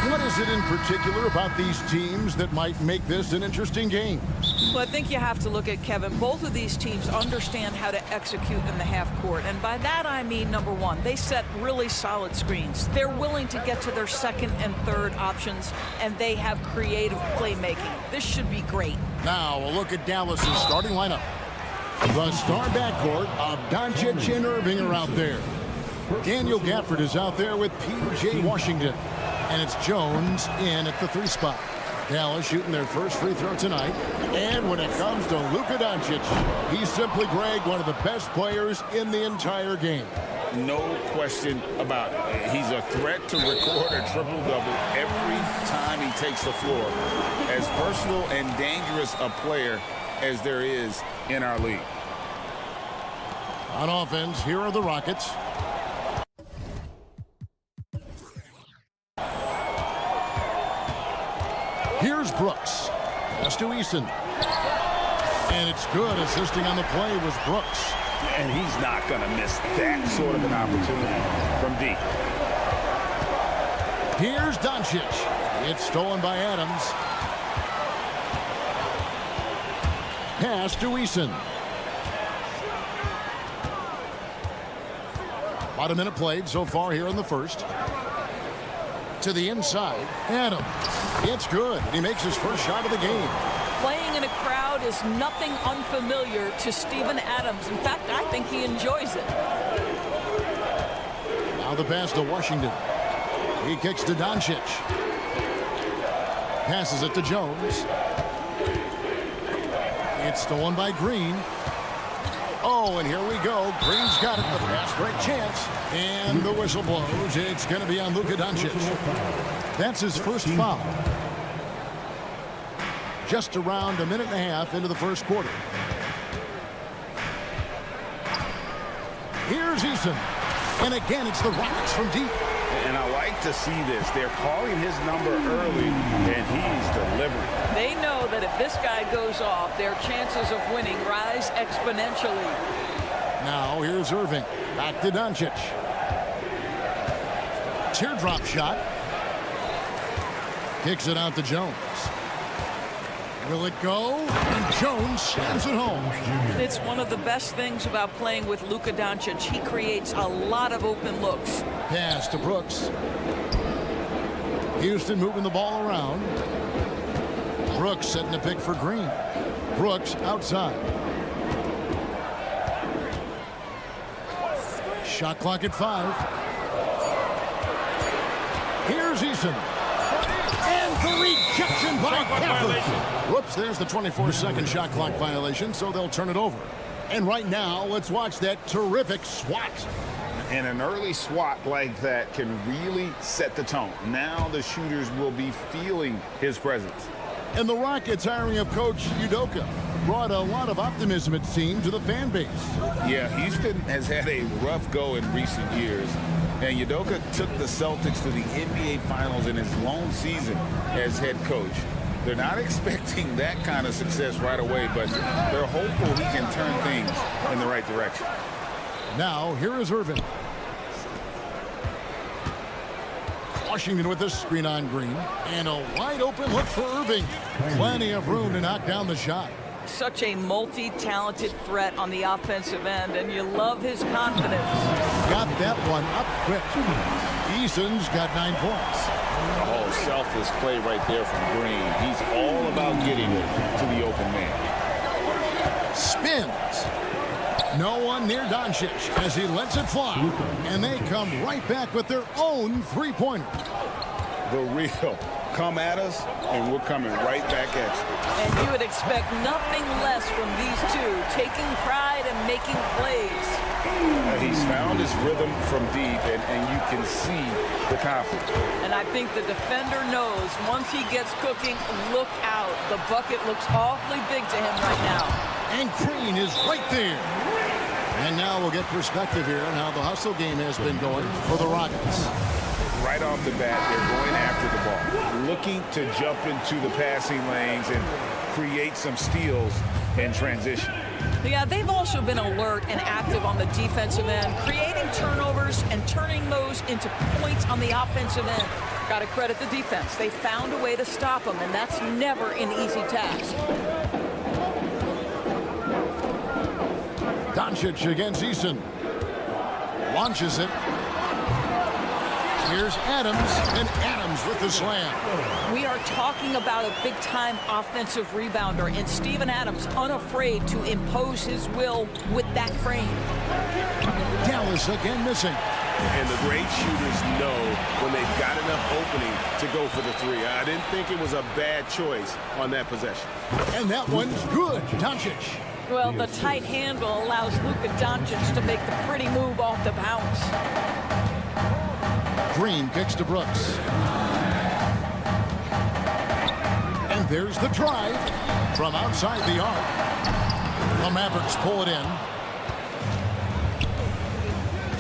What is it in particular about these teams that might make this an interesting game? Well, I think you have to look at, Kevin, both of these teams understand how to execute in the half court. And by that, I mean, number one, they set really solid screens. They're willing to get to their second and third options, and they have creative playmaking. This should be great. Now, a look at Dallas's starting lineup. The star backcourt of Doncic and Irving are out there. Daniel Gafford is out there with P.J. Washington. And it's Jones in at the 3 spot. Dallas shooting their first free throw tonight. And when it comes to Luka Doncic, he's simply, Greg, one of the best players in the entire game. No question about it. He's a threat to record a triple-double every time he takes the floor. As versatile and dangerous a player as there is in our league. On offense, here are the Rockets. Here's Brooks. Pass to Eason. And it's good. Assisting on the play was Brooks. And he's not going to miss that sort of an opportunity from deep. Here's Doncic. It's stolen by Adams. Pass to Eason. About a minute played so far here in the first. To the inside. Adams. It's good. He makes his first shot of the game. Playing in a crowd is nothing unfamiliar to Steven Adams. In fact, I think he enjoys it. Now the pass to Washington. He kicks to Doncic. Passes it to Jones. It's stolen by Green. Oh, and here we go. Green's got it. The fast break chance. And the whistle blows. It's going to be on Luka Doncic. That's his first foul. Just around a minute and a half into the first quarter. Here's Eason. And again, it's the Rockets from deep. And I like to see this. They're calling his number early, and he's delivering. They know that if this guy goes off, their chances of winning rise exponentially. Now here's Irving. Back to Doncic. Teardrop shot. Kicks it out to Jones. Will it go? And Jones slams it home. It's one of the best things about playing with Luka Doncic. He creates a lot of open looks. Pass to Brooks. Houston moving the ball around. Brooks setting a pick for Green. Brooks outside. Shot clock at 5. Here's Eason. And the rejection by Gafford. Whoops, there's the 24-second shot clock violation, so they'll turn it over. And right now, let's watch that terrific swat. And an early swat like that can really set the tone. Now the shooters will be feeling his presence. And the Rockets hiring of Coach EuroCup brought a lot of optimism, it seemed, to the fan base. Yeah, Houston has had a rough go in recent years. And EuroCup took the Celtics to the NBA Finals in his lone season as head coach. They're not expecting that kind of success right away, but they're hopeful he can turn things in the right direction. Now, here is Irving. Washington with the screen on Green. And a wide open look for Irving. Plenty of room to knock down the shot. Such a multi-talented threat on the offensive end, and you love his confidence. Got that one up quick. Eason's got 9 points. Oh, selfless play right there from Green. He's all about getting it to the open man. Spins. No one near Doncic as he lets it fly. And they come right back with their own three-pointer. The real. Come at us, and we're coming right back at you. And you would expect nothing less from these two, taking pride and making plays. He's found his rhythm from deep, and you can see the confidence. And I think the defender knows once he gets cooking, look out. The bucket looks awfully big to him right now. And Green is right there. And now we'll get perspective here on how the hustle game has been going for the Rockets. Right off the bat, they're going after the ball, looking to jump into the passing lanes and create some steals in transition. Yeah, they've also been alert and active on the defensive end, creating turnovers and turning those into points on the offensive end. Got to credit the defense. They found a way to stop them, and that's never an easy task. Doncic against Eason. Launches it. Here's Adams, and Adams with the slam. We are talking about a big-time offensive rebounder, and Steven Adams unafraid to impose his will with that frame. Dallas again missing. And the great shooters know when they've got enough opening to go for the three. I didn't think it was a bad choice on that possession. And that one's good. Doncic. Well, the tight handle allows Luka Doncic to make the pretty move off the bounce. Green kicks to Brooks. And there's the drive from outside the arc. The Mavericks pull it in.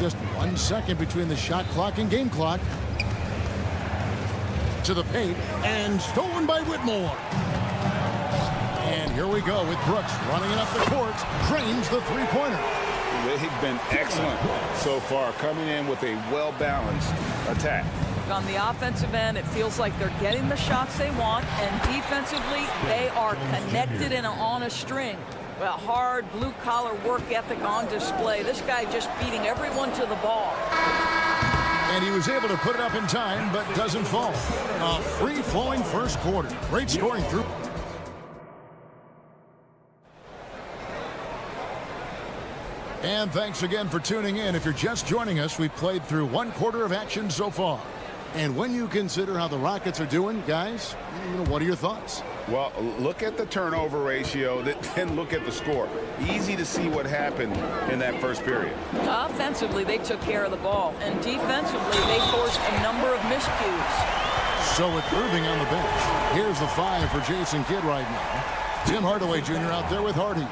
Just 1 second between the shot clock and game clock. To the paint, and stolen by Whitmore. And here we go with Brooks running it up the court. Drains the three-pointer. They've been excellent so far, coming in with a well-balanced attack. On the offensive end, it feels like they're getting the shots they want, and defensively, they are connected and on a string. Well, hard blue-collar work ethic on display. This guy just beating everyone to the ball. And he was able to put it up in time, but doesn't fall. A free-flowing first quarter. Great scoring through. And thanks again for tuning in. If you're just joining us, we've played through 1 quarter of action so far. And when you consider how the Rockets are doing, guys, what are your thoughts? Well, look at the turnover ratio, then look at the score. Easy to see what happened in that first period. Offensively, they took care of the ball, and defensively, they forced a number of miscues. So with Irving on the bench, here's the 5 for Jason Kidd right now. Tim Hardaway Jr. out there with Hardy.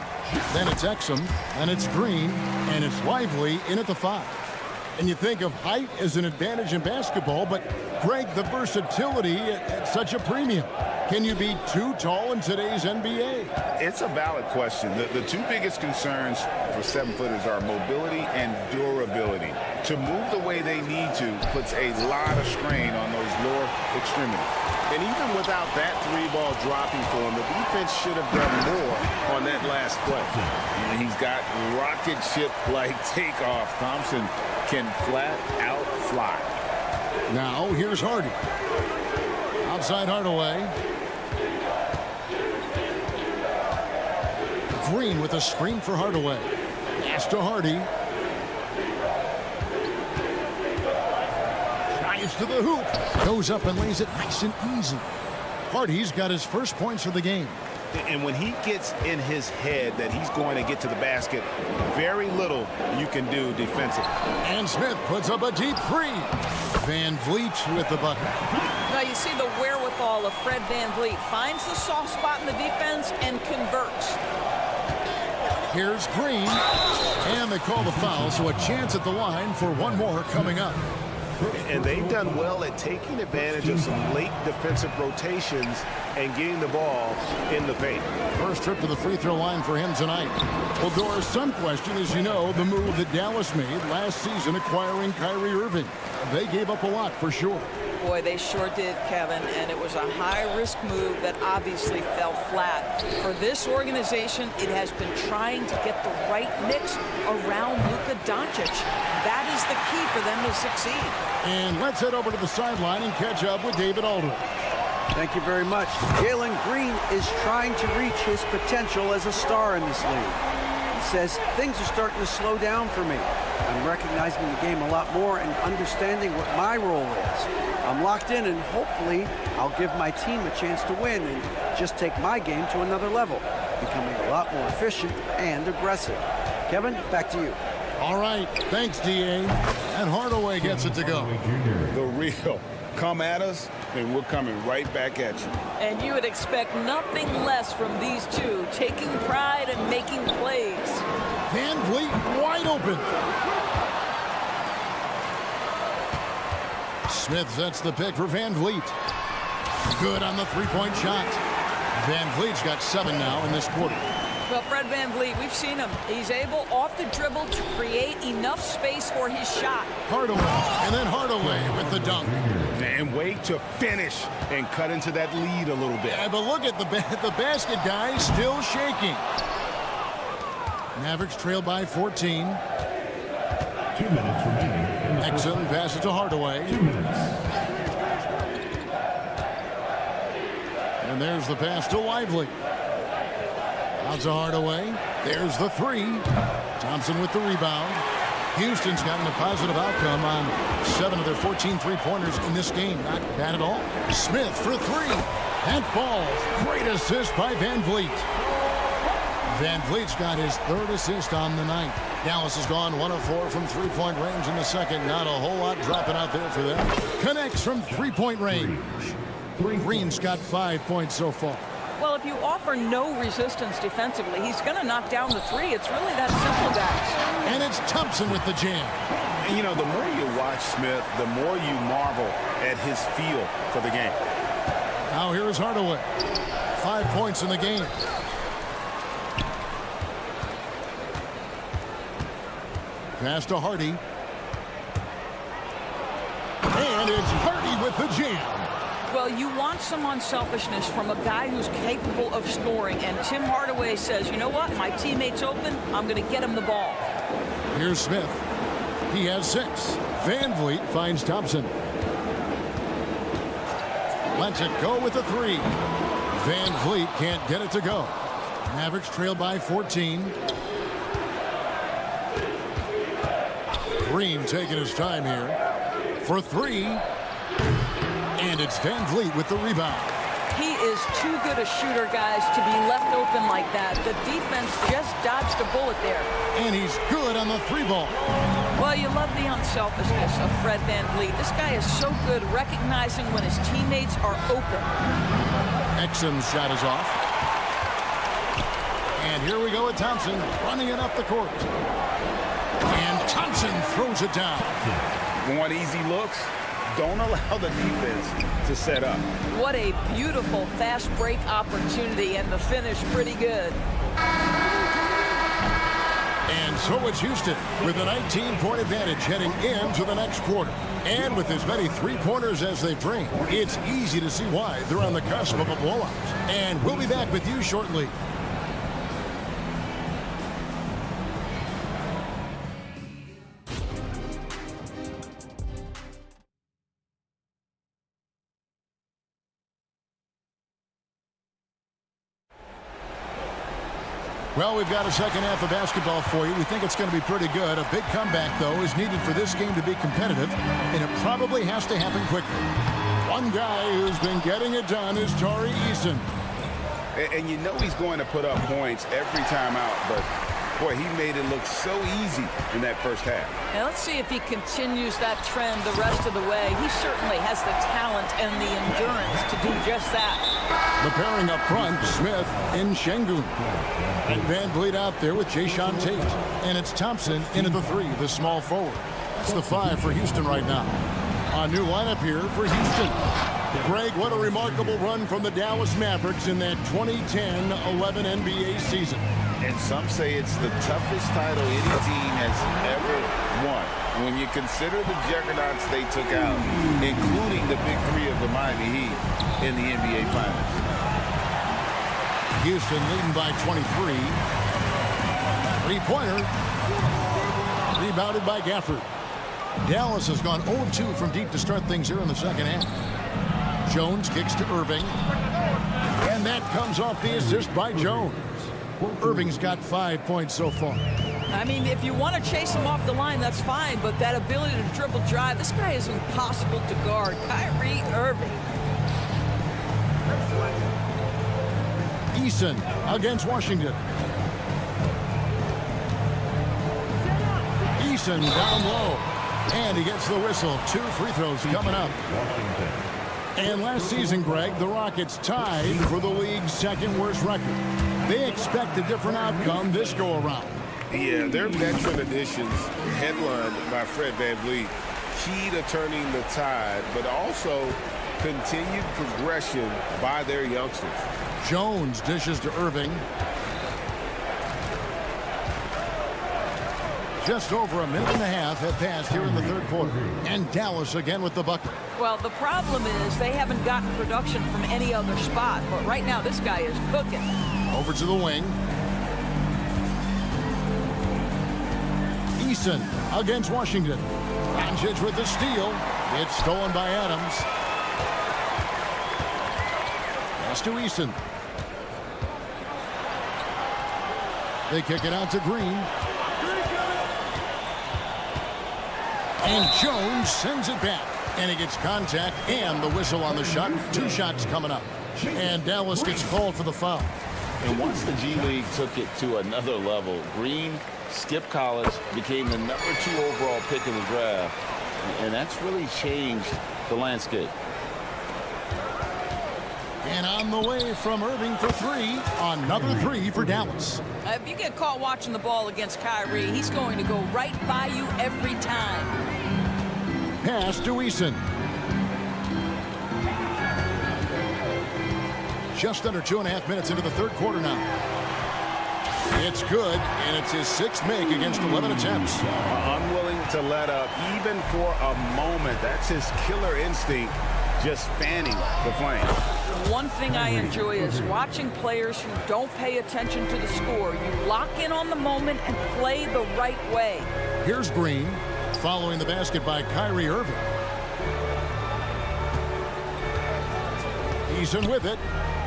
Then it's Exum, and it's Green, and it's Lively in at the 5. And you think of height as an advantage in basketball, but Greg, the versatility at such a premium. Can you be too tall in today's NBA? It's a valid question. The 2 biggest concerns for 7-footers are mobility and durability. To move the way they need to puts a lot of strain on those lower extremities. And even without that 3-ball dropping for him, the defense should have done more on that last play. And he's got rocket ship-like takeoff. Thompson can flat out fly. Now here's Hardy. Outside Hardaway. Green with a screen for Hardaway. Pass to Hardy. Drives to the hoop. Goes up and lays it nice and easy. Hardy's got his first points of the game. And when he gets in his head that he's going to get to the basket, very little you can do defensively. And Smith puts up a deep 3. Van Vliet with the bucket. Now you see the wherewithal of Fred Van Vliet. Finds the soft spot in the defense and converts. Here's Green. And they call the foul, so a chance at the line for one more coming up. And they've done well at taking advantage of some late defensive rotations and getting the ball in the paint. First trip to the free throw line for him tonight. Well, Doris, some question, as you know, the move that Dallas made last season acquiring Kyrie Irving. They gave up a lot for sure. Boy, they sure did, Kevin, and it was a high-risk move that obviously fell flat. For this organization, it has been trying to get the right mix around Luka Doncic. That is the key for them to succeed. And let's head over to the sideline and catch up with David Aldridge. Thank you very much. Jalen Green is trying to reach his potential as a star in this league. says things are starting to slow down for me. I'm recognizing the game a lot more and understanding what my role is. I'm locked in, and hopefully I'll give my team a chance to win and just take my game to another level, becoming a lot more efficient and aggressive. Kevin, back to you. All right, thanks, D.A. And Hardaway gets it to go. The real. Come at us, and we're coming right back at you. And you would expect nothing less from these two, taking pride and making plays. Van Vliet wide open. Smith sets the pick for Van Vliet. Good on the three-point shot. Van Vliet's got 7 now in this quarter. Well, Fred VanVleet, we've seen him. He's able off the dribble to create enough space for his shot. Hardaway, and then Hardaway with the dunk. And wait to finish and cut into that lead a little bit. Yeah, but look at the basket, guys, still shaking. Mavericks trail by 14. 2 minutes remaining. Exum passes to Hardaway. 2 minutes. And there's the pass to Lively. Out to Hardaway. There's the 3. Thompson with the rebound. Houston's gotten a positive outcome on 7 of their 14 three-pointers in this game. Not bad at all. Smith for 3. And falls. Great assist by Van Vliet. Van Vliet's got his 3rd assist on the night. Dallas has gone 1 of 4 from three-point range in the second. Not a whole lot dropping out there for them. Connects from three-point range. Green's got 5 points so far. Well, if you offer no resistance defensively, he's going to knock down the 3. It's really that simple, guys. And it's Thompson with the jam. And, you know, the more you watch Smith, the more you marvel at his feel for the game. Now here is Hardaway. 5 points in the game. Pass to Hardy. And it's Hardy with the jam. Well, you want some unselfishness from a guy who's capable of scoring. And Tim Hardaway says, you know what? My teammate's open. I'm going to get him the ball. Here's Smith. He has 6. Van Vliet finds Thompson. Lets it go with the 3. Van Vliet can't get it to go. Mavericks trail by 14. Green taking his time here for 3. And it's Van Vliet with the rebound. He is too good a shooter, guys, to be left open like that. The defense just dodged a bullet there. And he's good on the 3-ball. Well, you love the unselfishness of Fred VanVleet. This guy is so good recognizing when his teammates are open. Exum's shot is off. And here we go with Thompson running it up the court. And Thompson throws it down. Want easy looks? Don't allow the defense to set up. What a beautiful fast break opportunity, and the finish pretty good. And so it's Houston with a 19-point advantage heading into the next quarter. And with as many three-pointers as they bring, it's easy to see why they're on the cusp of a blowout. And we'll be back with you shortly. Well, we've got a second half of basketball for you. We think it's going to be pretty good. A big comeback, though, is needed for this game to be competitive, and it probably has to happen quickly. One guy who's been getting it done is Tari Eason. And you know he's going to put up points every time out, but boy, he made it look so easy in that first half. Now let's see if he continues that trend the rest of the way. He certainly has the talent and the endurance to do just that. The pairing up front, Smith and Şengün. And Van Vliet out there with Jayshawn Tate. And it's Thompson into the 3, the small forward. That's the 5 for Houston right now. A new lineup here for Houston. Greg, what a remarkable run from the Dallas Mavericks in that 2010-11 NBA season. And some say it's the toughest title any team has ever won. When you consider the juggernauts they took out, including the big 3 of the Miami Heat in the NBA Finals. Houston leading by 23. Three-pointer. Rebounded by Gafford. Dallas has gone 0-2 from deep to start things here in the second half. Jones kicks to Irving. And that comes off the assist by Jones. Irving's got 5 points so far. I mean, if you want to chase him off the line, that's fine, but that ability to dribble drive, this guy is impossible to guard. Kyrie Irving. Eason against Washington. Eason down low. And he gets the whistle. 2 free throws coming up. And last season, Greg, the Rockets tied for the league's second worst record. They expect a different outcome this go-around. Yeah, their veteran additions, headlined by Fred VanVleet, key to turning the tide, but also continued progression by their youngsters. Jones dishes to Irving. Just over a minute and a half have passed here in the third quarter. And Dallas again with the bucket. Well, the problem is they haven't gotten production from any other spot, but right now this guy is cooking. Over to the wing. Eason against Washington. Doncic with the steal. It's stolen by Adams. Pass to Eason. They kick it out to Green. And Jones sends it back. And he gets contact and the whistle on the shot. 2 shots coming up. And Dallas gets called for the foul. And once the G League took it to another level, Green skipped college, became the #2 overall pick in the draft, and that's really changed the landscape. And on the way from Irving for 3, another 3 for Dallas. If you get caught watching the ball against Kyrie, he's going to go right by you every time. Pass to Eason. Just under 2.5 minutes into the third quarter now. It's good, and it's his 6th make against 11 attempts. Unwilling to let up even for a moment. That's his killer instinct, just fanning the flame. One thing I enjoy is watching players who don't pay attention to the score. You lock in on the moment and play the right way. Here's Green, following the basket by Kyrie Irving. Eason with it.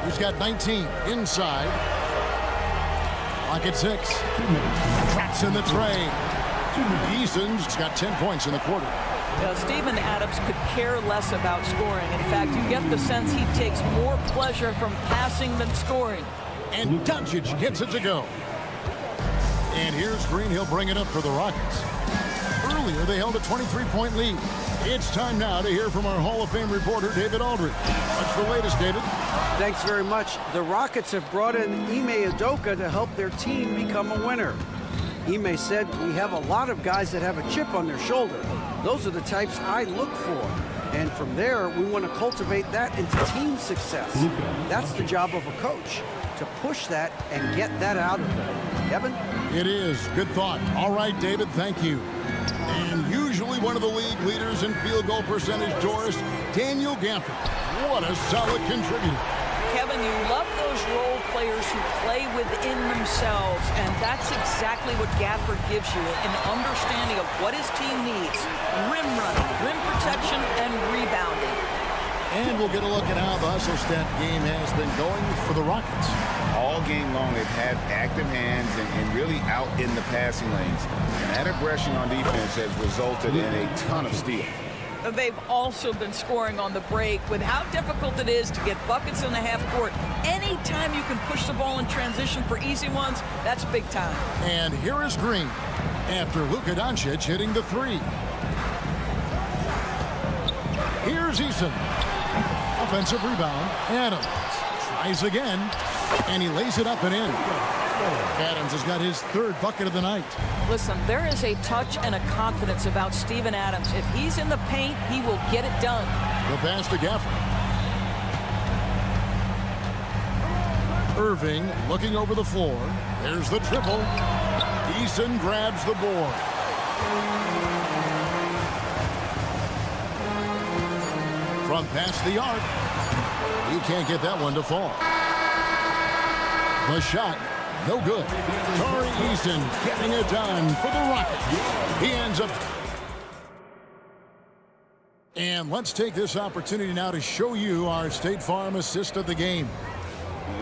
He's got 19 inside. Clock at 6. Traps in the tray. Eason's got 10 points in the quarter. Steven Adams could care less about scoring. In fact, you get the sense he takes more pleasure from passing than scoring. And Doncic gets it to go. And here's Green. He'll bring it up for the Rockets. Earlier, they held a 23-point lead. It's time now to hear from our Hall of Fame reporter, David Aldridge. What's the latest, David? Thanks very much. The Rockets have brought in Ime Udoka to help their team become a winner. Ime said, "We have a lot of guys that have a chip on their shoulder. Those are the types I look for. And from there, we want to cultivate that into team success. That's the job of a coach, to push that and get that out of them." Kevin? It is. Good thought. All right, David, thank you. And usually one of the league leaders in field goal percentage, Doris, Daniel Gafford. What a solid contributor. Kevin, you love those role players who play within themselves, and that's exactly what Gafford gives you, an understanding of what his team needs. Rim running, rim protection, and rebounding. And we'll get a look at how the hustle stat game has been going for the Rockets. All game long, they've had active hands and really out in the passing lanes. And that aggression on defense has resulted in a ton of steals. They've also been scoring on the break. With how difficult it is to get buckets in the half court, anytime you can push the ball in transition for easy ones, that's big time. And here is Green after Luka Doncic hitting the 3. Here's Eason. Offensive rebound. Adams tries again, and he lays it up and in. Adams has got his 3rd bucket of the night. Listen, there is a touch and a confidence about Steven Adams. If he's in the paint, he will get it done. The pass to Gafford. Irving looking over the floor. There's the triple. Eason grabs the board. From past the arc. He can't get that one to fall. The shot, no good. Tari Eason getting it done for the Rockets. He ends up. And let's take this opportunity now to show you our State Farm assist of the game.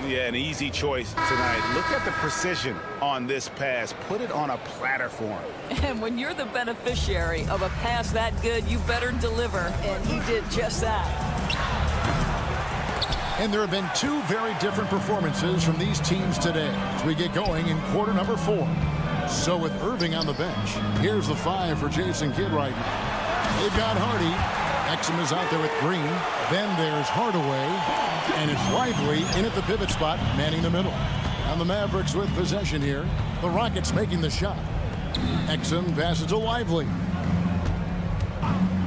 Yeah, an easy choice tonight. Look at the precision on this pass. Put it on a platter for him. And when you're the beneficiary of a pass that good, you better deliver. And he did just that. And there have been two very different performances from these teams today as we get going in quarter number 4. So with Irving on the bench, here's the 5 for Jason Kidd right now. They've got Hardy. Exum is out there with Green. Then there's Hardaway. And it's Lively in at the pivot spot, manning the middle. And the Mavericks with possession here. The Rockets making the shot. Exum passes to Lively.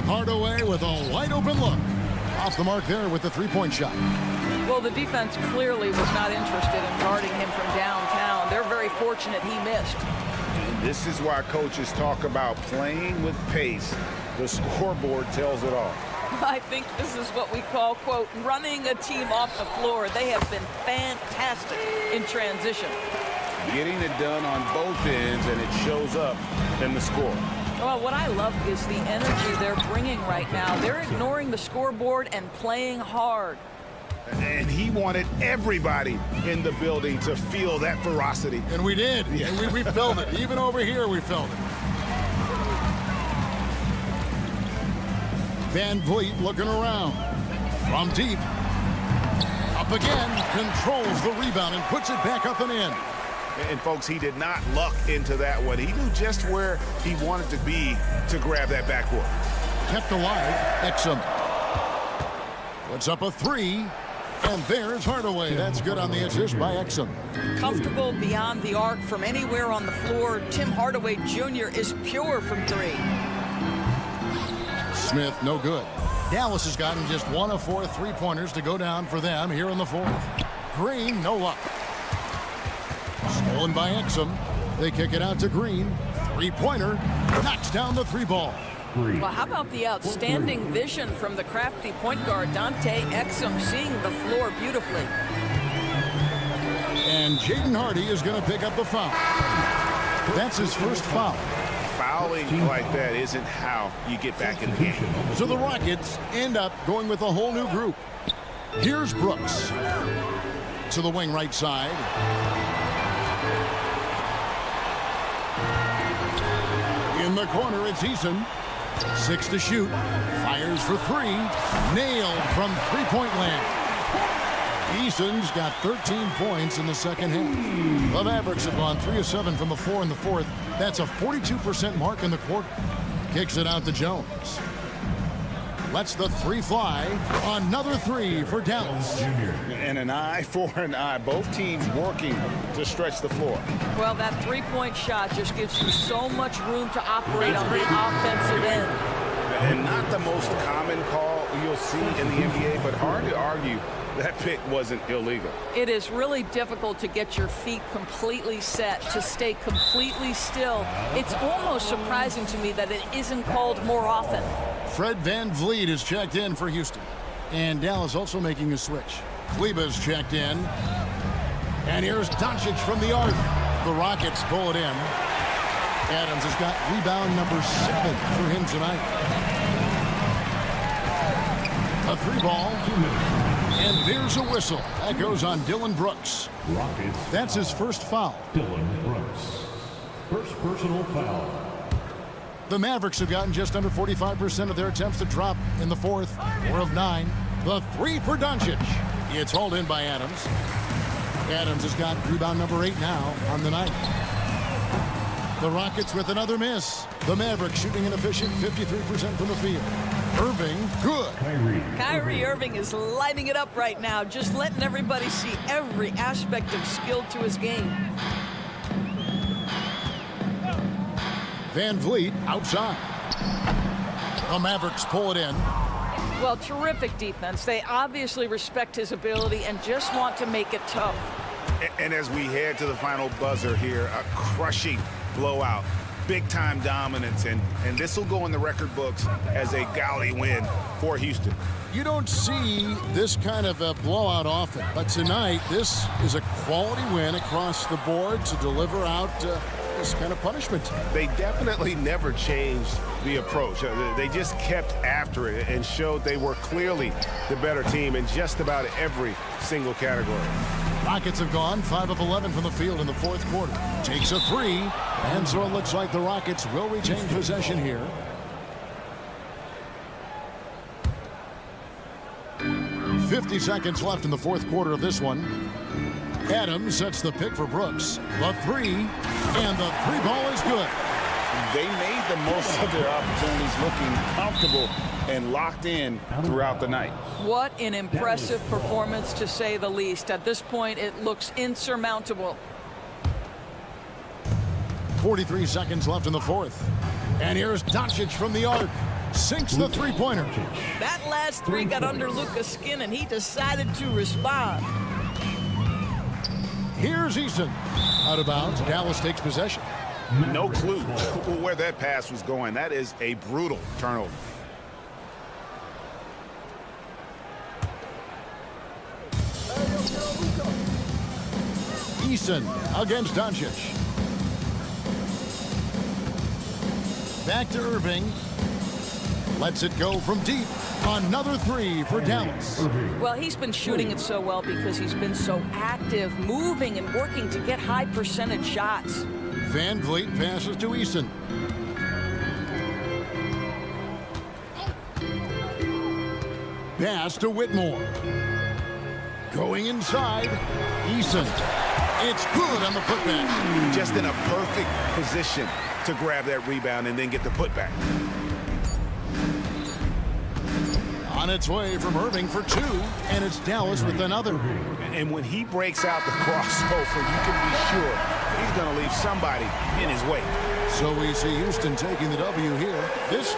Hardaway with a wide open look. Off the mark there with the three-point shot. Well, the defense clearly was not interested in guarding him from downtown. They're very fortunate he missed. And this is why coaches talk about playing with pace. The scoreboard tells it all. I think this is what we call, quote, running a team off the floor. They have been fantastic in transition. Getting it done on both ends, and it shows up in the score. Well, what I love is the energy they're bringing right now. They're ignoring the scoreboard and playing hard. And he wanted everybody in the building to feel that ferocity. And we did. Yeah. And we felt it. Even over here, we felt it. Van Vliet looking around. From deep. Up again. Controls the rebound and puts it back up and in. And, folks, he did not luck into that one. He knew just where he wanted to be to grab that backboard. Kept alive. Exum. Puts up a 3. And there's Hardaway. That's good on the assist by Exum. Comfortable beyond the arc from anywhere on the floor. Tim Hardaway Jr. is pure from 3. Smith, no good. Dallas has gotten just 1 of 4 three-pointers to go down for them here in the 4th. Green, no luck. Stolen by Exum. They kick it out to Green. Three-pointer. Knocks down the 3-ball. Well, how about the outstanding vision from the crafty point guard, Dante Exum, seeing the floor beautifully. And Jaden Hardy is going to pick up the foul. That's his first foul. Fouling like that isn't how you get back in the game. So the Rockets end up going with a whole new group. Here's Brooks. To the wing right side. In the corner, it's Eason. 6 to shoot. Fires for 3. Nailed from three-point land. Eason's got 13 points in the second half. The Mavericks have gone 3 of 7 from the floor in the 4th. That's a 42% mark in the quarter. Kicks it out to Jones. Lets the 3 fly. Another 3 for Dallas. And an eye for an eye. Both teams working to stretch the floor. Well, that three-point shot just gives you so much room to operate on the offensive end. And not the most common call you'll see in the NBA, but hard to argue that pick wasn't illegal. It is really difficult to get your feet completely set, to stay completely still. It's almost surprising to me that it isn't called more often. Fred Van Vliet is checked in for Houston. And Dallas also making a switch. Kleba's checked in. And here's Doncic from the arc. The Rockets pull it in. Adams has got rebound number 7 for him tonight. A 3-ball. And there's a whistle. That goes on Dylan Brooks. Rockets. That's his first foul. Dylan Brooks. First personal foul. The Mavericks have gotten just under 45% of their attempts to drop in the 4th. 4 of 9. The 3 for Doncic. It's hauled in by Adams. Adams has got rebound number 8 now on the night. The Rockets with another miss. The Mavericks shooting an efficient 53% from the field. Irving, good. Kyrie Irving is lighting it up right now, just letting everybody see every aspect of skill to his game. Van Vliet outside. The Mavericks pull it in. Well, terrific defense. They obviously respect his ability and just want to make it tough. And as we head to the final buzzer here, a crushing blowout. Big-time dominance, and this will go in the record books as a gaudy win for Houston. You don't see this kind of a blowout often, but tonight this is a quality win across the board to deliver out this kind of punishment. They definitely never changed the approach. They just kept after it and showed they were clearly the better team in just about every single category. Rockets have gone 5 of 11 from the field in the fourth quarter. Takes a three, and so it looks like the Rockets will retain possession here. .50 seconds left in the fourth quarter of this one. Adams sets the pick for Brooks. The three, and the three ball is good. They made the most of their opportunities, looking comfortable and locked in throughout the night. What an impressive performance, to say the least. At this point, it looks insurmountable. 43 seconds left in the fourth. And here's Doncic from the arc. Sinks the three-pointer. That last three got under Luka's skin, and he decided to respond. Here's Eason. Out of bounds. Dallas takes possession. No clue where that pass was going. That is a brutal turnover. Eason against Doncic. Back to Irving. Lets it go from deep. Another three for Dallas. Well, he's been shooting it so well because he's been so active, moving and working to get high percentage shots. Van Vliet passes to Eason. Pass to Whitmore. Going inside. Eason. It's good on the putback. Just in a perfect position to grab that rebound and then get the putback. On its way from Irving for two, and it's Dallas with another. And when he breaks out the crossover, you can be sure he's going to leave somebody in his way. So we see Houston taking the W here. This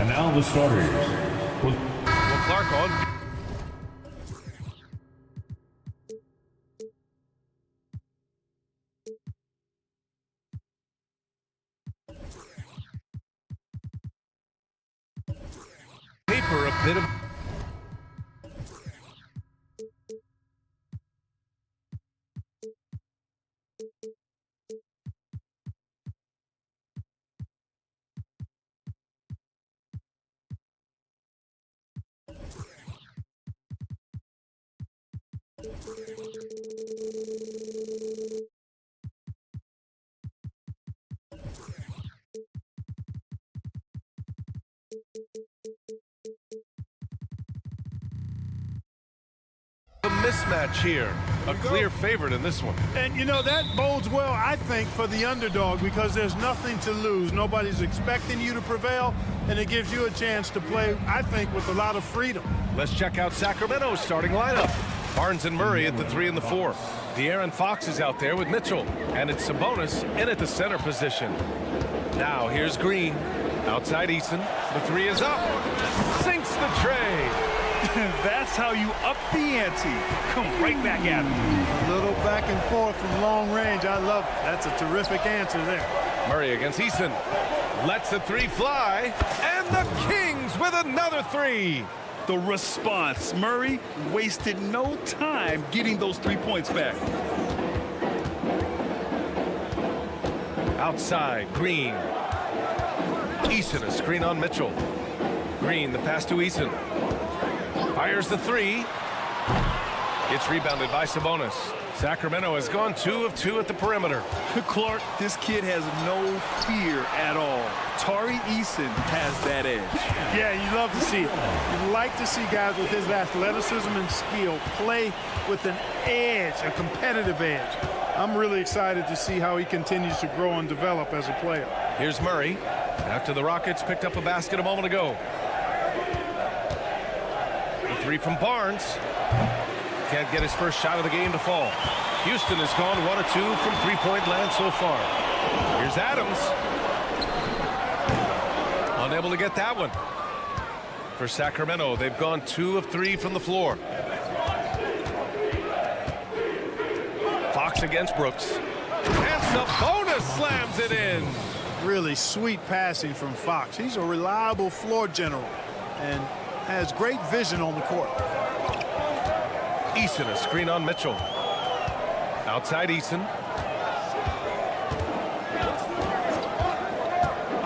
And now the starters. Well, Clark on. Paper a bit of. A mismatch here. A clear favorite in this one. And, you know, that bodes well, I think, for the underdog because there's nothing to lose. Nobody's expecting you to prevail, and it gives you a chance to play, I think, with a lot of freedom. Let's check out Sacramento's starting lineup. Barnes and Murray at the 3 and the 4. De'Aaron Fox is out there with Mitchell. And it's Sabonis in at the center position. Now here's Green. Outside Eason. The 3 is up. Sinks the tray. That's how you up the ante. Come right back at him. A little back and forth from long range. I love it. That's a terrific answer there. Murray against Eason. Lets the 3 fly. And the Kings with another 3. The response. Murray wasted no time getting those 3 points back. Outside, Green. Eason, a screen on Mitchell. Green, the pass to Eason. Fires the 3. It's rebounded by Sabonis. Sacramento has gone 2 of 2 at the perimeter. Clark, this kid has no fear at all. Tari Eason has that edge. Yeah, you love to see it. You like to see guys with his athleticism and skill play with an edge, a competitive edge. I'm really excited to see how he continues to grow and develop as a player. Here's Murray. After the Rockets picked up a basket a moment ago. The 3 from Barnes. Can't get his first shot of the game to fall. Houston has gone 1 of 2 from three-point land so far. Here's Adams. Unable to get that one. For Sacramento, they've gone 2 of 3 from the floor. Fox against Brooks. And Sabonis slams it in. Really sweet passing from Fox. He's a reliable floor general and has great vision on the court. Eason, a screen on Mitchell. Outside Eason.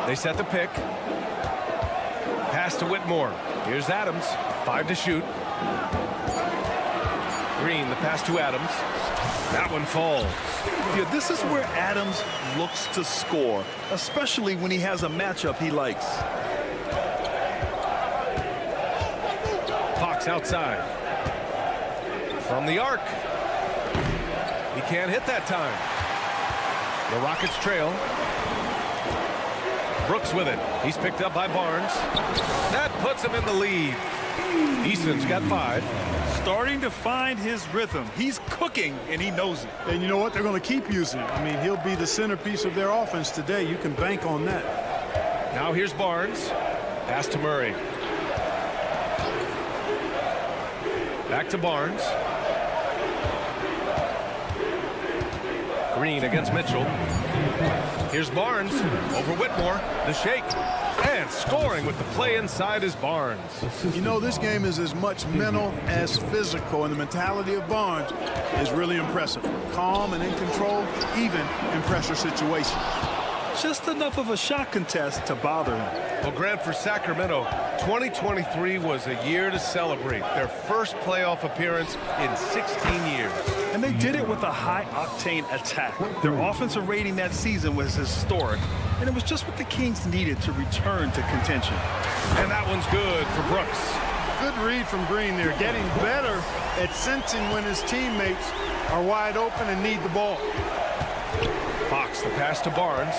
They set the pick. Pass to Whitmore. Here's Adams. 5 to shoot. Green, the pass to Adams. That one falls. Yeah, this is where Adams looks to score, especially when he has a matchup he likes. Fox outside. From the arc. He can't hit that time. The Rockets trail. Brooks with it. He's picked up by Barnes. That puts him in the lead. Easton's got 5. Starting to find his rhythm. He's cooking, and he knows it. And you know what? They're going to keep using him. I mean, he'll be the centerpiece of their offense today. You can bank on that. Now here's Barnes. Pass to Murray. Back to Barnes. Green against Mitchell. Here's Barnes over Whitmore. The shake. And scoring with the play inside is Barnes. You know, this game is as much mental as physical, and the mentality of Barnes is really impressive. Calm and in control, even in pressure situations. Just enough of a shot contest to bother him. Well, Grant, for Sacramento, 2023 was a year to celebrate. Their first playoff appearance in 16 years. And they did it with a high-octane attack. Their offensive rating that season was historic, and it was just what the Kings needed to return to contention. And that one's good for Brooks. Good read from Green there, getting better at sensing when his teammates are wide open and need the ball. Fox, the pass to Barnes.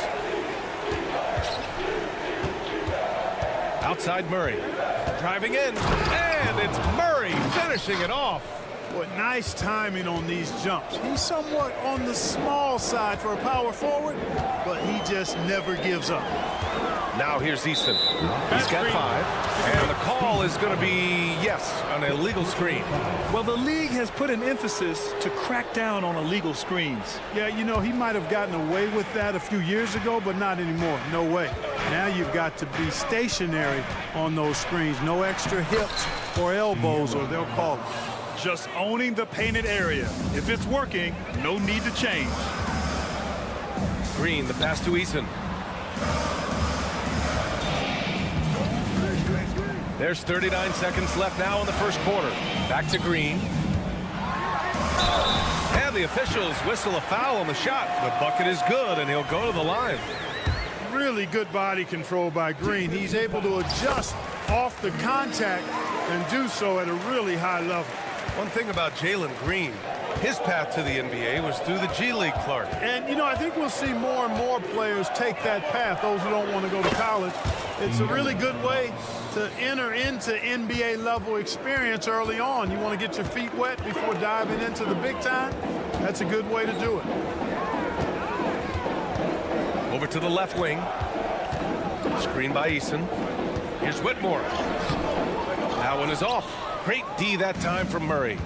Outside Murray. Driving in. And it's Murray finishing it off. Boy, nice timing on these jumps. He's somewhat on the small side for a power forward, but he just never gives up. Now here's Easton. He's got 5. And the call is going to be, yes, an illegal screen. Well, the league has put an emphasis to crack down on illegal screens. Yeah, you know, he might have gotten away with that a few years ago, but not anymore. No way. Now you've got to be stationary on those screens. No extra hips or elbows, or they'll call it. Just owning the painted area. If it's working, no need to change. Green, the pass to Eason. There's 39 seconds left now in the first quarter. Back to Green. And the officials whistle a foul on the shot. The bucket is good, and he'll go to the line. Really good body control by Green. He's able to adjust off the contact and do so at a really high level. One thing about Jalen Green, his path to the NBA was through the G League, Clark. And, you know, I think we'll see more and more players take that path, those who don't want to go to college. It's a really good way to enter into NBA level experience early on. You want to get your feet wet before diving into the big time. That's a good way to do it. Over to the left wing. Screen by Eason. Here's Whitmore. That one is off. Great D that time from Murray.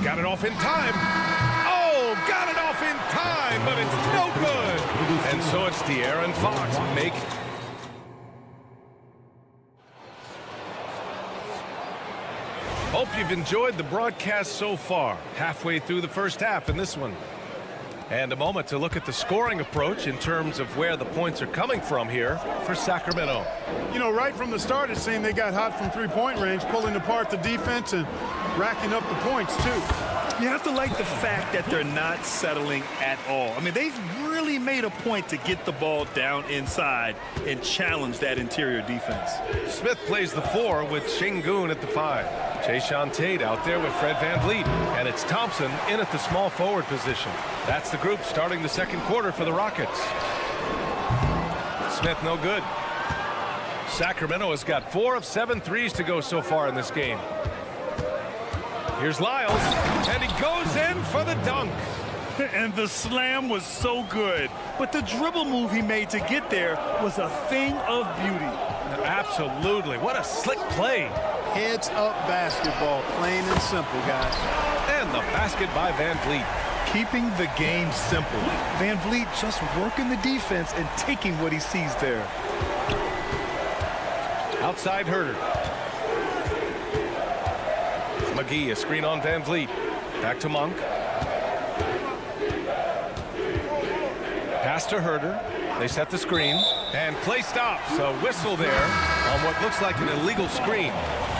Got it off in time. Oh, got it off in time, but it's no good. And so it's De'Aaron Fox make. Hope you've enjoyed the broadcast so far. Halfway through the first half in this one. And a moment to look at the scoring approach in terms of where the points are coming from here for Sacramento. You know, right from the start, it seemed they got hot from three-point range, pulling apart the defense and racking up the points, too. You have to like the fact that they're not settling at all. I mean, they've really made a point to get the ball down inside and challenge that interior defense. Smith plays the 4 with Şengün at the 5. Jayshawn Tate out there with Fred VanVleet. And it's Thompson in at the small forward position. That's the group starting the second quarter for the Rockets. Smith no good. Sacramento has got 4 of 7 threes to go so far in this game. Here's Lyles, and he goes in for the dunk. And the slam was so good, but the dribble move he made to get there was a thing of beauty. Absolutely. What a slick play. Heads up basketball, plain and simple, guys. And the basket by VanVleet. Keeping the game simple. VanVleet just working the defense and taking what he sees there. Outside Herter. McGee, a screen on VanVleet. Back to Monk. Pass to Herter. They set the screen. And play stops. A whistle there on what looks like an illegal screen.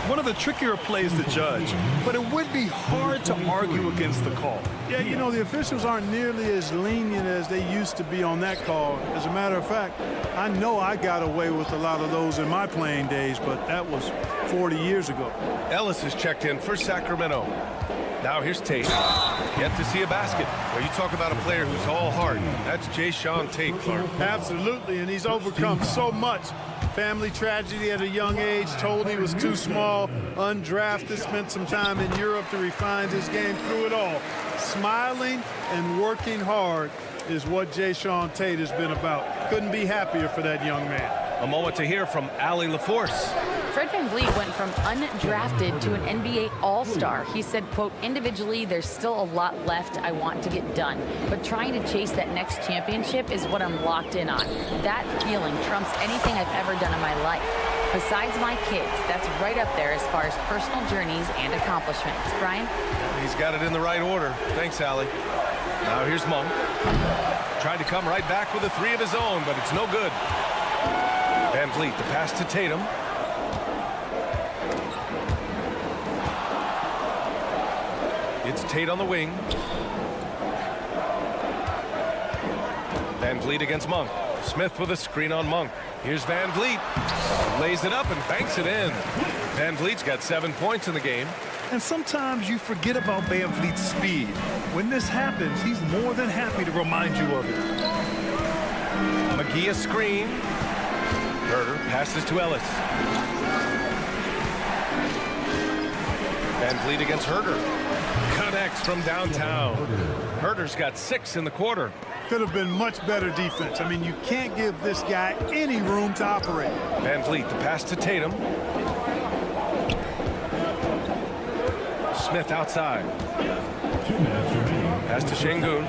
One of the trickier plays to judge, but it would be hard to argue against the call. Yeah, you know, the officials aren't nearly as lenient as they used to be on that call. As a matter of fact, I know I got away with a lot of those in my playing days, but that was 40 years ago. Ellis is checked in for Sacramento. Now here's Tate. Yet to see a basket. Well, you talk about a player who's all heart. That's Jayshawn Tate, Clark. Absolutely, and he's overcome so much. Family tragedy at a young age, told he was too small, undrafted, spent some time in Europe to refine his game through it all. Smiling and working hard is what Jayshawn Tate has been about. Couldn't be happier for that young man. A moment to hear from Allie LaForce. Fred VanVleet went from undrafted to an NBA All-Star. He said, quote, individually, there's still a lot left I want to get done, but trying to chase that next championship is what I'm locked in on. That feeling trumps anything I've ever done in my life. Besides my kids, that's right up there as far as personal journeys and accomplishments. Brian? He's got it in the right order. Thanks, Allie. Now here's Monk. Tried to come right back with a 3 of his own, but it's no good. VanVleet, the pass to Tatum. It's Tate on the wing. VanVleet against Monk. Smith with a screen on Monk. Here's VanVleet. Lays it up and banks it in. VanVleet's got 7 points in the game. And sometimes you forget about VanVleet's speed. When this happens, he's more than happy to remind you of it. McGee a screen. Herter passes to Ellis. Van Vliet against Herder. Connects from downtown. Herder's got 6 in the quarter. Could have been much better defense. I mean, you can't give this guy any room to operate. Van Vliet, the pass to Tatum. Smith outside. 2 minutes remaining. Pass to Şengün.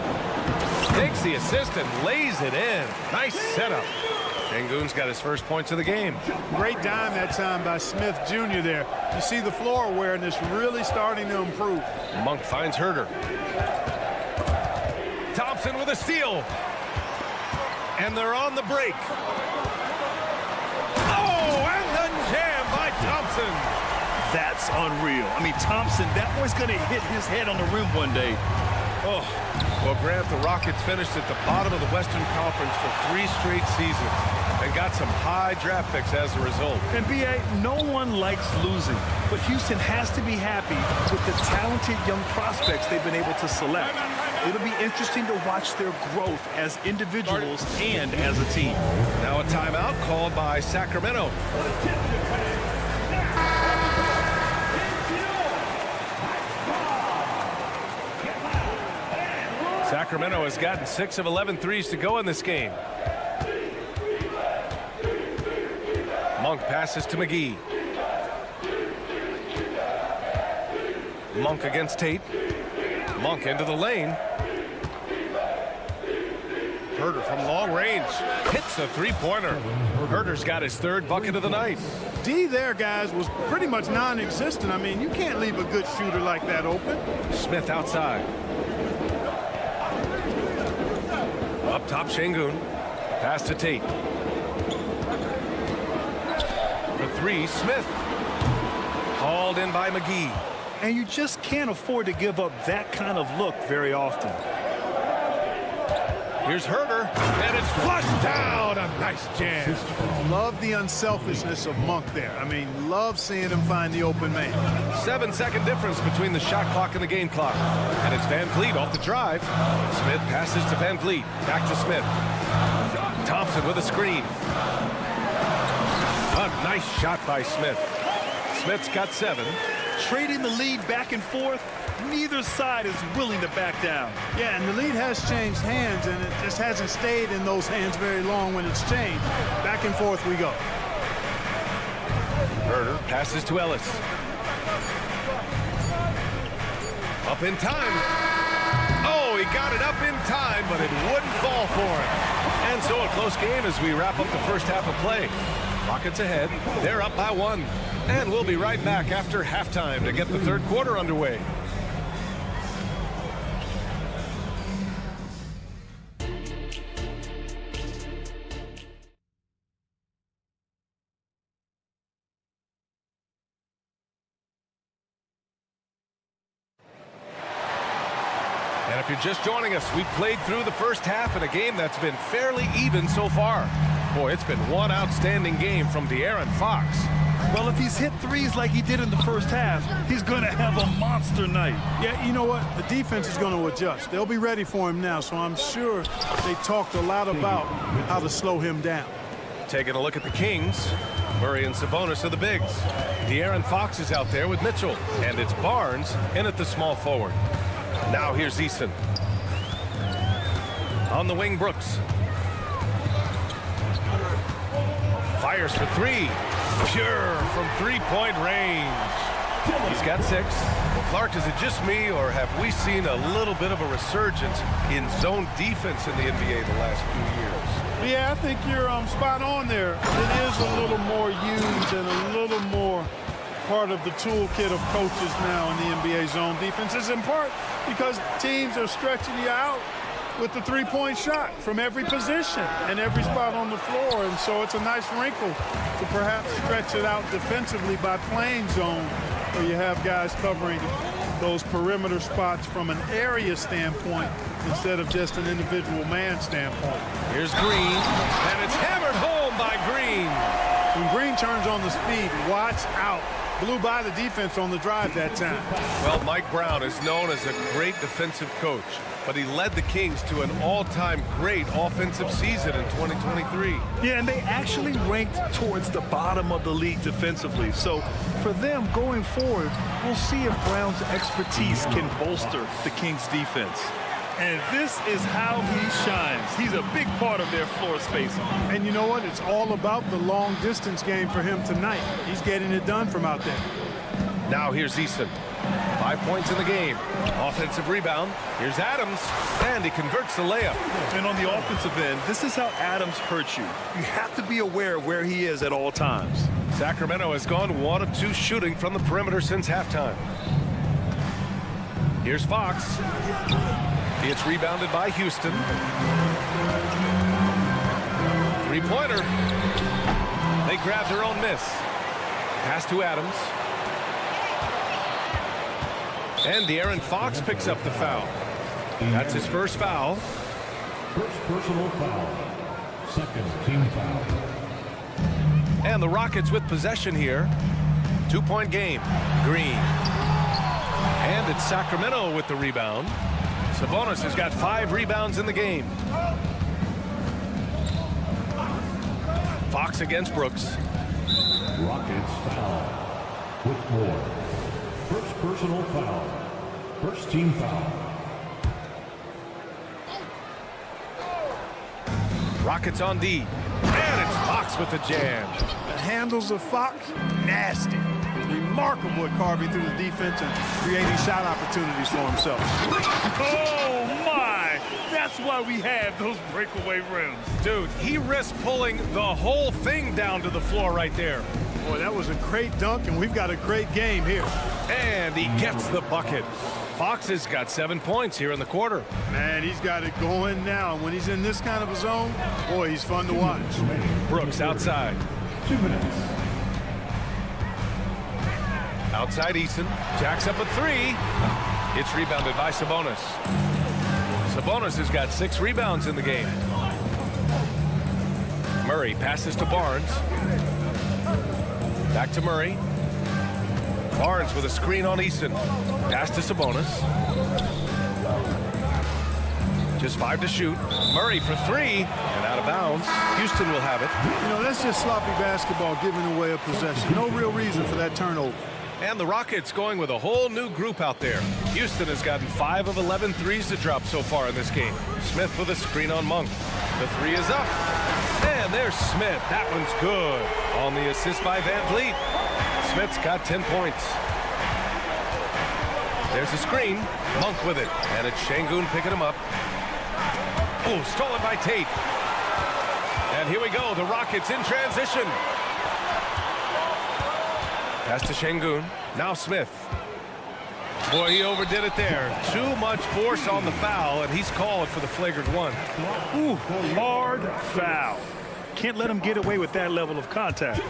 Takes the assist and lays it in. Nice setup. Şengün's got his first points of the game. Great dime that time by Smith Jr. there. You see the floor awareness really starting to improve. Monk finds Herder. Thompson with a steal. And they're on the break. Oh, and the jam by Thompson. That's unreal. I mean, Thompson, that boy's going to hit his head on the rim one day. Oh, well, Grant, the Rockets finished at the bottom of the Western Conference for 3 straight seasons and got some high draft picks as a result. And B.A., no one likes losing, but Houston has to be happy with the talented young prospects they've been able to select. It'll be interesting to watch their growth as individuals and as a team. Now a timeout called by Sacramento. Sacramento has gotten 6 of 11 threes to go in this game. Monk passes to McGee. Monk against Tate. Monk into the lane. Herder from long range hits a 3-pointer. Herder's got his 3rd bucket of the night. D there, guys, was pretty much non-existent. I mean, you can't leave a good shooter like that open. Smith outside. Up top, Şengün. Pass to Tate. For 3, Smith. Hauled in by McGee. And you just can't afford to give up that kind of look very often. Here's Herder, and it's flushed down. A nice jam. Love the unselfishness of Monk there. I mean, love seeing him find the open man. 7-second difference between the shot clock and the game clock. And it's Van Vliet off the drive. Smith passes to Van Vliet. Back to Smith. Thompson with a screen. A nice shot by Smith. Smith's got 7. Trading the lead back and forth, neither side is willing to back down. Yeah, and the lead has changed hands, and it just hasn't stayed in those hands very long when it's changed. Back and forth we go. Herder passes to Ellis. Up in time. Oh, he got it up in time, but it wouldn't fall for him. And so a close game as we wrap up the first half of play. Rockets ahead. They're up by 1. And we'll be right back after halftime to get the 3rd quarter underway. And if you're just joining us, we played through the first half in a game that's been fairly even so far. Boy, it's been one outstanding game from De'Aaron Fox. Well, if he's hit threes like he did in the first half, he's going to have a monster night. Yeah, you know what? The defense is going to adjust. They'll be ready for him now, so I'm sure they talked a lot about how to slow him down. Taking a look at the Kings. Murray and Sabonis are the bigs. De'Aaron Fox is out there with Mitchell. And it's Barnes in at the small forward. Now here's Eason. On the wing, Brooks. Fires for 3. Pure from 3-point range. He's got 6. Clark, is it just me, or have we seen a little bit of a resurgence in zone defense in the NBA the last few years? Yeah, I think you're spot on there. It is a little more used and a little more part of the toolkit of coaches now in the NBA zone defense. Is in part because teams are stretching you out with the 3-point shot from every position and every spot on the floor. And so it's a nice wrinkle to perhaps stretch it out defensively by playing zone, where you have guys covering those perimeter spots from an area standpoint instead of just an individual man standpoint. Here's Green, and it's hammered home by Green. When Green turns on the speed, watch out. blew by the defense on the drive that time. Well, Mike Brown is known as a great defensive coach, but he led the Kings to an all-time great offensive season in 2023. Yeah, and they actually ranked towards the bottom of the league defensively. So for them going forward, we'll see if Brown's expertise can bolster the Kings defense. And this is how he shines. He's a big part of their floor spacing. And you know what? It's all about the long distance game for him tonight. He's getting it done from out there. Now here's Eason. 5 points in the game. Offensive rebound. Here's Adams, and he converts the layup. And on the offensive end, this is how Adams hurts you. You have to be aware of where he is at all times. Sacramento has gone 1 of 2 shooting from the perimeter since halftime. Here's Fox. It's rebounded by Houston. 3-pointer. They grab their own miss. Pass to Adams. And De'Aaron Fox picks up the foul. That's his first foul. First personal foul. Second team foul. And the Rockets with possession here. 2-point game. Green. And it's Sacramento with the rebound. Sabonis has got 5 rebounds in the game. Fox against Brooks. Rockets foul. With more. First personal foul. First team foul. Rockets on D. And it's Fox with the jam. The handles of Fox, nasty. Remarkable at carving through the defense and creating shot opportunities for himself. Oh, my! That's why we have those breakaway rims. Dude, he risked pulling the whole thing down to the floor right there. Boy, that was a great dunk, and we've got a great game here. And he gets the bucket. Fox has got 7 points here in the quarter. Man, he's got it going now. When he's in this kind of a zone, boy, he's fun to watch. Brooks outside. 2 minutes. Outside Eason. Jacks up a 3. It's rebounded by Sabonis. Sabonis has got 6 rebounds in the game. Murray passes to Barnes. Back to Murray. Barnes with a screen on Eason. Pass to Sabonis. Just 5 to shoot. Murray for 3 and out of bounds. Houston will have it. You know, that's just sloppy basketball giving away a possession. No real reason for that turnover. And the Rockets going with a whole new group out there. Houston has gotten 5 of 11 threes to drop so far in this game. Smith with a screen on Monk. The 3 is up. And there's Smith. That one's good. On the assist by Van Vliet. Smith's got 10 points. There's a screen. Monk with it. And it's Şengün picking him up. Oh, stolen by Tate. And here we go. The Rockets in transition. Pass to Şengün. Now Smith. Boy, he overdid it there. Too much force on the foul, and he's called for the flagrant 1. Ooh, hard foul. Can't let him get away with that level of contact.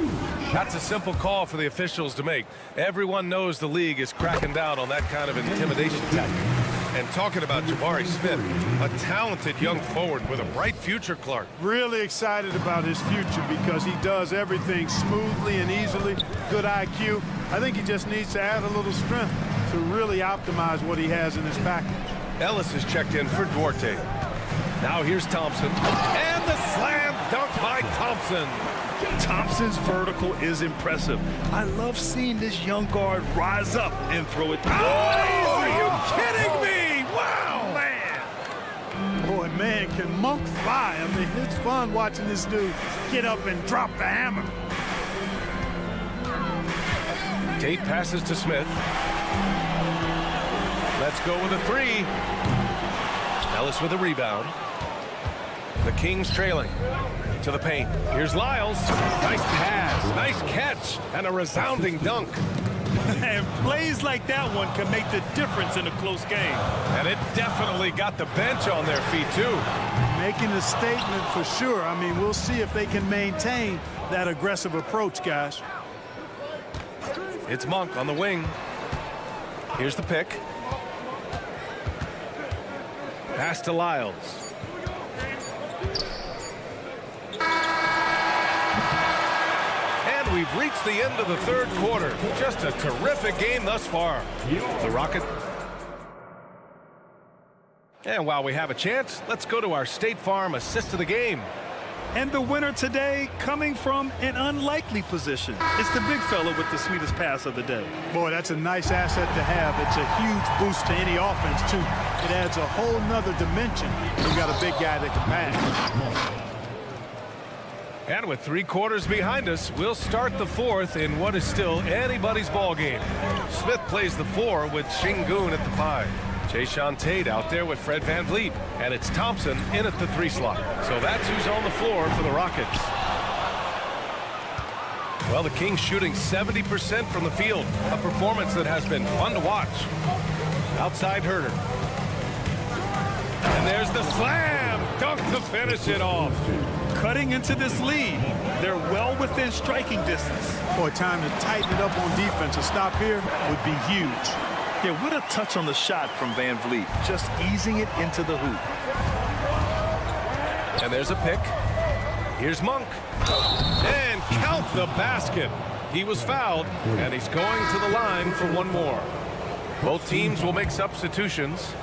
That's a simple call for the officials to make. Everyone knows the league is cracking down on that kind of intimidation tactic. And talking about Jabari Smith, a talented young forward with a bright future, Clark. Really excited about his future because he does everything smoothly and easily. Good IQ. I think he just needs to add a little strength to really optimize what he has in his package. Ellis has checked in for Duarte. Now here's Thompson. And the slam dunk by Thompson. Thompson's vertical is impressive. I love seeing this young guard rise up and throw it. Oh, are you kidding me? Wow, man. Boy, man, can Monk fly? I mean, it's fun watching this dude get up and drop the hammer. Tate passes to Smith. Let's go with a 3. Ellis with a rebound. The Kings trailing to the paint. Here's Lyles. Nice pass, nice catch, and a resounding dunk. And plays like that one can make the difference in a close game. And it definitely got the bench on their feet, too. Making a statement for sure. I mean, we'll see if they can maintain that aggressive approach, guys. It's Monk on the wing. Here's the pick. Pass to Lyles. And we've reached the end of the third quarter. Just a terrific game thus far. The Rocket. And while we have a chance, let's go to our State Farm assist of the game. And the winner today coming from an unlikely position. It's the big fella with the sweetest pass of the day. Boy, that's a nice asset to have. It's a huge boost to any offense, too. It adds a whole nother dimension. You got a big guy that can pass. And with 3 quarters behind us, we'll start the fourth in what is still anybody's ball game. Smith plays the 4 with Shingun at the 5. Jayshawn Tate out there with Fred VanVleet. And it's Thompson in at the 3 slot. So that's who's on the floor for the Rockets. Well, the Kings shooting 70% from the field. A performance that has been fun to watch. Outside Herter. And there's the slam. Dunk to finish it off. Cutting into this lead. They're well within striking distance. Boy, time to tighten it up on defense. A stop here would be huge. Yeah, what a touch on the shot from VanVleet. Just easing it into the hoop. And there's a pick. Here's Monk. And count the basket. He was fouled, and he's going to the line for one more. Both teams will make substitutions.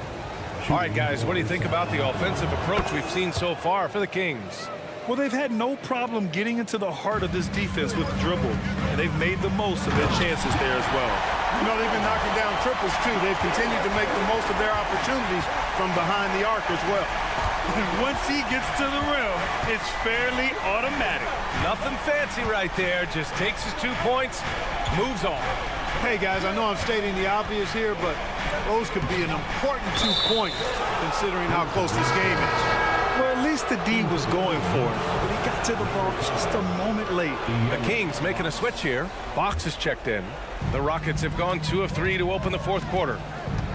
All right, guys, what do you think about the offensive approach we've seen so far for the Kings? Well, they've had no problem getting into the heart of this defense with the dribble, and they've made the most of their chances there as well. You know, they've been knocking down triples, too. They've continued to make the most of their opportunities from behind the arc as well. Once he gets to the rim, it's fairly automatic. Nothing fancy right there. Just takes his 2 points, moves on. Hey, guys, I know I'm stating the obvious here, but those could be an important 2 points considering how close this game is. Well, at least the D was going for it, but he got to the ball just a moment late. The Kings making a switch here. Fox is checked in. The Rockets have gone 2 of 3 to open the fourth quarter.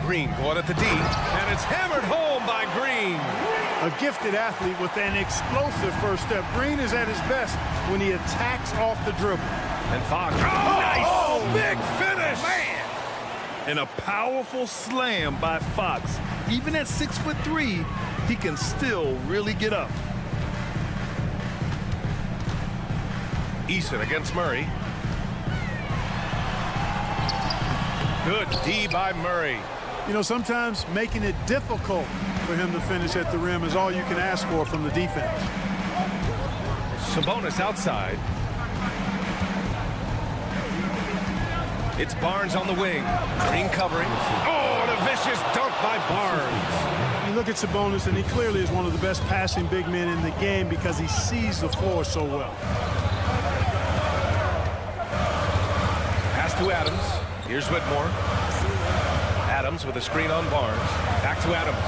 Green going at the D, and it's hammered home by Green. A gifted athlete with an explosive first step. Green is at his best when he attacks off the dribble. And Fox. Oh, nice! Oh, big finish! Man! And a powerful slam by Fox. Even at 6'3", he can still really get up. Eason against Murray. Good D by Murray. You know, sometimes making it difficult for him to finish at the rim is all you can ask for from the defense. Sabonis outside. It's Barnes on the wing. Green covering. Oh, and a vicious dunk by Barnes. You look at Sabonis, and he clearly is one of the best passing big men in the game because he sees the floor so well. Pass to Adams. Here's Whitmore. Adams with a screen on Barnes. Back to Adams.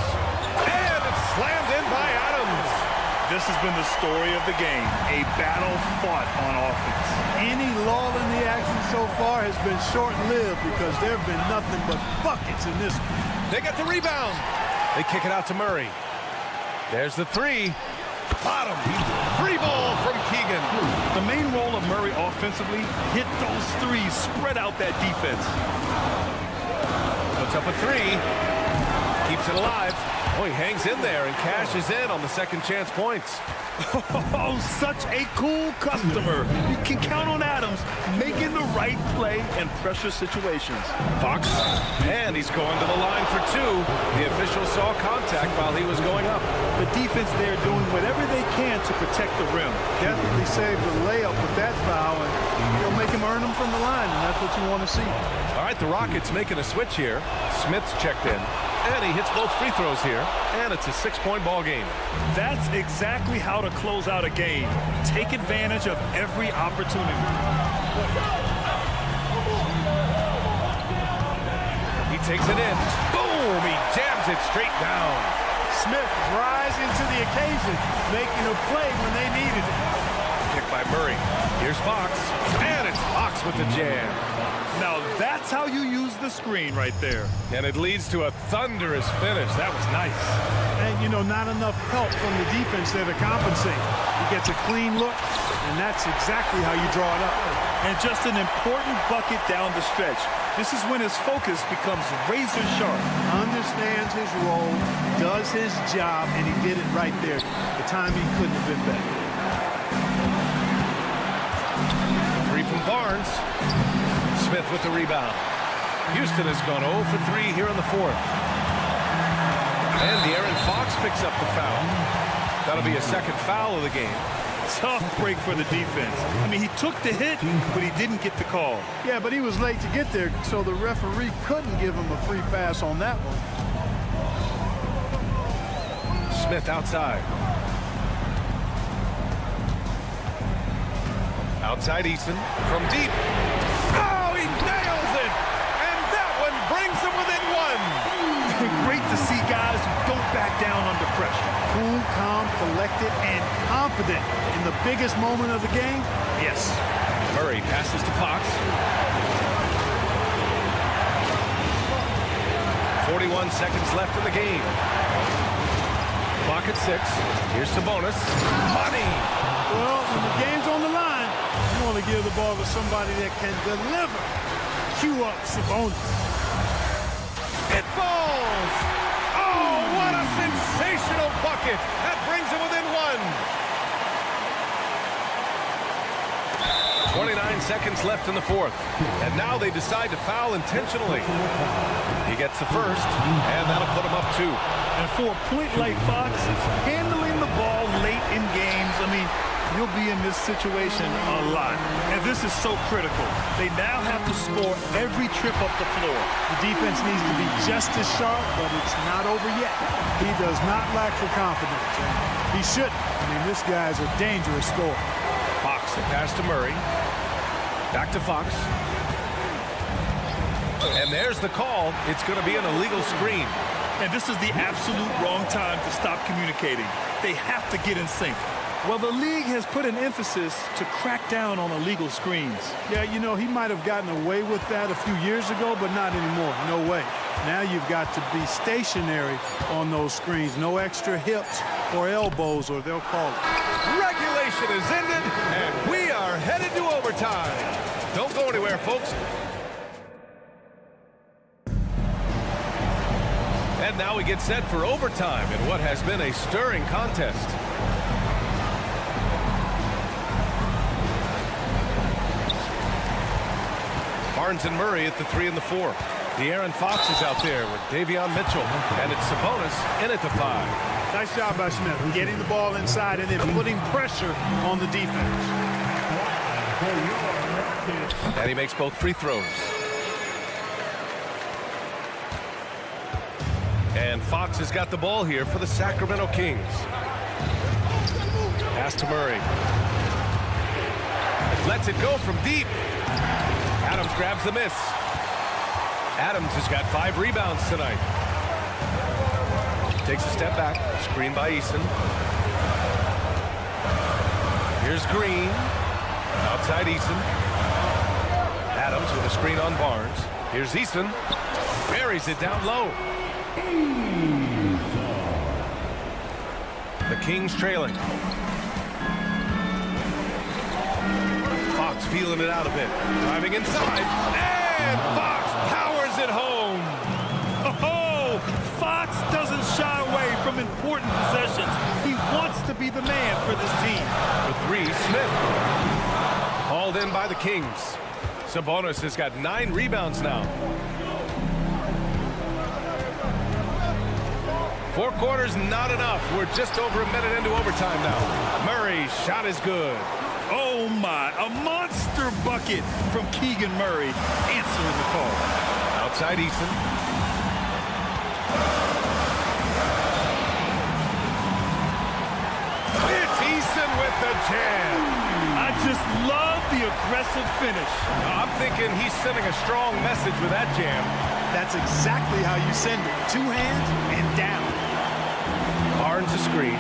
And it's slammed in by Adams. This has been the story of the game. A battle fought on offense. Any lull in the action so far has been short-lived because there have been nothing but buckets in this one. They get the rebound. They kick it out to Murray. There's the 3. Bottom. Free ball from Keegan. The main role of Murray offensively, hit those threes, spread out that defense. Puts up a 3. Keeps it alive. Oh, he hangs in there and cashes in on the second chance points. Oh, such a cool customer. You can count on Adams making the right play in pressure situations. Fox, and he's going to the line for 2. The official saw contact while he was going up. The defense there doing whatever they can to protect the rim. Definitely saved the layup with that foul, and he'll make him earn them from the line, and that's what you want to see. All right, the Rockets making a switch here. Smith's checked in. And he hits both free throws here, and it's a 6-point ball game. That's exactly how to close out a game. Take advantage of every opportunity. He takes it in. Boom! He jams it straight down. Smith rises to the occasion, making a play when they needed it. Picked by Murray. Here's Fox, and it's Fox with the jam. Now that's how you use the screen right there. And it leads to a thunderous finish. That was nice. And, you know, not enough help from the defense there to compensate. He gets a clean look, and that's exactly how you draw it up. And just an important bucket down the stretch. This is when his focus becomes razor sharp. Understands his role, does his job, and he did it right there. The timing couldn't have been better. from Barnes. Smith with the rebound. Houston has gone 0 for 3 here in the fourth. And De'Aaron Fox picks up the foul. That'll be a second foul of the game. Tough break for the defense. I mean, he took the hit, but he didn't get the call. Yeah, but he was late to get there, so the referee couldn't give him a free pass on that one. Smith outside. Outside Eason from deep. Oh, he nails it! And that one brings him within one. Great to see guys who don't back down under pressure. Cool, calm, collected, and confident in the biggest moment of the game. Yes. Murray passes to Fox. 41 seconds left in the game. Clock at 6. Here's Sabonis. Money! Well, when the game's on the line, you want to give the ball to somebody that can deliver. Cue up Sabonis. It falls! Oh, what a sensational bucket! That brings him within one. 29 seconds left in the fourth. And now they decide to foul intentionally. He gets the first, and that'll put him up 2. And for a point like Fox, handling the ball late in games, I mean, you'll be in this situation a lot. And this is so critical. They now have to score every trip up the floor. The defense needs to be just as sharp, but it's not over yet. He does not lack for confidence. He shouldn't. I mean, this guy's a dangerous scorer. Fox, the pass to Murray. Back to Fox. And there's the call. It's going to be an illegal screen. And this is the absolute wrong time to stop communicating. They have to get in sync. Well, the league has put an emphasis to crack down on illegal screens. Yeah, you know, he might have gotten away with that a few years ago, but not anymore. No way. Now you've got to be stationary on those screens. No extra hips or elbows, or they'll call it. Regulation is ended, and we are headed to overtime. Don't go anywhere, folks. And now we get set for overtime in what has been a stirring contest. Barnes and Murray at the 3 and the 4. De'Aaron Fox is out there with Davion Mitchell, and it's Sabonis in at the 5. Nice job by Smith, getting the ball inside and then putting pressure on the defense. And he makes both free throws. And Fox has got the ball here for the Sacramento Kings. Pass to Murray. Lets it go from deep. Adams grabs the miss. Adams has got 5 rebounds tonight. Takes a step back. Screen by Eason. Here's Green. Outside Eason. Adams with a screen on Barnes. Here's Eason. Buries it down low. The Kings trailing. Fox feeling it out a bit. Driving inside. And Fox powers it home. Oh, Fox doesn't shy away from important possessions. He wants to be the man for this team. For 3, Smith. Hauled in by the Kings. Sabonis has got 9 rebounds now. 4 quarters, not enough. We're just over a minute into overtime now. Murray's shot is good. Oh my, a monster bucket from Keegan Murray, answering the call. Outside Eason. It's Eason with the jam. I just love the aggressive finish. I'm thinking he's sending a strong message with that jam. That's exactly how you send it. 2 hands and down. Barnes a screen.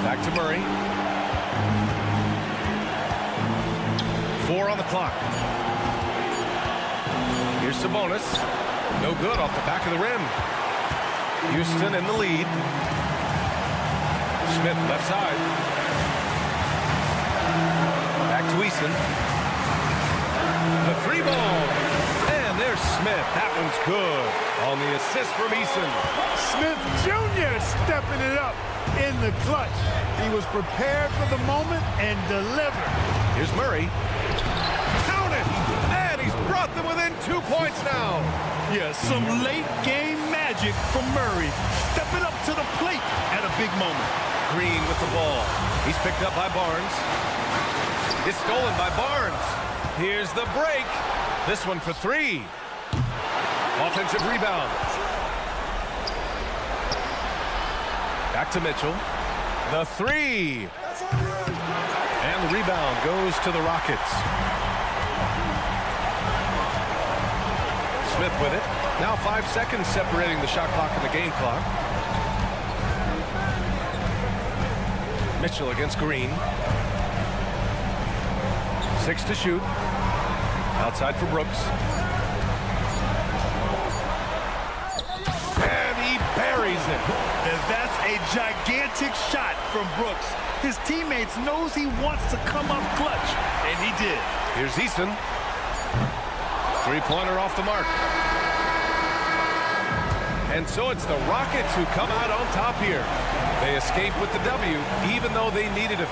Back to Murray. 4 on the clock. Here's Sabonis. No good off the back of the rim. Houston in the lead. Smith left side. Back to Eason. The 3 ball. And there's Smith, that one's good. On the assist from Eason. Smith Jr. stepping it up in the clutch. He was prepared for the moment and delivered. Here's Murray. Count it! And he's brought them within 2 points now. Yeah, some late game magic from Murray. Stepping up to the plate at a big moment. Green with the ball. He's picked up by Barnes. It's stolen by Barnes. Here's the break. This one for 3. Offensive rebound. Back to Mitchell. The 3. And the rebound goes to the Rockets. Smith with it. Now 5 seconds separating the shot clock and the game clock. Mitchell against Green. 6 to shoot. Outside for Brooks. And he buries it. And that's a gigantic shot from Brooks. His teammates knows he wants to come up clutch, and he did. Here's Eason. 3-pointer off the mark. And so it's the Rockets who come out on top here. They escape with the W, even though they needed a...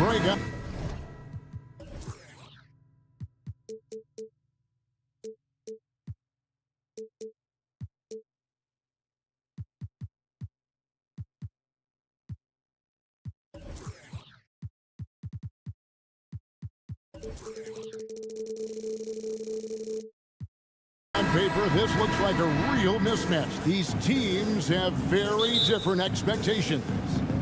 break up. On paper, this looks like a real mismatch. These teams have very different expectations.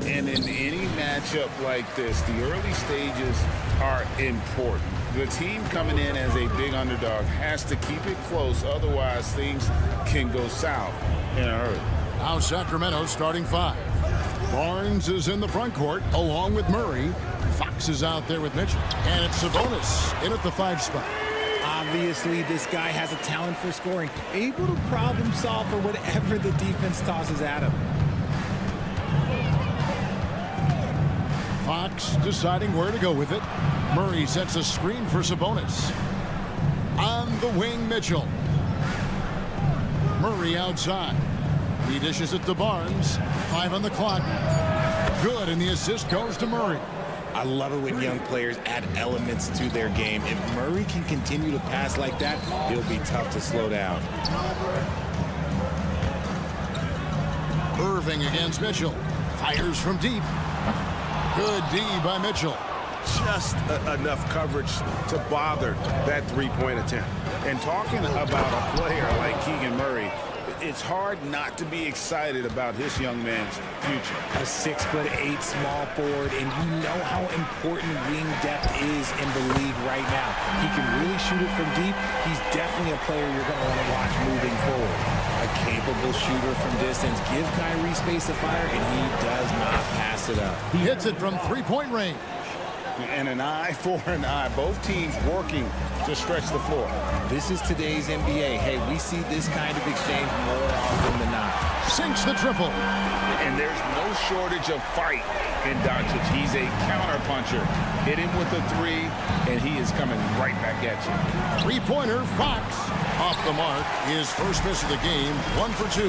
And in any matchup like this, the early stages are important. The team coming in as a big underdog has to keep it close, otherwise things can go south in a hurry. Now Sacramento starting 5. Barnes is in the front court along with Murray. Fox is out there with Mitchell. And it's Sabonis in at the 5 spot. Obviously, this guy has a talent for scoring, able to problem solve for whatever the defense tosses at him. Fox deciding where to go with it. Murray sets a screen for Sabonis. On the wing, Mitchell. Murray outside. He dishes it to Barnes. 5 on the clock. Good, and the assist goes to Murray. I love it when young players add elements to their game. If Murray can continue to pass like that, it'll be tough to slow down. Irving against Mitchell. Fires from deep. Good D by Mitchell. Just enough coverage to bother that three-point attempt. And talking about a player like Keegan Murray, it's hard not to be excited about this young man's future. A 6'8" small forward, and you know how important wing depth is in the league right now. He can really shoot it from deep. He's definitely a player you're going to want to watch moving forward. A capable shooter from distance. Give Kyrie space to fire, and he does not pass it up. He hits it from three-point range. And an eye for an eye. Both teams working to stretch the floor. This is today's NBA. Hey, we see this kind of exchange more often than not. Sinks the triple. And there's no shortage of fight in Doncic. He's a counter-puncher. Hit him with a 3, and he is coming right back at you. Three-pointer, Fox. Off the mark. His first miss of the game, 1 for 2.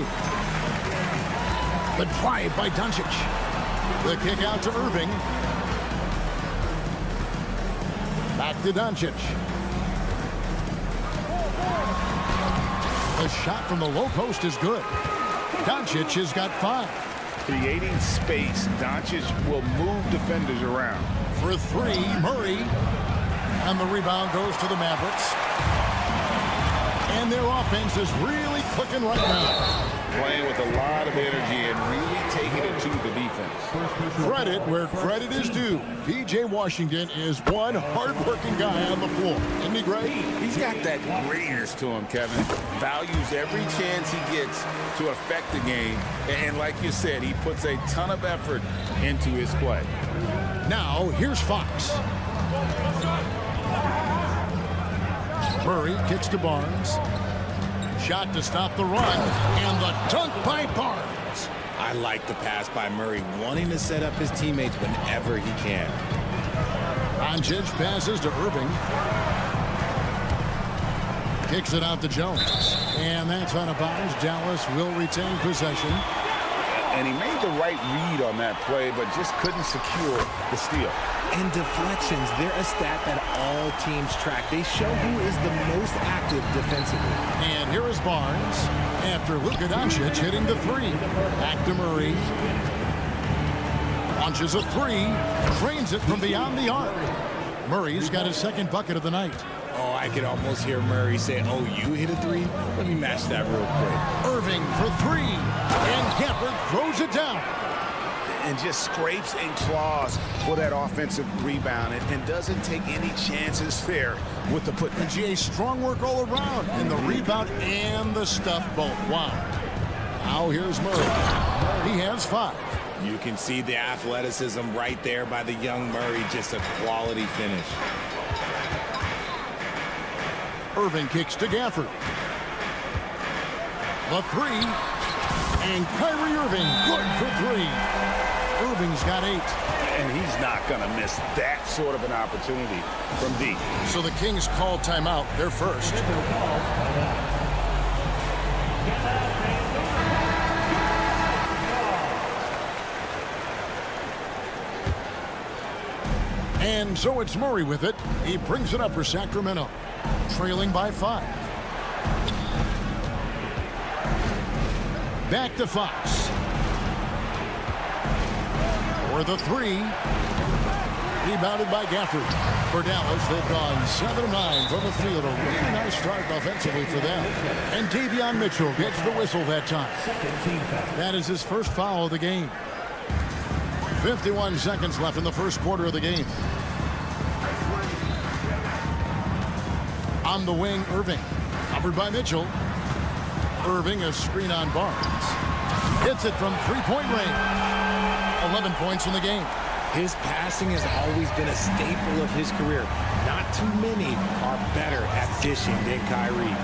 The drive by Doncic. The kick out to Irving. Back to Doncic. The shot from the low post is good. Doncic has got 5. Creating space, Doncic will move defenders around. For 3, Murray. And the rebound goes to the Mavericks. And their offense is really clicking right now. Playing with a lot of energy and really taking it to the defense. Credit where credit is due. P.J. Washington is one hard-working guy on the floor. Isn't he great? He's got that greatness to him, Kevin. Values every chance he gets to affect the game. And like you said, he puts a ton of effort into his play. Now, here's Fox. Murray kicks to Barnes. Shot to stop the run, and the dunk by Barnes. I like the pass by Murray, wanting to set up his teammates whenever he can. Doncic passes to Irving. Kicks it out to Jones. And that's out of bounds. Dallas will retain possession. And he made the right read on that play, but just couldn't secure the steal. And deflections, they're a stat that all teams track. They show who is the most active defensively. And here is Barnes after Luka Doncic hitting the 3. Back to Murray. Launches a 3. Trains it from beyond the arc. Murray's got his second bucket of the night. Oh, I could almost hear Murray say, oh, you hit a 3? Let me match that real quick. Irving for 3. And Gafford throws it down. And just scrapes and claws for that offensive rebound and doesn't take any chances there with the put. And GA, strong work all around in the rebound and the stuff both. Wow. Now here's Murray. He has 5. You can see the athleticism right there by the young Murray. Just a quality finish. Irving kicks to Gafford. The 3. And Kyrie Irving, good for 3. Irving's got 8. And he's not going to miss that sort of an opportunity from deep. So the Kings call timeout. They're first. And so it's Murray with it. He brings it up for Sacramento, trailing by 5. Back to Fox. For the 3. Rebounded by Gafford. For Dallas, they've gone 7 of 9 from the field. A really nice start offensively for them. And Davion Mitchell gets the whistle that time. That is his first foul of the game. 51 seconds left in the first quarter of the game. On the wing, Irving. Covered by Mitchell. Irving, a screen on Barnes. Hits it from three-point range. 11 points in the game. His passing has always been a staple of his career. Not too many are better at dishing than Kyrie.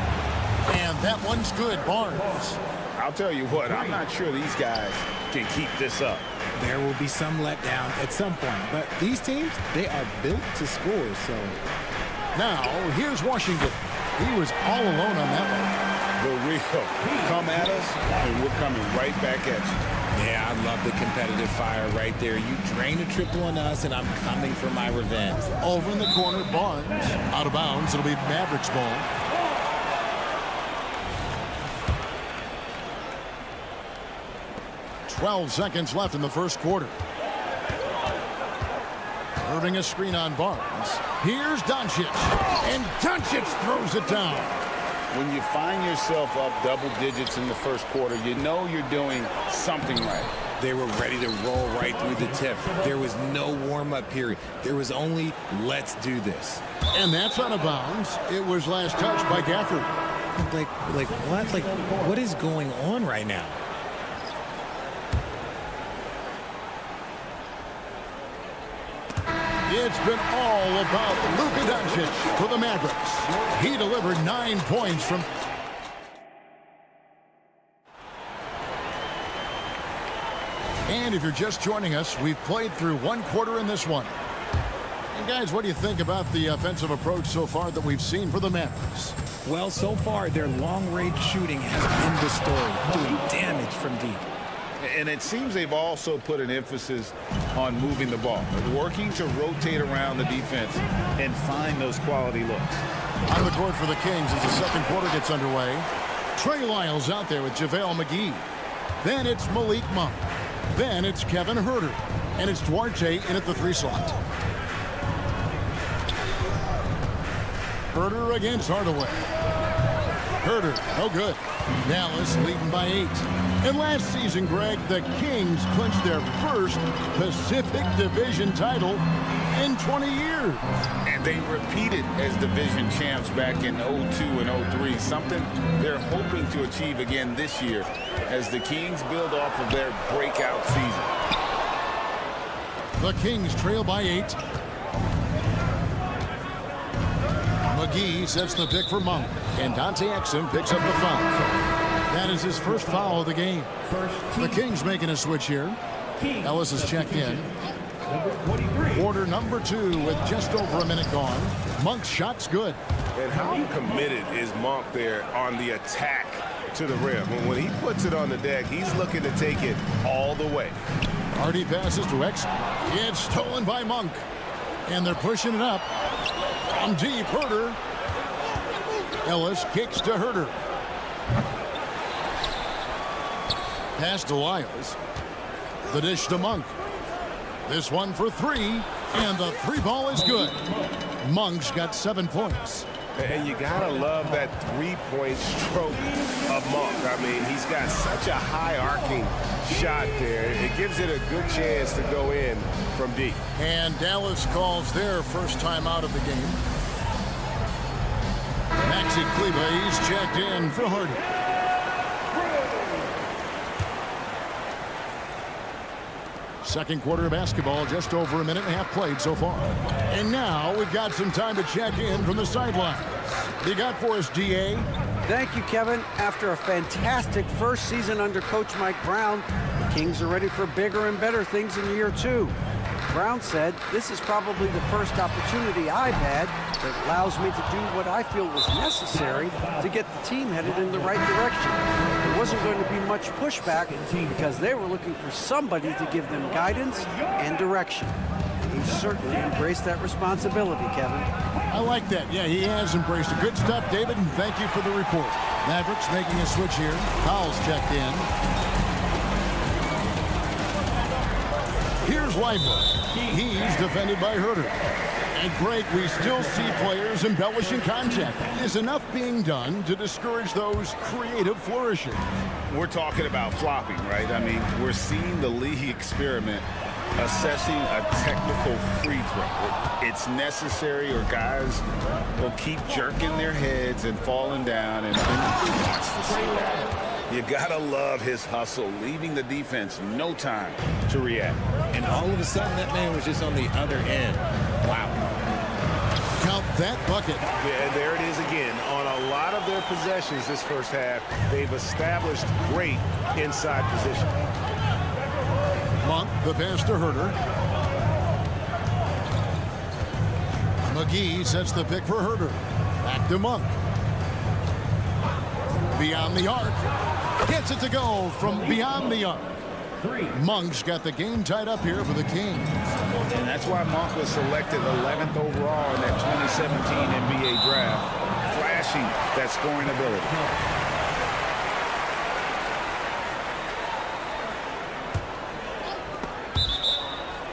And that one's good, Barnes. I'll tell you what, I'm not sure these guys can keep this up. There will be some letdown at some point, but these teams, they are built to score, so. Now, here's Washington. He was all alone on that one. The real come at us, and we're coming right back at you. Yeah, I love the competitive fire right there. You drain a triple on us, and I'm coming for my revenge. Over in the corner, Barnes. Out of bounds. It'll be Mavericks ball. .12 seconds left in the first quarter. Irving a screen on Barnes. Here's Doncic. And Doncic throws it down. When you find yourself up double digits in the first quarter, you know you're doing something right. They were ready to roll right through the tip. There was no warm-up period. There was only, let's do this. And that's out of bounds. It was last touched by Gafford. Like what? Like, what is going on right now? It's been all about Luka Doncic for the Mavericks. He delivered 9 points from... And if you're just joining us, we've played through one quarter in this one. And guys, what do you think about the offensive approach so far that we've seen for the Mavericks? Well, so far, their long-range shooting has been the story, doing damage from deep. And it seems they've also put an emphasis on moving the ball, working to rotate around the defense and find those quality looks. On the court for the Kings as the second quarter gets underway. Trey Lyles out there with JaVale McGee. Then it's Malik Monk. Then it's Kevin Huerter. And it's Duarte in at the 3 slot. Huerter against Hardaway. Huerter, no good. Dallas leading by 8. And last season, Greg, the Kings clinched their first Pacific Division title in 20 years. And they repeated as division champs back in 02 and 03, something they're hoping to achieve again this year as the Kings build off of their breakout season. The Kings trail by 8. McGee sets the pick for Monk, and Dante Exum picks up the foul. That is his first foul of the game. The Kings making a switch here. Ellis has checked in. Quarter number 2 with just over a minute gone. Monk's shot's good. And how committed is Monk there on the attack to the rim? When he puts it on the deck, he's looking to take it all the way. Hardy passes to Exum. It's stolen by Monk. And they're pushing it up. From deep, Huerter. Ellis kicks to Huerter. Pass to Lyles. The dish to Monk. This one for 3, and the 3 ball is good. Monk's got 7 points. And you gotta love that 3-point stroke of Monk. I mean, he's got such a high arcing shot there. It gives it a good chance to go in from deep. And Dallas calls their first time out of the game. Maxi Kleber, he's checked in for Hardy. Second quarter of basketball, just over a minute and a half played so far. And now we've got some time to check in from the sidelines. You got for us, DA? Thank you, Kevin. After a fantastic first season under Coach Mike Brown, the Kings are ready for bigger and better things in year 2. Brown said, "This is probably the first opportunity I've had that allows me to do what I feel was necessary to get the team headed in the right direction." There wasn't going to be much pushback because they were looking for somebody to give them guidance and direction. He certainly embraced that responsibility, Kevin. I like that. Yeah, he has embraced it. Good stuff, David, and thank you for the report. Mavericks making a switch here. Powell's checked in. Here's Lively. He's defended by Herter. And Greg, we still see players embellishing contact. Is enough being done to discourage those creative flourishes? We're talking about flopping, right? I mean, we're seeing the league experiment assessing a technical free throw. It's necessary or guys will keep jerking their heads and falling down, and who wants to see that? You gotta love his hustle, leaving the defense no time to react. And all of a sudden, that man was just on the other end. Wow. Count that bucket. Yeah, there it is again. On a lot of their possessions this first half, they've established great inside position. Monk, the pass to Herter. McGee sets the pick for Herter. Back to Monk. Beyond the arc. Gets it to go from beyond the arc. Monk's got the game tied up here for the Kings. And that's why Monk was selected 11th overall in that 2017 NBA draft, flashing that scoring ability.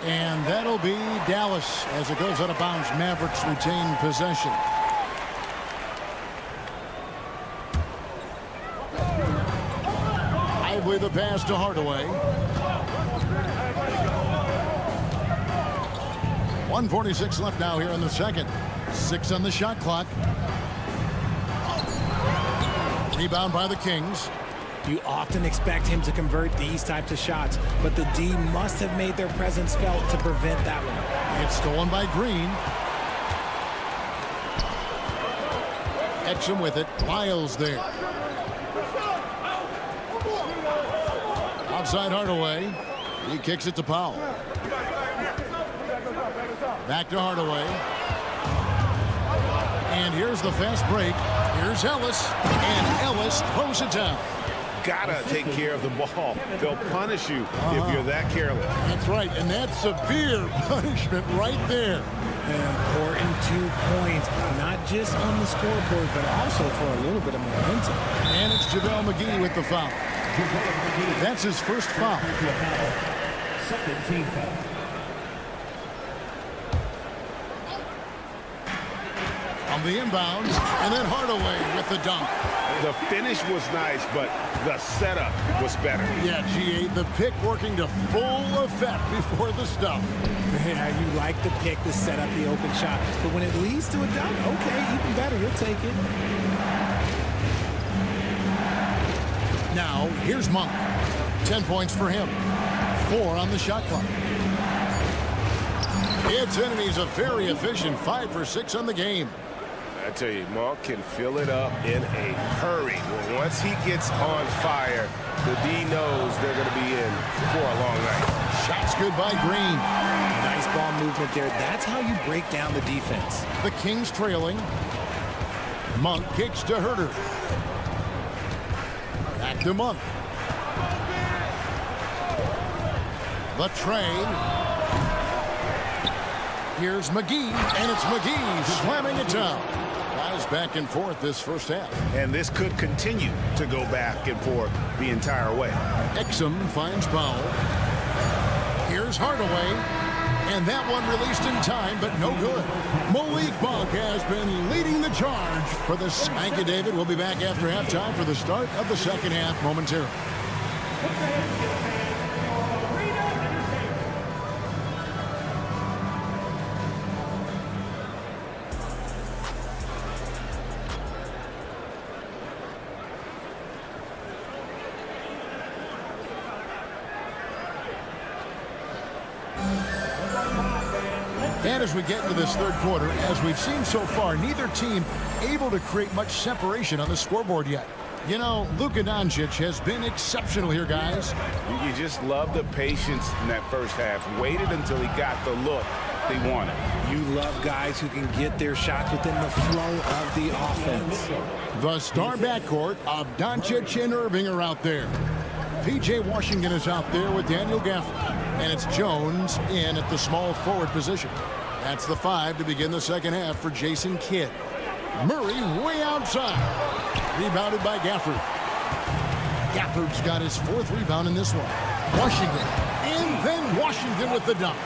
And that'll be Dallas as it goes out of bounds. Mavericks retain possession. Lively the pass to Hardaway. 1:46 left now here in the second. 6 on the shot clock. Rebound by the Kings. You often expect him to convert these types of shots, but the D must have made their presence felt to prevent that one. It's stolen by Green. Exum with it. Miles there. Outside Hardaway. He kicks it to Powell. Back to Hardaway. And here's the fast break. Here's Ellis. And Ellis throws it down. Gotta take care of the ball. They'll punish you if you're that careless. That's right, and that's severe punishment right there. An important 2 points, not just on the scoreboard, but also for a little bit of momentum. And it's JaVale McGee with the foul. That's his first foul. Second team foul. On the inbound, and then Hardaway with the dunk. The finish was nice, but the setup was better. Yeah, G8, the pick working to full effect before the stuff. Yeah, you like the pick to set up the open shot, but when it leads to a dunk, okay, even better, you'll take it. Now, here's Monk. 10 points for him. 4 on the shot clock. It's in, and he's a very efficient 5 for 6 on the game. I tell you, Monk can fill it up in a hurry. Well, once he gets on fire, the D knows they're going to be in for a long night. Shots good by Green. Nice ball movement there. That's how you break down the defense. The Kings trailing. Monk kicks to Herter. Back to Monk. The trade. Here's McGee, and it's McGee slamming it down. Guys back and forth this first half. And this could continue to go back and forth the entire way. Exum finds Powell. Here's Hardaway. And that one released in time, but no good. Malik Monk has been leading the charge for the Spanky David. We'll be back after halftime for the start of the second half momentarily. And as we get into this third quarter, as we've seen so far, neither team able to create much separation on the scoreboard yet. You know, Luka Doncic has been exceptional here, guys. You just love the patience in that first half. Waited until he got the look they wanted. You love guys who can get their shots within the flow of the offense. The star backcourt of Doncic and Irving are out there. P.J. Washington is out there with Daniel Gafford. And it's Jones in at the small forward position. That's the 5 to begin the second half for Jason Kidd. Murray way outside. Rebounded by Gafford. Gafford's got his 4th rebound in this one. Washington. And then Washington with the dunk.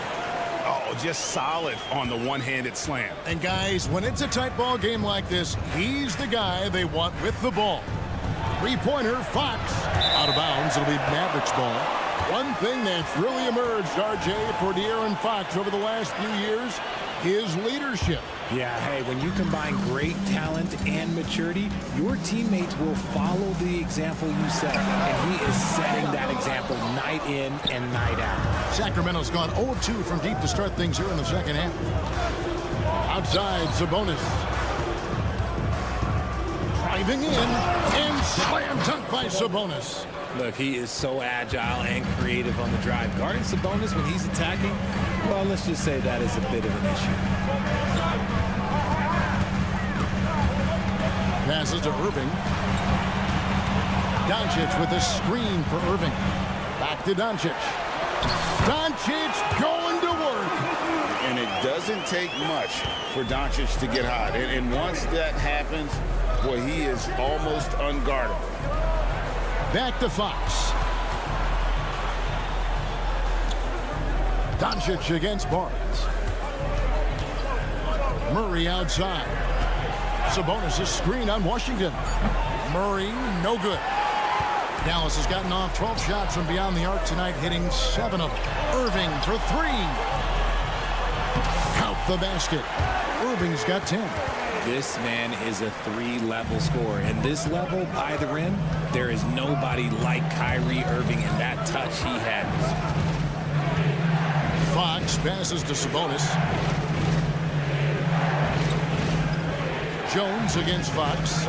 Oh, just solid on the one-handed slam. And guys, when it's a tight ball game like this, he's the guy they want with the ball. 3-pointer, Fox. Out of bounds. It'll be Mavericks ball. One thing that's really emerged, RJ, for De'Aaron Fox over the last few years, his leadership. Yeah, hey, when you combine great talent and maturity, your teammates will follow the example you set. And he is setting that example night in and night out. Sacramento's gone 0-2 from deep to start things here in the second half. Outside, Sabonis. Driving in and slam dunk by Sabonis. Look, he is so agile and creative on the drive. Guarding Sabonis when he's attacking, well, let's just say that is a bit of an issue. Passes to Irving. Doncic with a screen for Irving. Back to Doncic. Doncic going to work. And it doesn't take much for Doncic to get hot. And once that happens, boy, he is almost unguardable. Back to Fox. Doncic against Barnes. Murray outside. Sabonis' screen on Washington. Murray, no good. Dallas has gotten off 12 shots from beyond the arc tonight, hitting 7 of them. Irving for 3. Count the basket. Irving's got 10. This man is a 3-level scorer. And this level by the rim, there is nobody like Kyrie Irving in that touch he has. Fox passes to Sabonis. Jones against Fox.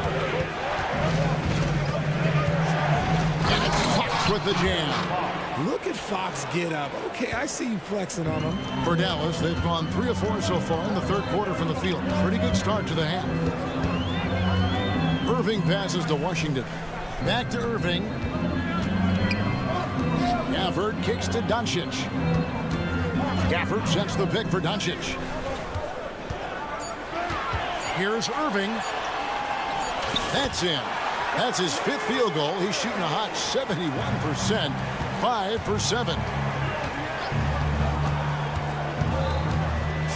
And it's Fox with the jam. Look at Fox get up. Okay, I see you flexing on him. For Dallas, they've gone 3 of 4 so far in the third quarter from the field. Pretty good start to the half. Irving passes to Washington. Back to Irving. Gafford kicks to Doncic. Gafford sets the pick for Doncic. Here's Irving. That's in. That's his 5th field goal. He's shooting a hot 71%. 5 for 7.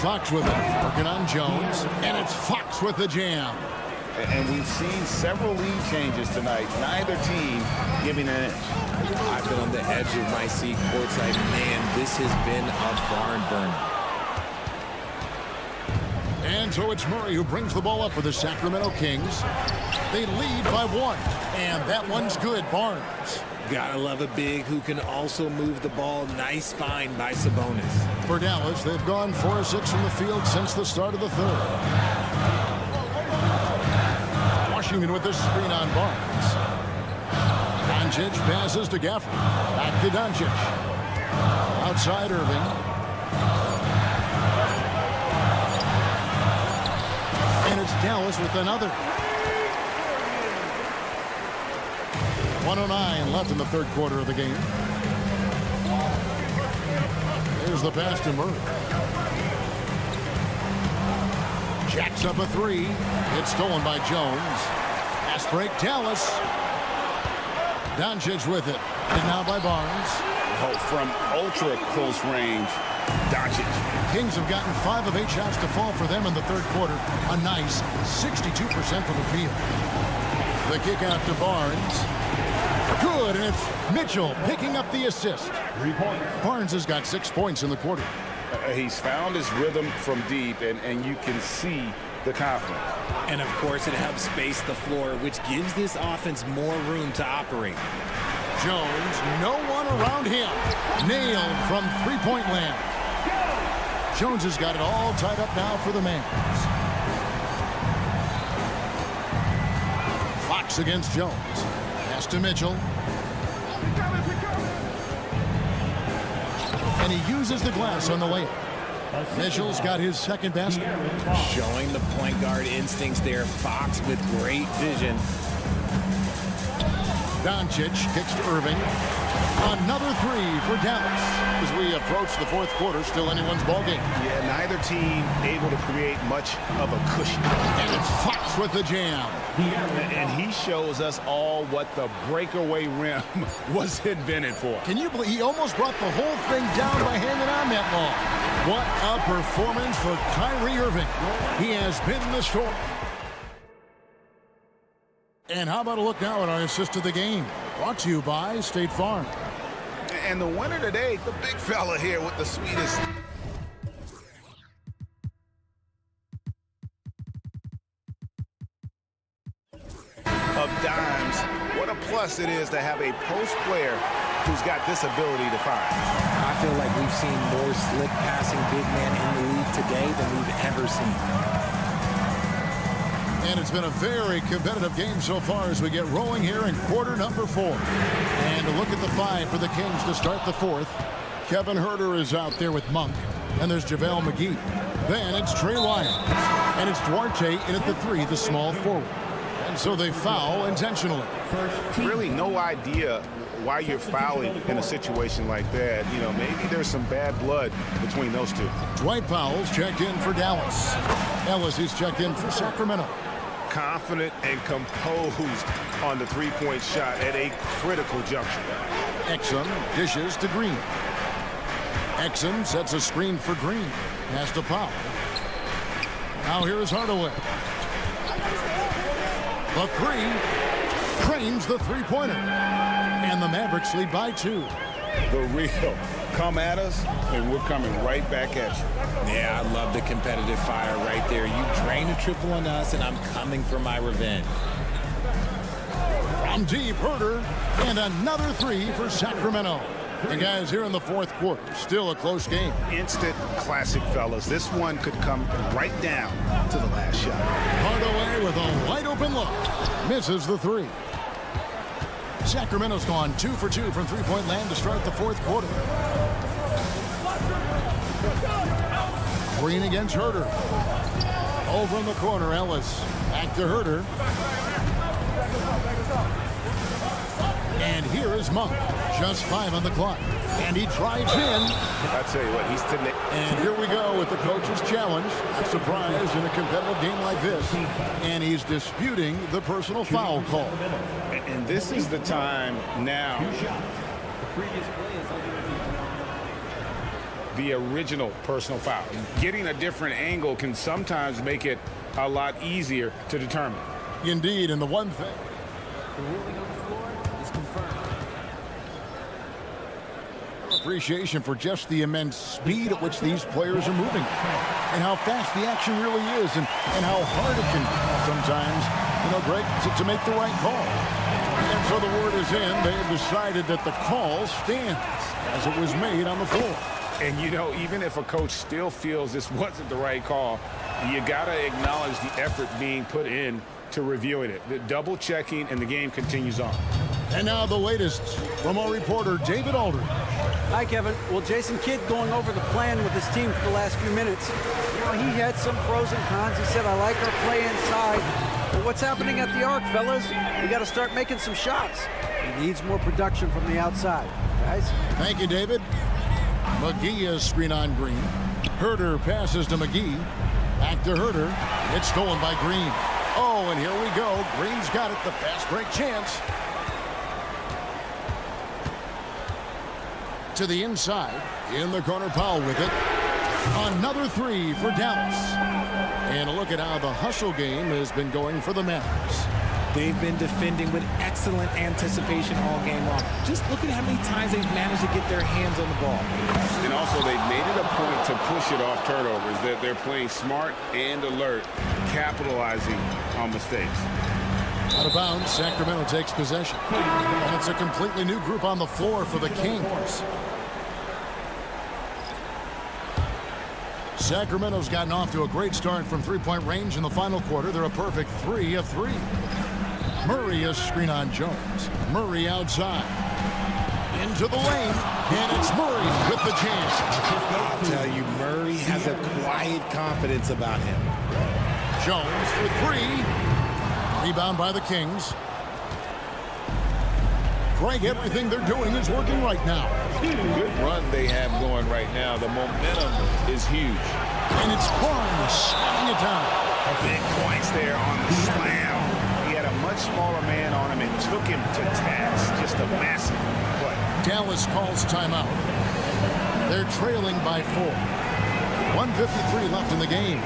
Fox with it. Working on Jones. And it's Fox with the jam. And we've seen several lead changes tonight. Neither team giving an inch. I've been on the edge of my seat courtside. Man, this has been a barn burner. And so it's Murray who brings the ball up for the Sacramento Kings. They lead by 1. And that one's good, Barnes. Gotta love a big who can also move the ball. Nice find by Sabonis. For Dallas, they've gone 4 of 6 from the field since the start of the third. Washington with this screen on Barnes. Doncic passes to Gafford. Back to Doncic. Outside Irving. And it's Dallas with another. 1:09 left in the third quarter of the game. There's the pass to Murray. Jacks up a 3. It's stolen by Jones. Pass break, Dallas. Doncic with it. And now by Barnes. Oh, from ultra close range, Doncic. Kings have gotten 5 of 8 shots to fall for them in the third quarter. A nice 62% from the field. The kick out to Barnes. Good, and it's Mitchell picking up the assist. 3 points. Barnes has got 6 points in the quarter. He's found his rhythm from deep, and you can see the confidence. And, of course, it helps space the floor, which gives this offense more room to operate. Jones, no one around him. Nailed from three-point land. Jones has got it all tied up now for the Mavs. Fox against Jones. Pass to Mitchell. And he uses the glass on the layup. Mitchell's got his second basket. Showing the point guard instincts there. Fox with great vision. Doncic kicks to Irving. Another three for Dallas. As we approach the fourth quarter, still anyone's ballgame. Yeah, neither team able to create much of a cushion. And it's Fox with the jam. And he shows us all what the breakaway rim was invented for. Can you believe he almost brought the whole thing down by hanging on that long? What a performance for Kyrie Irving. He has been the story. And how about a look now at our assist of the game? Brought to you by State Farm. And the winner today, the big fella here with the sweetest. Of dimes. What a plus it is to have a post player who's got this ability to fire. I feel like we've seen more slick passing big man in the league today than we've ever seen. And it's been a very competitive game so far as we get rolling here in quarter number 4. And a look at the 5 for the Kings to start the fourth. Kevin Huerter is out there with Monk. And there's JaVale McGee. Then it's Trey Lyons. And it's Duarte in at the 3, the small forward. And so they foul intentionally. Really no idea why you're fouling in a situation like that. You know, maybe there's some bad blood between those two. Dwight Powell's checked in for Dallas. Ellis is checked in for Sacramento. Confident and composed on the three-point shot at a critical juncture. Exum dishes to Green. Exum sets a screen for Green. Pass to Powell. Now here is Hardaway. The 3 cranes the three-pointer. And the Mavericks lead by 2. The real come at us, and we're coming right back at you. Yeah, I love the competitive fire right there. You drain a triple on us, and I'm coming for my revenge. From deep, Huerter, and another 3 for Sacramento. And guys, here in the fourth quarter, still a close game. Instant classic, fellas. This one could come right down to the last shot. Hardaway with a wide open look. Misses the 3. Sacramento's gone 2 for 2 from three-point land to start the fourth quarter. Green against Huerter. Over in the corner, Ellis. Back to Huerter. And here is Monk. Just 5 on the clock. And he drives in. I tell you what, he's today. And here we go with the coach's challenge. A surprise in a competitive game like this. And he's disputing the personal foul call. And this is the time now. The original personal foul. Getting a different angle can sometimes make it a lot easier to determine. Indeed, and the one thing. The ruling on the floor is confirmed. Appreciation for just the immense speed at which these players are moving. And how fast the action really is, and how hard it can be sometimes, Greg, to make the right call. And so the word is in. They have decided that the call stands as it was made on the floor. And, even if a coach still feels this wasn't the right call, you got to acknowledge the effort being put in to reviewing it. The double checking, and the game continues on. And now the latest from our reporter, David Aldridge. Hi, Kevin. Well, Jason Kidd going over the plan with his team for the last few minutes. He had some pros and cons. He said, I like our play inside. But what's happening at the arc, fellas? We got to start making some shots. He needs more production from the outside. Guys? Thank you, David. McGee is screen on Green. Huerter passes to McGee. Back to Huerter. It's stolen by Green. Oh, and here we go. Green's got it. The fast break chance. To the inside. In the corner, Powell with it. Another 3 for Dallas. And a look at how the hustle game has been going for the Mavericks. They've been defending with excellent anticipation all game long. Just look at how many times they've managed to get their hands on the ball. And also, they've made it a point to push it off turnovers. That they're playing smart and alert, capitalizing on mistakes. Out of bounds, Sacramento takes possession. And it's a completely new group on the floor for the Kings. Sacramento's gotten off to a great start from three-point range in the final quarter. They're a perfect 3 of 3. Murray is screen on Jones. Murray outside. Into the lane. And it's Murray with the chance. I'll tell you, Murray has a quiet confidence about him. Jones for 3. Rebound by the Kings. Greg, everything they're doing is working right now. Good run they have going right now. The momentum is huge. And it's Barnes slamming it down. Big points there on the slam. He had a much smaller man on him and took him to task. Just a massive play. Dallas calls timeout. They're trailing by 4. 1:53 left in the game.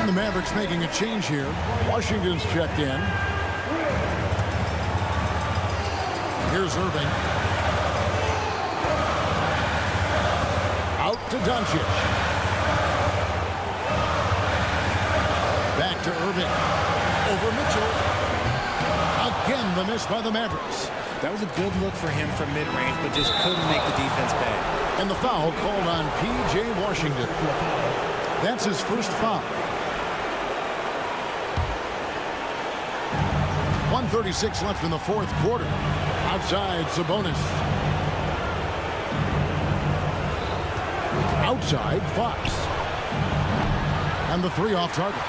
And the Mavericks making a change here. Washington's checked in. Here's Irving. Out to Doncic. Back to Irving. Over Mitchell. Again, the miss by the Mavericks. That was a good look for him from mid-range, but just couldn't make the defense pay. And the foul called on P.J. Washington. That's his first foul. 1:36 left in the fourth quarter. Outside, Sabonis. Outside, Fox. And the 3 off target.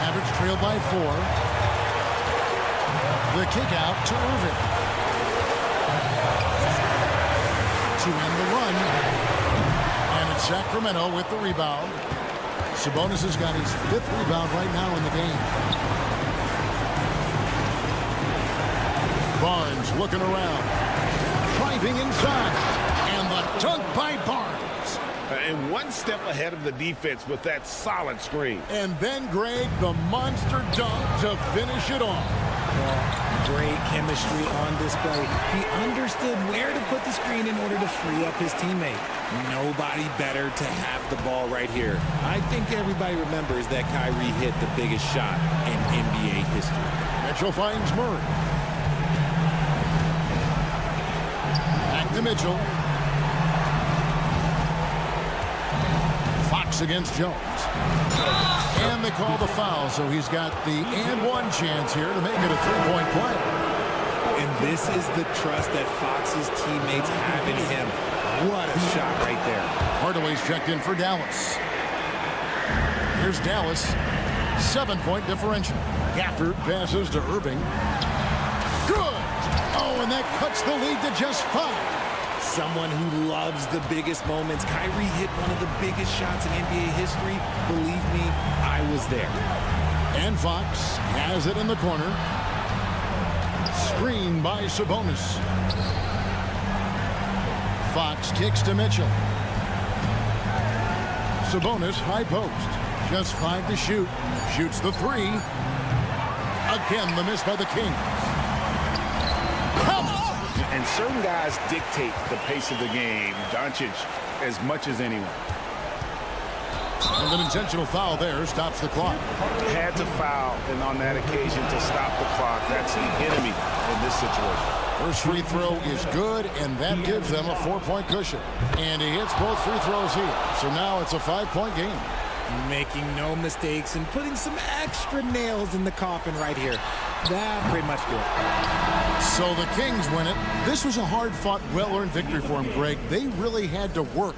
Mavericks trailed by 4. The kick out to Irving. To end the run. And it's Sacramento with the rebound. Sabonis has got his 5th rebound right now in the game. Barnes looking around. Driving inside. And the dunk by Barnes. And one step ahead of the defense with that solid screen. And then, Greg, the monster dunk to finish it off. Great chemistry on display. He understood where to put the screen in order to free up his teammate. Nobody better to have the ball right here. I think everybody remembers that Kyrie hit the biggest shot in NBA history. Mitchell finds Murray. Back to Mitchell. Fox against Jones. And they call the foul, so he's got the and-one chance here to make it a 3-point play. And this is the trust that Fox's teammates have in him. What a shot right there. Hardaway's checked in for Dallas. Here's Dallas. 7-point differential. Gafford passes to Irving. Good! Oh, and that cuts the lead to just 5. Someone who loves the biggest moments. Kyrie hit one of the biggest shots in NBA history. Believe me, I was there. And Fox has it in the corner. Screen by Sabonis. Fox kicks to Mitchell. Sabonis high post. Just 5 to shoot. Shoots the 3. Again, the miss by the Kings. And certain guys dictate the pace of the game. Doncic as much as anyone. And an intentional foul there stops the clock. Had to foul, and on that occasion to stop the clock. That's the enemy in this situation. First free throw is good, and that gives them a 4-point cushion. And he hits both free throws here. So now it's a 5-point game. Making no mistakes and putting some extra nails in the coffin right here. That pretty much good. So the Kings win it. This was a hard-fought, well-earned victory for them, Greg. They really had to work.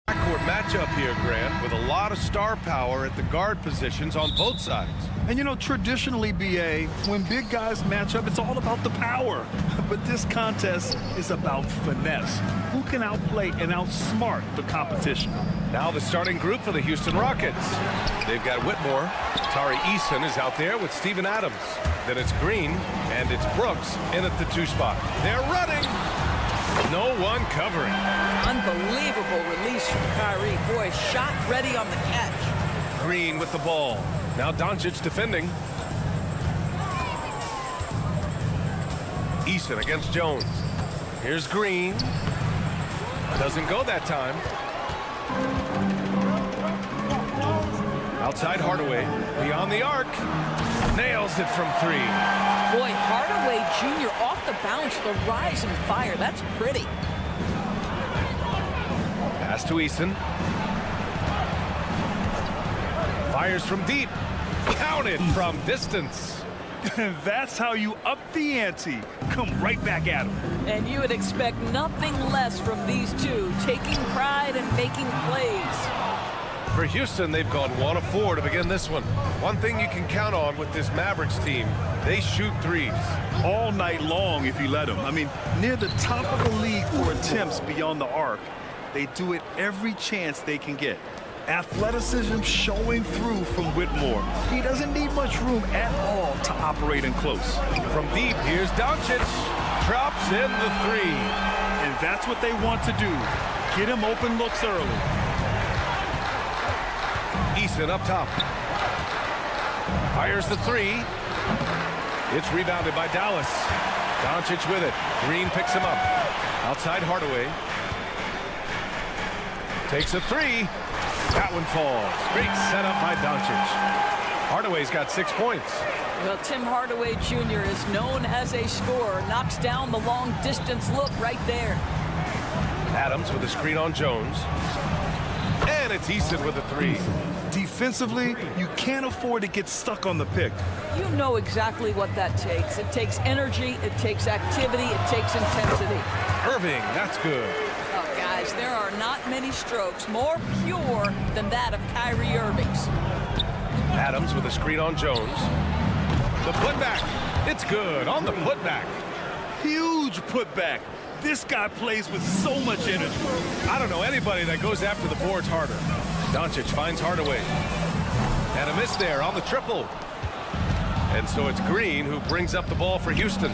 Backcourt matchup here, Grant, with a lot of star power at the guard positions on both sides. And you know, traditionally, BA, when big guys match up, it's all about the power. But this contest is about finesse. Who can outplay and outsmart the competition? Now the starting group for the Houston Rockets. They've got Whitmore. Tari Eason is out there with Steven Adams. Then it's Green, and it's Brooks in at the 2 spot. They're running. No one covering. Unbelievable release from Kyrie. Boy, shot ready on the catch. Green with the ball. Now Doncic defending. Eason against Jones. Here's Green. Doesn't go that time. Outside Hardaway. Beyond the arc. Nails it from 3. Boy, Hardaway Jr. off the bounce. The rise and fire. That's pretty. Pass to Eason. Fires from deep. Counted from distance. That's how you up the ante. Come right back at him. And you would expect nothing less from these two, taking pride and making plays. For Houston, they've gone 1 of 4 to begin this one. One thing you can count on with this Mavericks team, they shoot threes. All night long if you let them. I mean, near the top of the league for attempts beyond the arc. They do it every chance they can get. Athleticism showing through from Whitmore. He doesn't need much room at all to operate in close. From deep, here's Doncic. Drops in the 3. And that's what they want to do. Get him open looks early. Eason up top. Fires the 3. It's rebounded by Dallas. Doncic with it. Green picks him up. Outside Hardaway. Takes a 3. That one falls. Great setup by Doncic. Hardaway's got 6 points. Well, Tim Hardaway Jr. is known as a scorer. Knocks down the long distance look right there. Adams with a screen on Jones. And it's Eason with a 3. Defensively, you can't afford to get stuck on the pick. You know exactly what that takes. It takes energy, it takes activity, it takes intensity. Irving, that's good. Oh, guys, there are not many strokes more pure than that of Kyrie Irving's. Adams with a screen on Jones. The putback. It's good on the putback. Huge putback. This guy plays with so much energy. I don't know anybody that goes after the boards harder. Doncic finds Hardaway. And a miss there on the triple. And so it's Green who brings up the ball for Houston.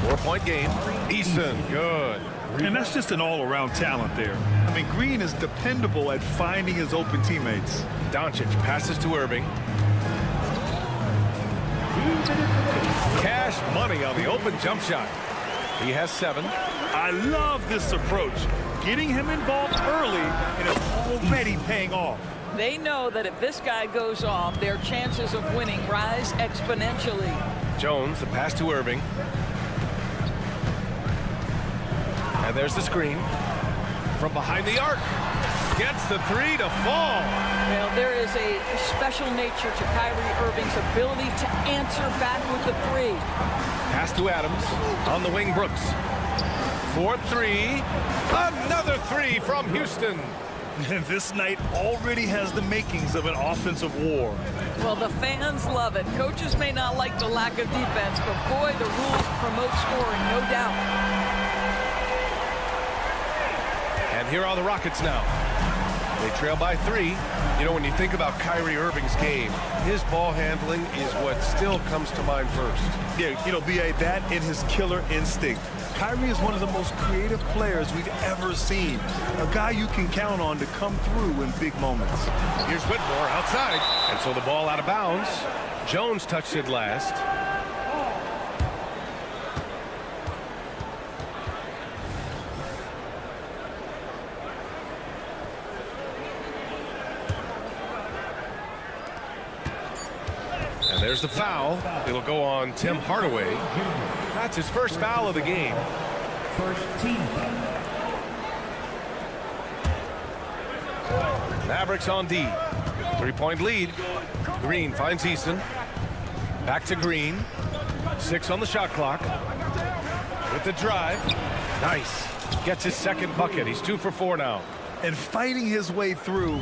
4-point game. Eason, good. And that's just an all-around talent there. I mean, Green is dependable at finding his open teammates. Doncic passes to Irving. Cash money on the open jump shot. He has 7. I love this approach. Getting him involved early, and it's already paying off. They know that if this guy goes off, their chances of winning rise exponentially. Jones, the pass to Irving. And there's the screen. From behind the arc. Gets the 3 to fall. Well, there is a special nature to Kyrie Irving's ability to answer back with the 3. Pass to Adams. On the wing, Brooks. 4-3. Another 3 from Houston. And this night already has the makings of an offensive war. Well, the fans love it. Coaches may not like the lack of defense, but boy, the rules promote scoring, no doubt. And here are the Rockets now. They trail by 3. You know, when you think about Kyrie Irving's game, his ball handling is what still comes to mind first. Yeah, you know, B.A., that and his killer instinct. Kyrie is one of the most creative players we've ever seen. A guy you can count on to come through in big moments. Here's Whitmore outside. And so the ball out of bounds. Jones touched it last. And there's the foul. It'll go on Tim Hardaway. That's his first foul of the game. First team foul. Mavericks on D. 3-point lead. Green finds Eason. Back to Green. 6 on the shot clock. with the drive. Nice. Gets his second bucket. He's 2 for 4 now. And fighting his way through.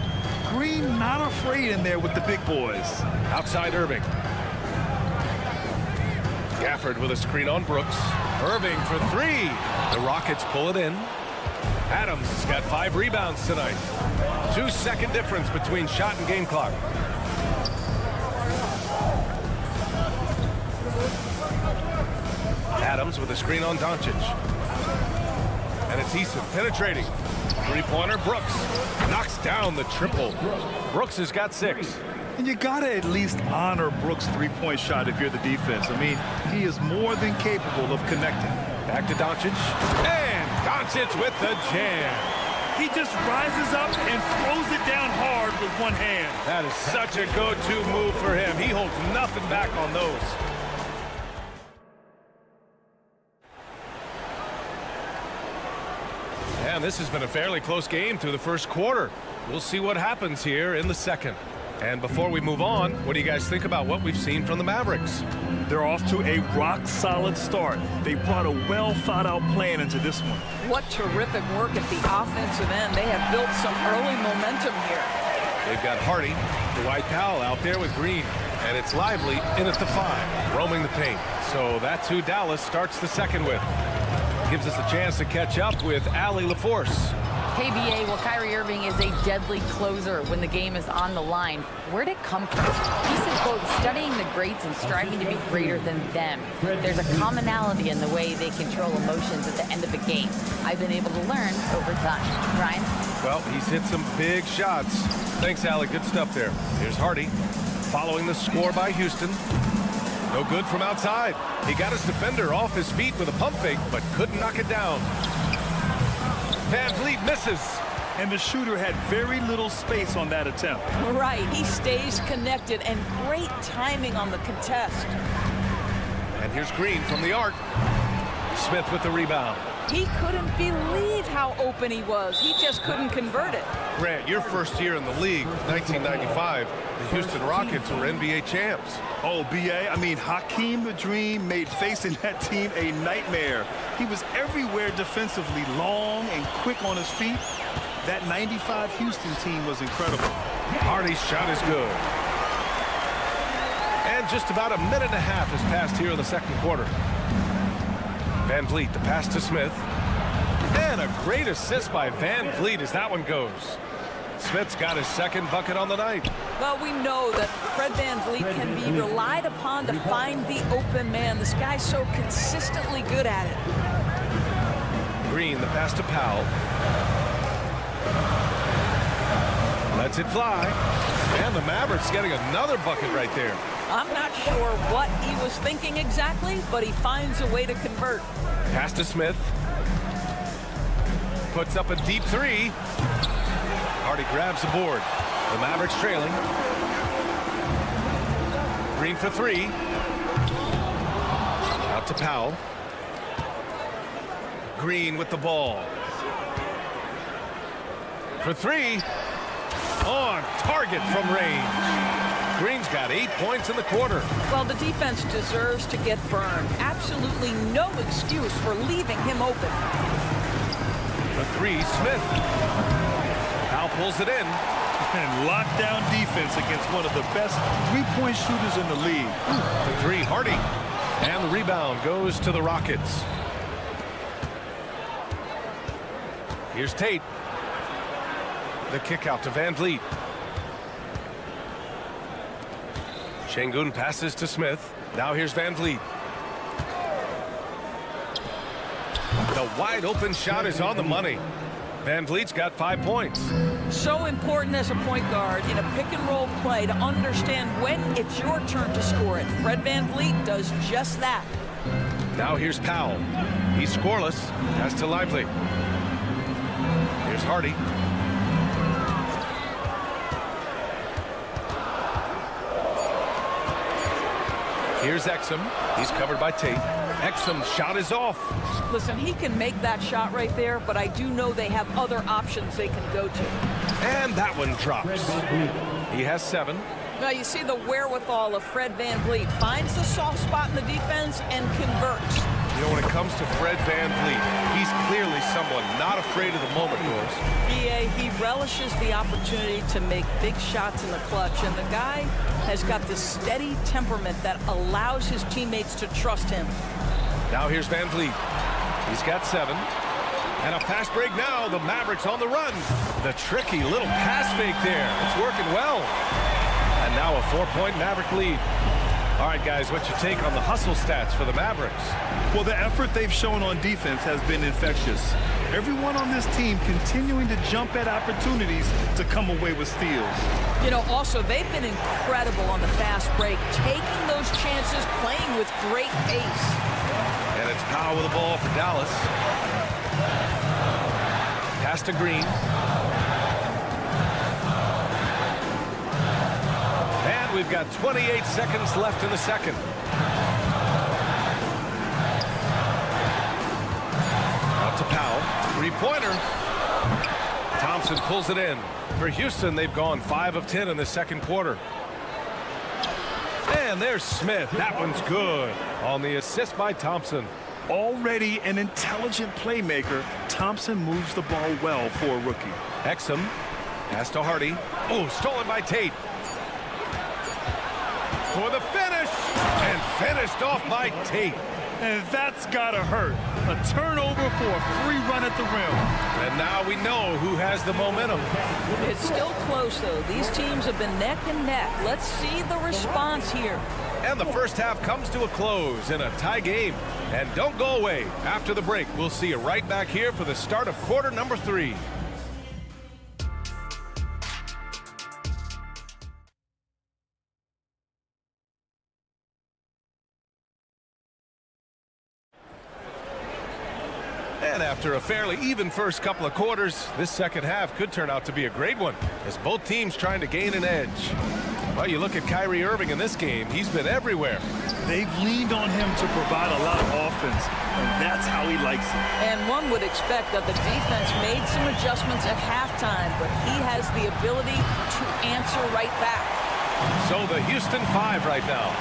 Green not afraid in there with the big boys. Outside Irving. Gafford with a screen on Brooks. Irving for 3. The Rockets pull it in. Adams has got 5 rebounds tonight. 2-second difference between shot and game clock. Adams with a screen on Doncic. And it's Eason penetrating. Three-pointer, Brooks knocks down the triple. Brooks has got 6. And you gotta at least honor Brooks' three-point shot if you're the defense. I mean, he is more than capable of connecting. Back to Doncic. And Doncic with the jam. He just rises up and throws it down hard with one hand. That is such a go-to move for him. He holds nothing back on those. And this has been a fairly close game through the first quarter. We'll see what happens here in the second. And before we move on, what do you guys think about what we've seen from the Mavericks? They're off to a rock-solid start. They brought a well-thought-out plan into this one. What terrific work at the offensive end. They have built some early momentum here. They've got Hardy, Dwight Powell out there with Green. And it's Lively in at the 5, roaming the paint. So that's who Dallas starts the second with. Gives us a chance to catch up with Allie LaForce. KBA, well, Kyrie Irving is a deadly closer when the game is on the line. Where'd it come from? He said, quote, studying the greats and striving to be greater than them. There's a commonality in the way they control emotions at the end of a game. I've been able to learn over time. Ryan? Well, he's hit some big shots. Thanks, Allie. Good stuff there. Here's Hardy following the score by Houston. No good from outside. He got his defender off his feet with a pump fake, but couldn't knock it down. Van Vliet misses. And the shooter had very little space on that attempt. Right, he stays connected, and great timing on the contest. And here's Green from the arc. Smith with the rebound. He couldn't believe how open he was. He just couldn't convert it. Grant, your first year in the league, 1995, the Houston Rockets were NBA champs. Oh, B.A., I mean, Hakeem the Dream made facing that team a nightmare. He was everywhere defensively, long and quick on his feet. That 95 Houston team was incredible. Hardy's shot is good. And just about a minute and a half has passed here in the second quarter. Van Vliet, the pass to Smith. And a great assist by Van Vliet as that one goes. Smith's got his second bucket on the night. Well, we know that Fred Van Vliet can be relied upon to find the open man. This guy's so consistently good at it. Green, the pass to Powell. Lets it fly. And the Mavericks getting another bucket right there. I'm not sure what he was thinking exactly, but he finds a way to convert. Pass to Smith. Puts up a deep 3. Hardy grabs the board. The Mavericks trailing. Green for 3. Out to Powell. Green with the ball. For 3. On target from range. Green's got 8 points in the quarter. Well, the defense deserves to get burned. Absolutely no excuse for leaving him open. For 3, Smith. Powell pulls it in. And lockdown defense against one of the best three-point shooters in the league. For 3, Hardy. And the rebound goes to the Rockets. Here's Tate. The kick out to Van Vliet. Şengün passes to Smith. Now here's Van Vliet. The wide open shot is on the money. Van Vliet's got 5 points. So important as a point guard in a pick and roll play to understand when it's your turn to score it. Fred Van Vliet does just that. Now here's Powell. He's scoreless. Pass to Lively. Here's Hardy. Here's Exum. He's covered by Tate. Exum's shot is off. Listen, he can make that shot right there, but I do know they have other options they can go to. And that one drops. He has 7. Now you see the wherewithal of Fred Van Vliet. Finds the soft spot in the defense and converts. You know, when it comes to Fred VanVleet. He's clearly someone not afraid of the moment, boys. BA, he relishes the opportunity to make big shots in the clutch, and the guy has got this steady temperament that allows his teammates to trust him. Now here's VanVleet. He's got 7. And a fast break now. The Mavericks on the run. The tricky little pass fake there. It's working well. And now a 4-point Maverick lead. All right, guys, what's your take on the hustle stats for the Mavericks? Well, the effort they've shown on defense has been infectious. Everyone on this team continuing to jump at opportunities to come away with steals. You know, also, they've been incredible on the fast break, taking those chances, playing with great pace. And it's Powell with the ball for Dallas. Pass to Green. And we've got 28 seconds left in the second. Out to Powell. Three-pointer. Thompson pulls it in. For Houston, they've gone 5 of 10 in the second quarter. And there's Smith. That one's good on the assist by Thompson. Already an intelligent playmaker, Thompson moves the ball well for a rookie. Exum. Pass to Hardy. Oh, stolen by Tate. For the finish. And finished off by Tate. And that's gotta hurt. A turnover for a free run at the rim. And now we know who has the momentum. It's still close, though. These teams have been neck and neck. Let's see the response here. And the first half comes to a close in a tie game. And don't go away. After the break, we'll see you right back here for the start of quarter number 3. And after a fairly even first couple of quarters, this second half could turn out to be a great one as both teams trying to gain an edge. Well, you look at Kyrie Irving in this game. He's been everywhere. They've leaned on him to provide a lot of offense, and that's how he likes it. And one would expect that the defense made some adjustments at halftime, but he has the ability to answer right back. So the Houston 5 right now.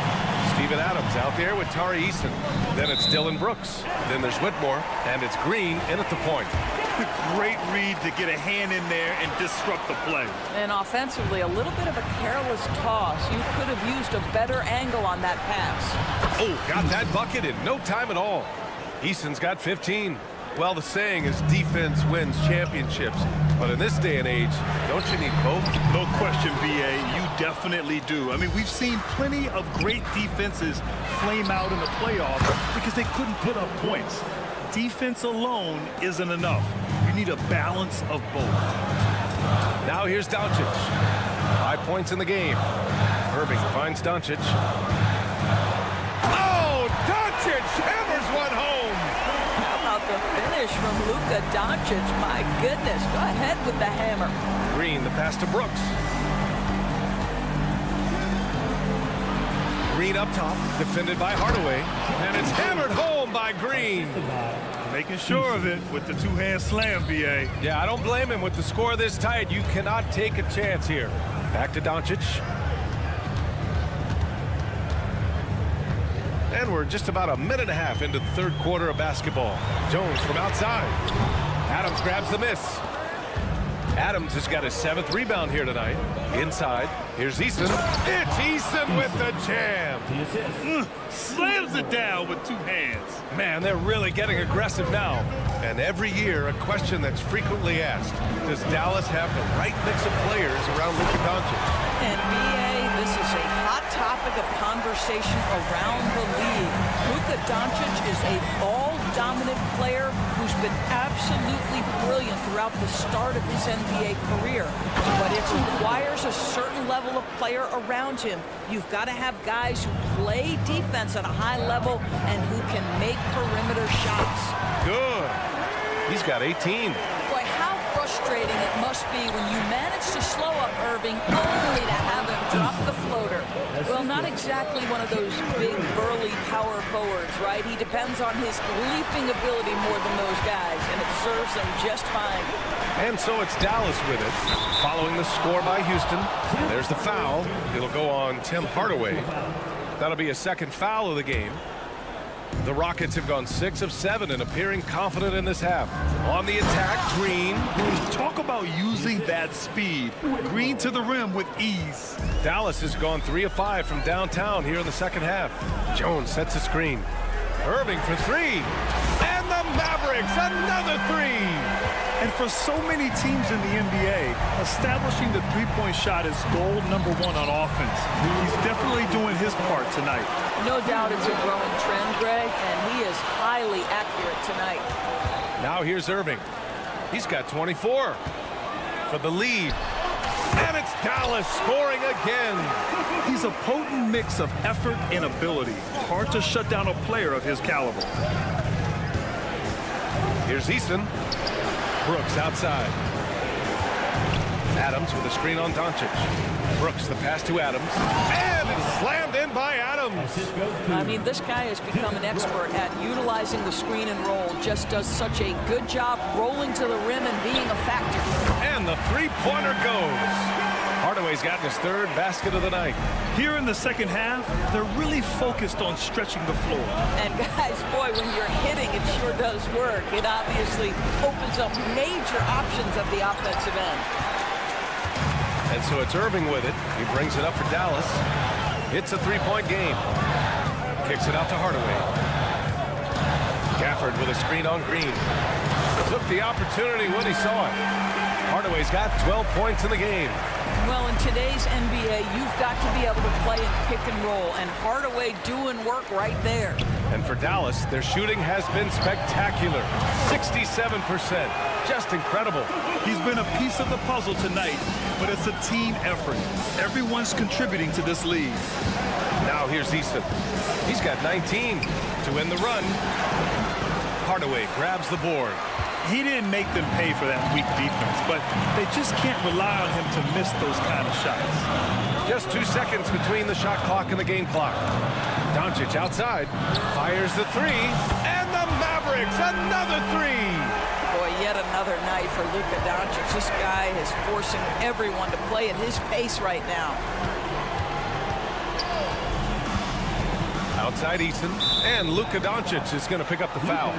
Steven Adams out there with Tari Eason. Then it's Dylan Brooks. Then there's Whitmore, and it's Green in at the point. Great read to get a hand in there and disrupt the play. And offensively, a little bit of a careless toss. You could have used a better angle on that pass. Oh, got that bucket in no time at all. Eason's got 15. Well, the saying is defense wins championships. But in this day and age, don't you need both? No question, BA. You definitely do. I mean, we've seen plenty of great defenses flame out in the playoffs because they couldn't put up points. Defense alone isn't enough. You need a balance of both. Now here's Doncic. 5 points in the game. Irving finds Doncic. Oh, Doncic hammers one home. How about the finish from Luka Doncic? My goodness, go ahead with the hammer. Green, the pass to Brooks. Green up top, defended by Hardaway. And it's hammered home by Green. Making sure of it with the two-hand slam, BA. Yeah, I don't blame him with the score this tight. You cannot take a chance here. Back to Doncic. And we're just about a minute and a half into the third quarter of basketball. Jones from outside. Adams grabs the miss. Adams has got his 7th rebound here tonight. Inside, here's Eason. It's Eason with the jam. Slams it down with 2 hands. Man, they're really getting aggressive now. And every year, a question that's frequently asked. Does Dallas have the right mix of players around Luka Doncic? And BA, this is a hot topic of conversation around the league. Luka Doncic is a ball-dominant player who's been absolutely brilliant throughout the start of his NBA career. But it requires a certain level of player around him. You've got to have guys who play defense at a high level and who can make perimeter shots. Good. He's got 18. Boy, how frustrating it must be when you manage to slow up Irving only to have him drop the floater. Well, not exactly one of those big, burly power forwards, right? He depends on his leaping ability more than those guys, and it serves him just fine. And so it's Dallas with it, following the score by Houston. There's the foul. It'll go on Tim Hardaway. That'll be a second foul of the game. The Rockets have gone 6 of 7 and appearing confident in this half. On the attack, Green. Talk about using that speed. Green to the rim with ease. Dallas has gone 3 of 5 from downtown here in the second half. Jones sets a screen. Irving for 3. And the Mavericks, another 3. And for so many teams in the NBA, establishing the three-point shot is goal number 1 on offense. He's definitely doing his part tonight. No doubt it's a growing trend, Greg, and he is highly accurate tonight. Now here's Irving. He's got 24 for the lead. And it's Dallas scoring again. He's a potent mix of effort and ability. Hard to shut down a player of his caliber. Here's Easton. Brooks outside. Adams with a screen on Doncic. Brooks, the pass to Adams. And it's slammed in by Adams. I mean, this guy has become an expert at utilizing the screen and roll. Just does such a good job rolling to the rim and being a factor. And the three-pointer goes. Hardaway's gotten his 3rd basket of the night. Here in the second half, they're really focused on stretching the floor. And guys, boy, when you're hitting, it sure does work. It obviously opens up major options at the offensive end. And so it's Irving with it. He brings it up for Dallas. It's a 3-point game. Kicks it out to Hardaway. Gafford with a screen on Green. Took the opportunity when he saw it. Hardaway's got 12 points in the game. Well, in today's NBA, you've got to be able to play in pick and roll, and Hardaway doing work right there. And for Dallas, their shooting has been spectacular. 67%. Just incredible. He's been a piece of the puzzle tonight, but it's a team effort. Everyone's contributing to this lead. Now here's Easton. He's got 19 to win the run. Hardaway grabs the board. He didn't make them pay for that weak defense, but they just can't rely on him to miss those kind of shots. Just 2 seconds between the shot clock and the game clock. Doncic outside, fires the 3, and the Mavericks, another 3. Boy, yet another night for Luka Doncic. This guy is forcing everyone to play at his pace right now. Outside Easton, and Luka Doncic is going to pick up the foul.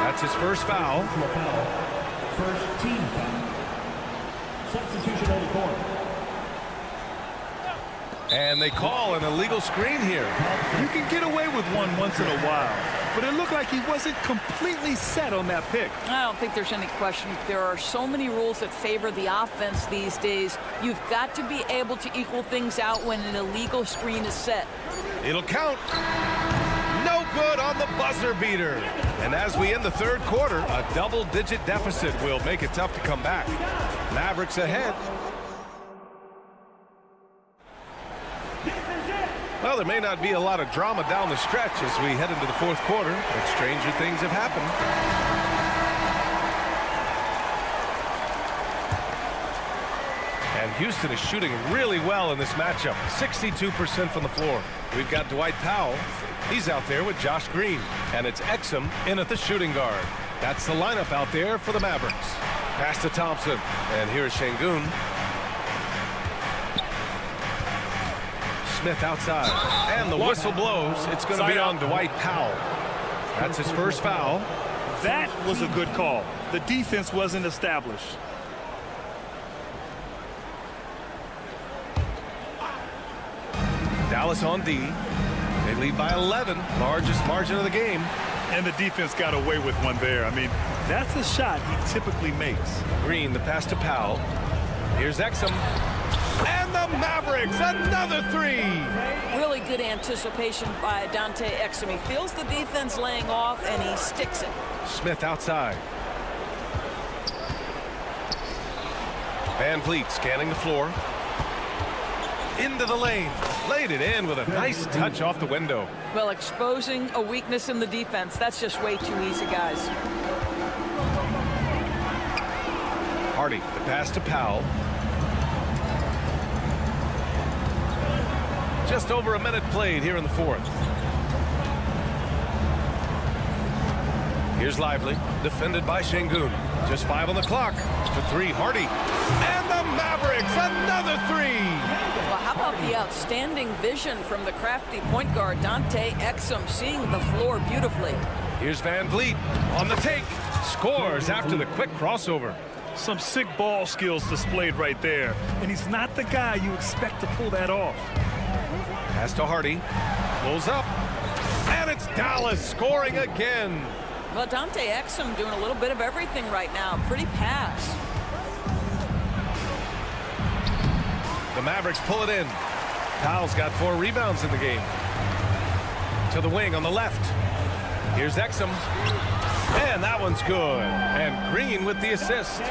That's his first foul. First team foul. Substitution on the court. And they call an illegal screen here. You can get away with one once in a while, but it looked like he wasn't completely set on that pick. I don't think there's any question. There are so many rules that favor the offense these days. You've got to be able to equal things out when an illegal screen is set. It'll count. No good on the buzzer beater. And as we end the 3rd quarter, a double-digit deficit will make it tough to come back. Mavericks ahead. Well, there may not be a lot of drama down the stretch as we head into the 4th quarter, but stranger things have happened. And Houston is shooting really well in this matchup. 62% from the floor. We've got Dwight Powell. He's out there with Josh Green. And it's Exum in at the shooting guard. That's the lineup out there for the Mavericks. Pass to Thompson. And here's Şengün. Smith outside. And the whistle blows. It's going to be on Dwight Powell. That's his first foul. That was a good call. The defense wasn't established. Dallas on D. They lead by 11, largest margin of the game. And the defense got away with one there. I mean, that's a shot he typically makes. Green, the pass to Powell. Here's Exum. And the Mavericks, another 3. Really good anticipation by Dante Exum. He feels the defense laying off, and he sticks it. Smith outside. Van Vliet scanning the floor. Into the lane. Laid it in with a nice touch off the window. Well, exposing a weakness in the defense, that's just way too easy, guys. Hardy, the pass to Powell. Just over a minute played here in the 4th. Here's Lively, defended by Şengün. Just 5 on the clock. For 3, Hardy. And the Mavericks, another 3. Well, how How about the outstanding vision from the crafty point guard, Dante Exum, seeing the floor beautifully. Here's Van Vliet on the take. Scores after the quick crossover. Some sick ball skills displayed right there. And he's not the guy you expect to pull that off. Pass to Hardy. Pulls up. And it's Dallas scoring again. Well, Dante Exum doing a little bit of everything right now. Pretty pass. The Mavericks pull it in. Powell's got 4 rebounds in the game. To the wing on the left. Here's Exum. And that one's good. And Green with the assist.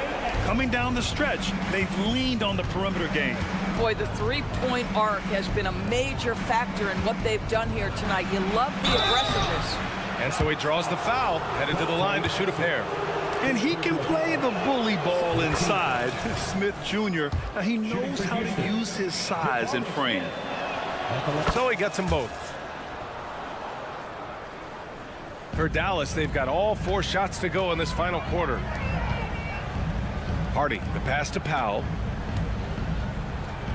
Coming down the stretch, they've leaned on the perimeter game. Boy, the three-point arc has been a major factor in what they've done here tonight. You love the aggressiveness. And so he draws the foul, headed to the line to shoot a pair. And he can play the bully ball inside. Smith Jr., he knows how to use his size and frame. So he gets them both. For Dallas, they've got all 4 shots to go in this final quarter. Hardy, the pass to Powell.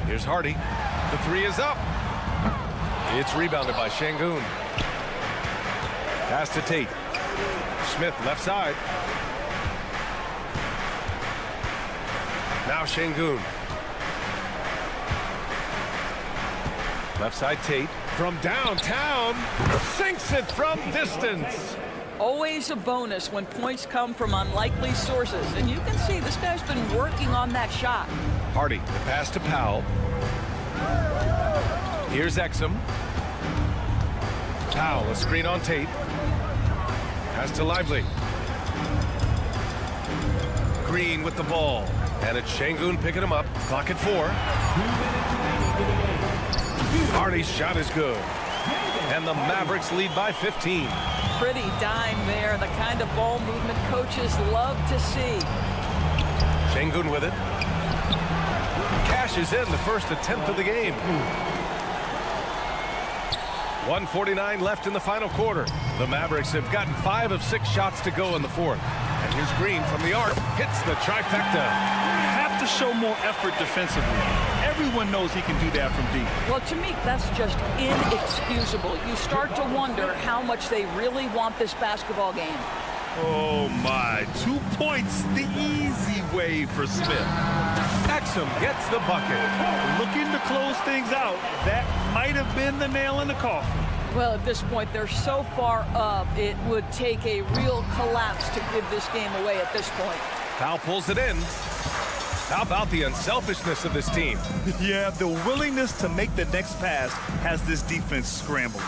Here's Hardy. The 3 is up. It's rebounded by Şengün. Pass to Tate. Smith left side. Now Şengün. Left side Tate. From downtown. Sinks it from distance. Always a bonus when points come from unlikely sources. And you can see this guy's been working on that shot. Hardy, the pass to Powell. Here's Exum. Powell, a screen on Tate. Pass to Lively. Green with the ball. And it's Şengün picking him up. Clock at 4. Hardy's shot is good. And the Mavericks lead by 15. Pretty dime there. The kind of ball movement coaches love to see. Şengün with it. Cashes in the first attempt of the game. 1:49 left in the final quarter. The Mavericks have gotten 5 of 6 shots to go in the 4th. And here's Green from the arc. Hits the trifecta. Have to show more effort defensively. Everyone knows he can do that from deep. Well, to me, that's just inexcusable. You start to wonder how much they really want this basketball game. Oh, my. 2 points the easy way for Smith. Exum gets the bucket. Looking to close things out. That might have been the nail in the coffin. Well, at this point, they're so far up, it would take a real collapse to give this game away at this point. Powell pulls it in. How about the unselfishness of this team? Yeah, the willingness to make the next pass has this defense scrambled.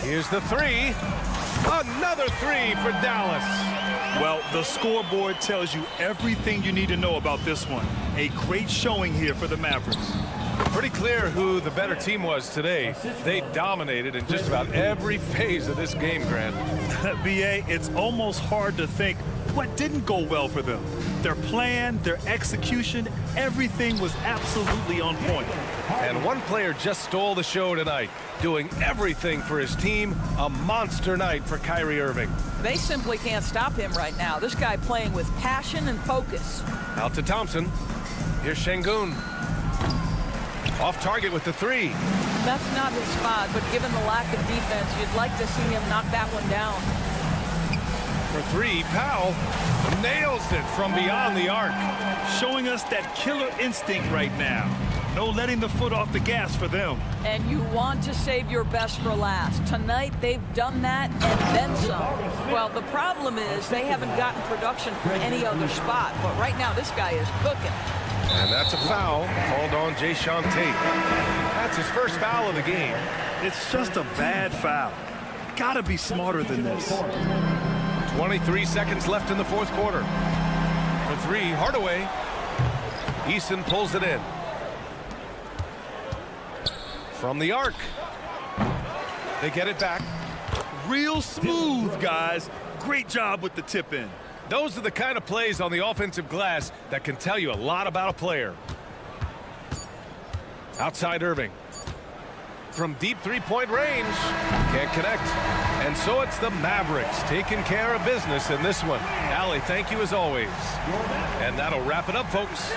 Here's the 3. Another 3 for Dallas. Well, the scoreboard tells you everything you need to know about this one. A great showing here for the Mavericks. Pretty clear who the better team was today. They dominated in just about every phase of this game, Grant. B.A., it's almost hard to think what didn't go well for them. Their plan, their execution, everything was absolutely on point. And one player just stole the show tonight, doing everything for his team. A monster night for Kyrie Irving. They simply can't stop him right now. This guy playing with passion and focus. Out to Thompson. Here's Şengün. Off target with the 3. That's not his spot, but given the lack of defense, you'd like to see him knock that one down. For 3, Powell nails it from beyond the arc. Showing us that killer instinct right now. No letting the foot off the gas for them. And you want to save your best for last. Tonight, they've done that and then some. Well, the problem is they haven't gotten production from any other spot. But right now, this guy is cooking. And that's a foul called on Jae'Sean Tate. That's his first foul of the game. It's just a bad foul. Gotta be smarter than this. 23 seconds left in the 4th quarter. For 3, Hardaway. Eason pulls it in. From the arc. They get it back. Real smooth, guys. Great job with the tip in. Those are the kind of plays on the offensive glass that can tell you a lot about a player. Outside Irving. From deep 3-point range. Can't connect. And so it's the Mavericks taking care of business in this one. Allie, thank you as always. And that'll wrap it up, folks.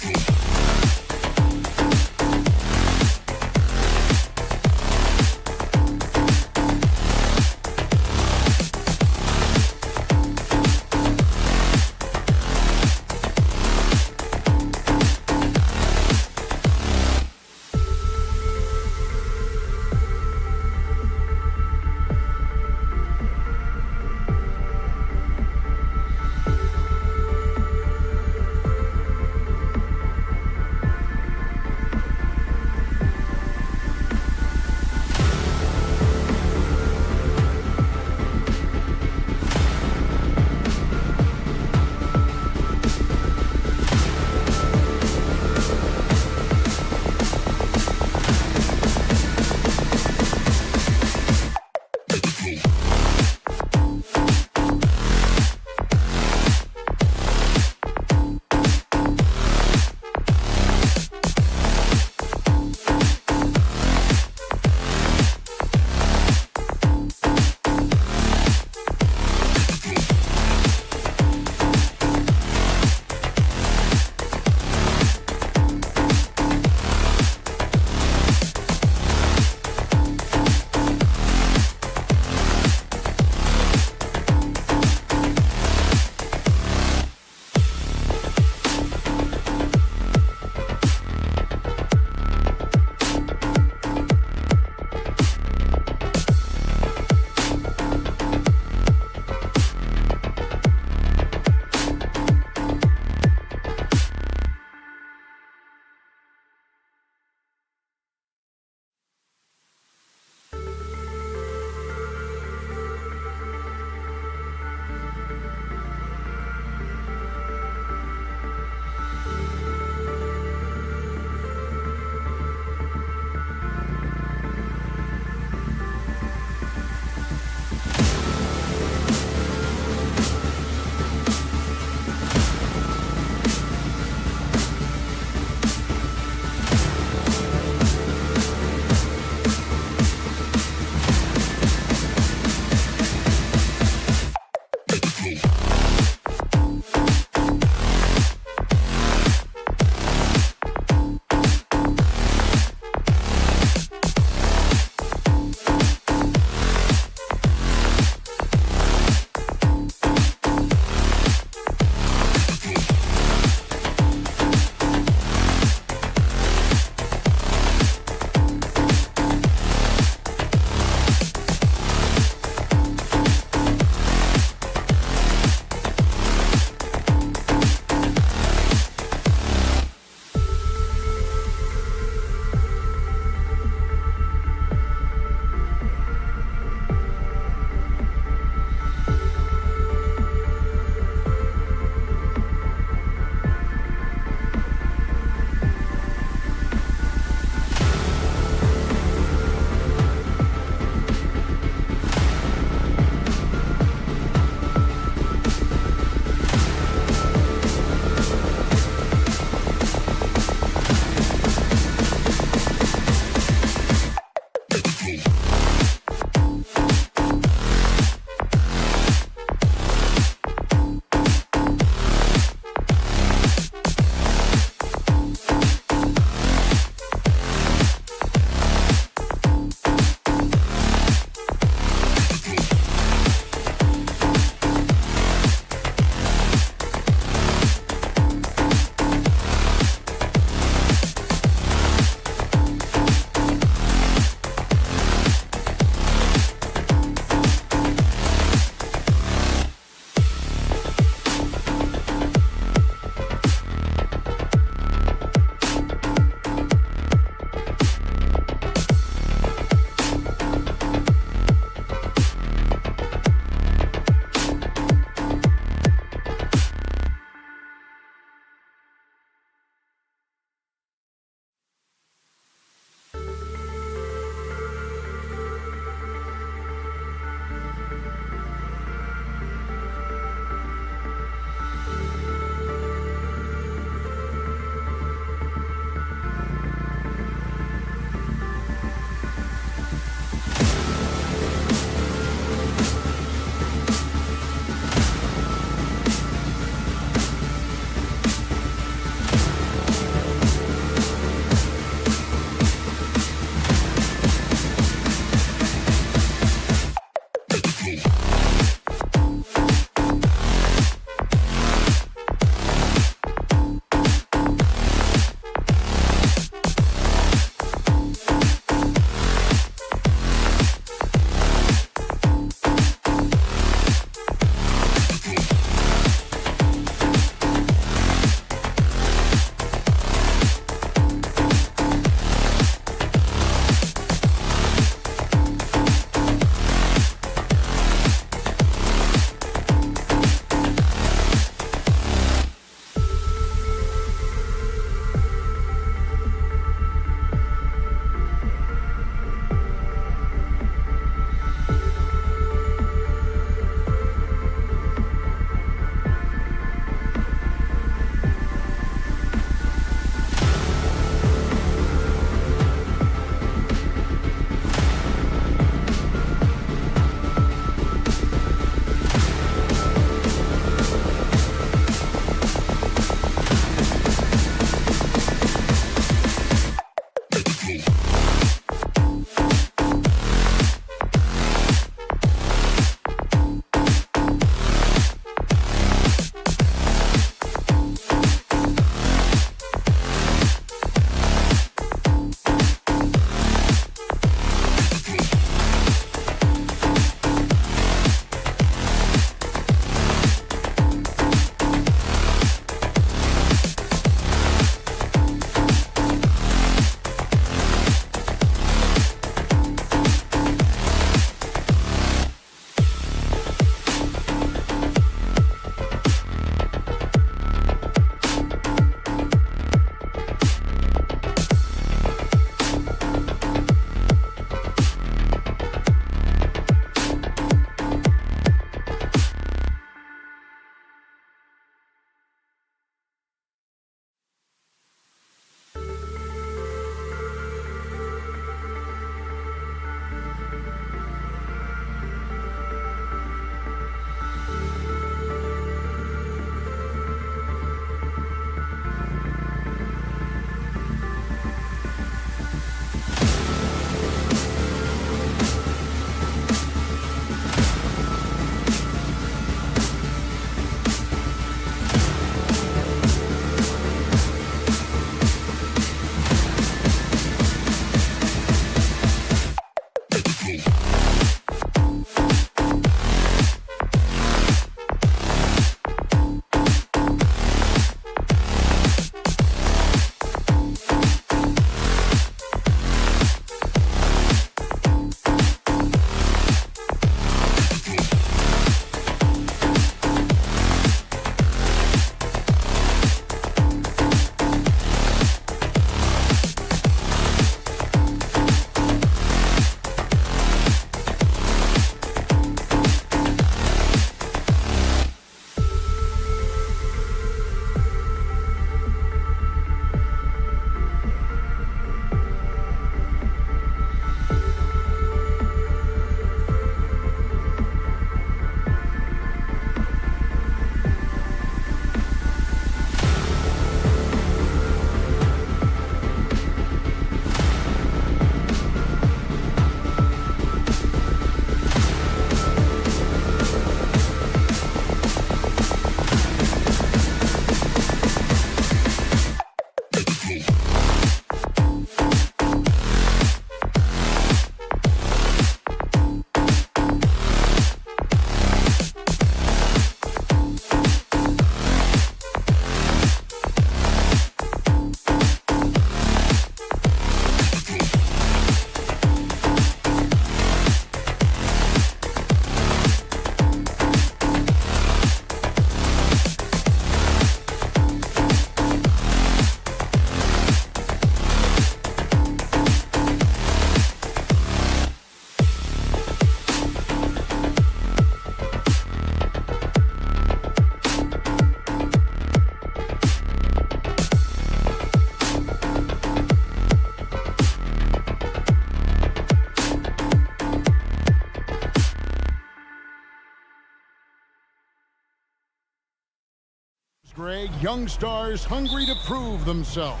young stars hungry to prove themselves.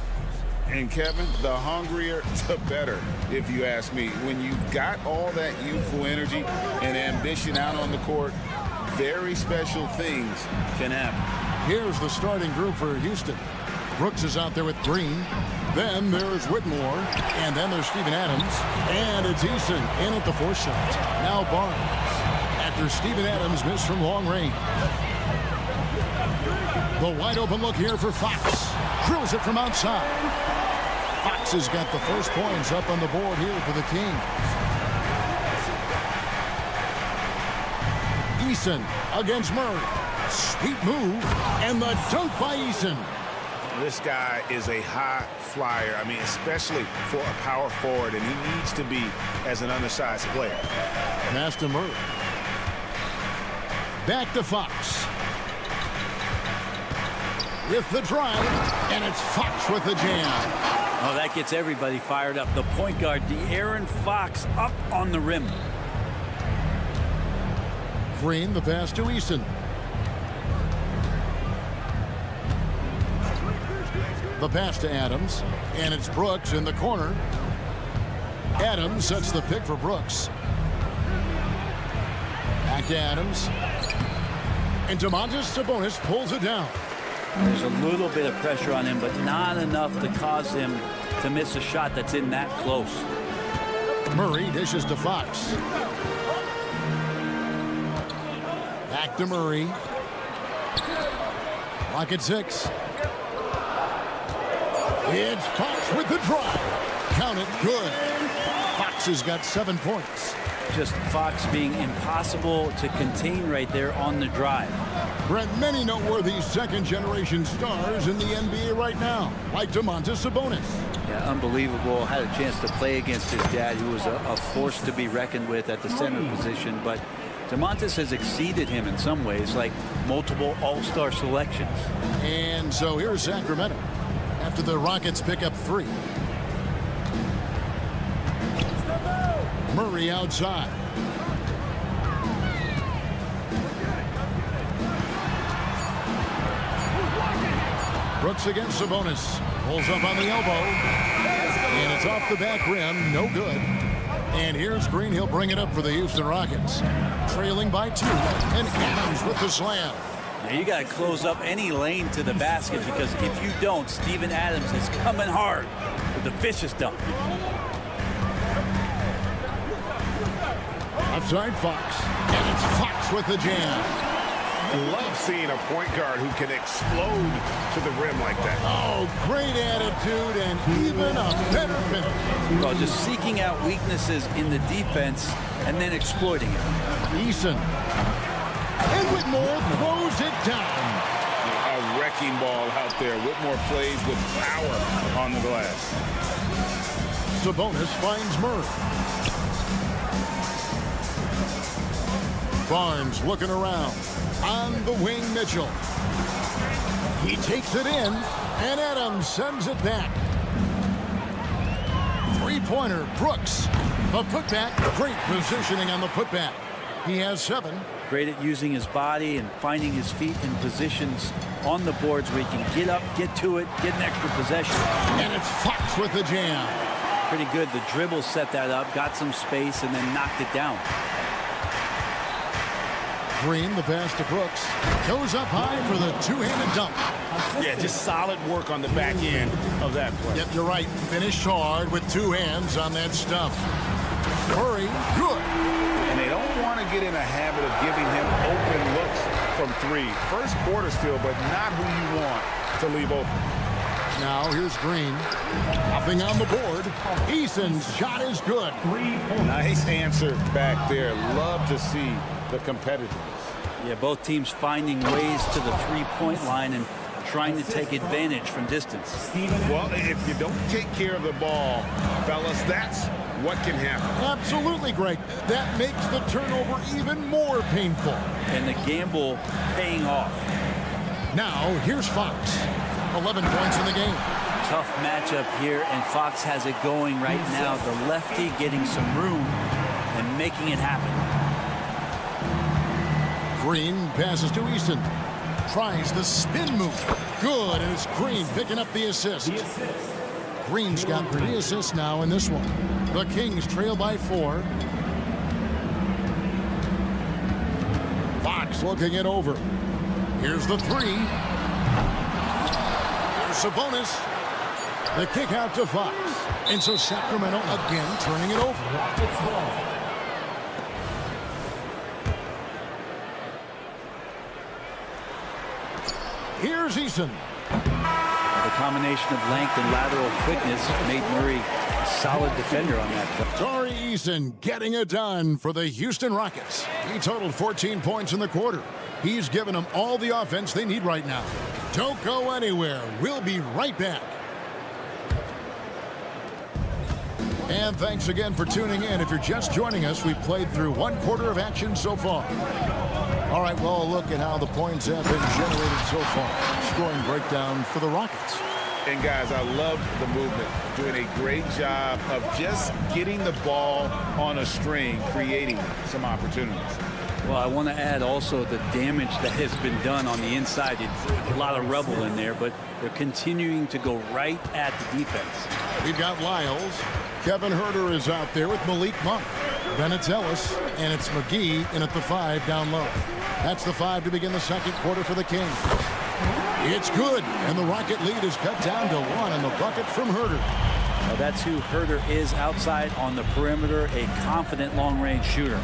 And Kevin, the hungrier, the better, if you ask me. When you've got all that youthful energy and ambition out on the court, very special things can happen. Here's the starting group for Houston. Brooks is out there with Green. Then there's Whitmore. And then there's Steven Adams. And it's Eason in at the 4 shot. Now Barnes. After Steven Adams missed from long range. The wide open look here for Fox. Drills it from outside. Fox has got the first points up on the board here for the Kings. Eason against Murray. Sweet move. And the dunk by Eason. This guy is a high flyer. I mean, especially for a power forward, and he needs to be as an undersized player. Pass to Murray. Back to Fox. With the drive, and it's Fox with the jam. Oh, that gets everybody fired up. The point guard, De'Aaron Fox, up on the rim. Green, the pass to Eason. The pass to Adams, and it's Brooks in the corner. Adams sets the pick for Brooks. Back to Adams. And Domantas Sabonis pulls it down. There's a little bit of pressure on him, but not enough to cause him to miss a shot that's in that close. Murray dishes to Fox. Back to Murray. Clock at 6. It's Fox with the drive. Count it, good. Fox has got 7 points. Just Fox being impossible to contain right there on the drive. Brent, many noteworthy second-generation stars in the NBA right now, like Domantas Sabonis. Yeah, unbelievable. Had a chance to play against his dad, who was a force to be reckoned with at the center position. But Domantas has exceeded him in some ways, like multiple all-star selections. And so here's Sacramento after the Rockets pick up 3. Murray outside. Brooks against Sabonis. Pulls up on the elbow. And it's off the back rim. No good. And here's Green. He'll bring it up for the Houston Rockets. Trailing by 2. And Adams with the slam. Now you got to close up any lane to the basket, because if you don't, Steven Adams is coming hard with the vicious dunk. Outside Fox. And it's Fox with the jam. I love seeing a point guard who can explode to the rim like that. Oh, great attitude and even a better finish. Well, just seeking out weaknesses in the defense and then exploiting it. Eason. And Whitmore throws it down. A wrecking ball out there. Whitmore plays with power on the glass. Sabonis finds Murray. Barnes looking around. On the wing, Mitchell. He takes it in, and Adams sends it back. 3-pointer, Brooks. The putback, great positioning on the putback. He has 7. Great at using his body and finding his feet in positions on the boards where he can get up, get to it, get an extra possession. And it's Fox with the jam. Pretty good. The dribble set that up, got some space, and then knocked it down. Green, the pass to Brooks. Goes up high for the two-handed dunk. Yeah, just solid work on the back end of that play. Yep, you're right. Finished hard with 2 hands on that stuff. Murray, good. And they don't want to get in a habit of giving him open looks from 3. First quarter still, but not who you want to leave open. Now here's Green. Nothing on the board. Eason's shot is good. Nice answer back there. Love to see the competitiveness. Yeah, both teams finding ways to the three-point line and trying to take advantage from distance. Well, if you don't take care of the ball, fellas, that's what can happen. Absolutely, Greg. That makes the turnover even more painful. And the gamble paying off. Now, here's Fox. 11 points in the game. Tough matchup here, and Fox has it going right now. The lefty getting some room and making it happen. Green passes to Easton. Tries the spin move. Good, and it's Green picking up the assist. Green's got 3 assists now in this one. The Kings trail by 4. Fox looking it over. Here's the 3. Here's Sabonis. The kick out to Fox. And so Sacramento again turning it over. Here's Eason. The combination of length and lateral quickness made Murray a solid defender on that play. Tari Eason getting it done for the Houston Rockets. He totaled 14 points in the quarter. He's given them all the offense they need right now. Don't go anywhere. We'll be right back. And thanks again for tuning in. If you're just joining us, we've played through 1 quarter of action so far. All right, well, look at how the points have been generated so far. Scoring breakdown for the Rockets. And guys, I love the movement. Doing a great job of just getting the ball on a string, creating some opportunities. Well, I want to add also the damage that has been done on the inside. It's a lot of rubble in there, but they're continuing to go right at the defense. We've got Lyles. Kevin Huerter is out there with Malik Monk. Bennett Ellis, and it's McGee in at the 5 down low. That's the 5 to begin the second quarter for the Kings. It's good, and the Rocket lead is cut down to 1 on the bucket from Huerter. Well, that's who Huerter is outside on the perimeter, a confident long-range shooter.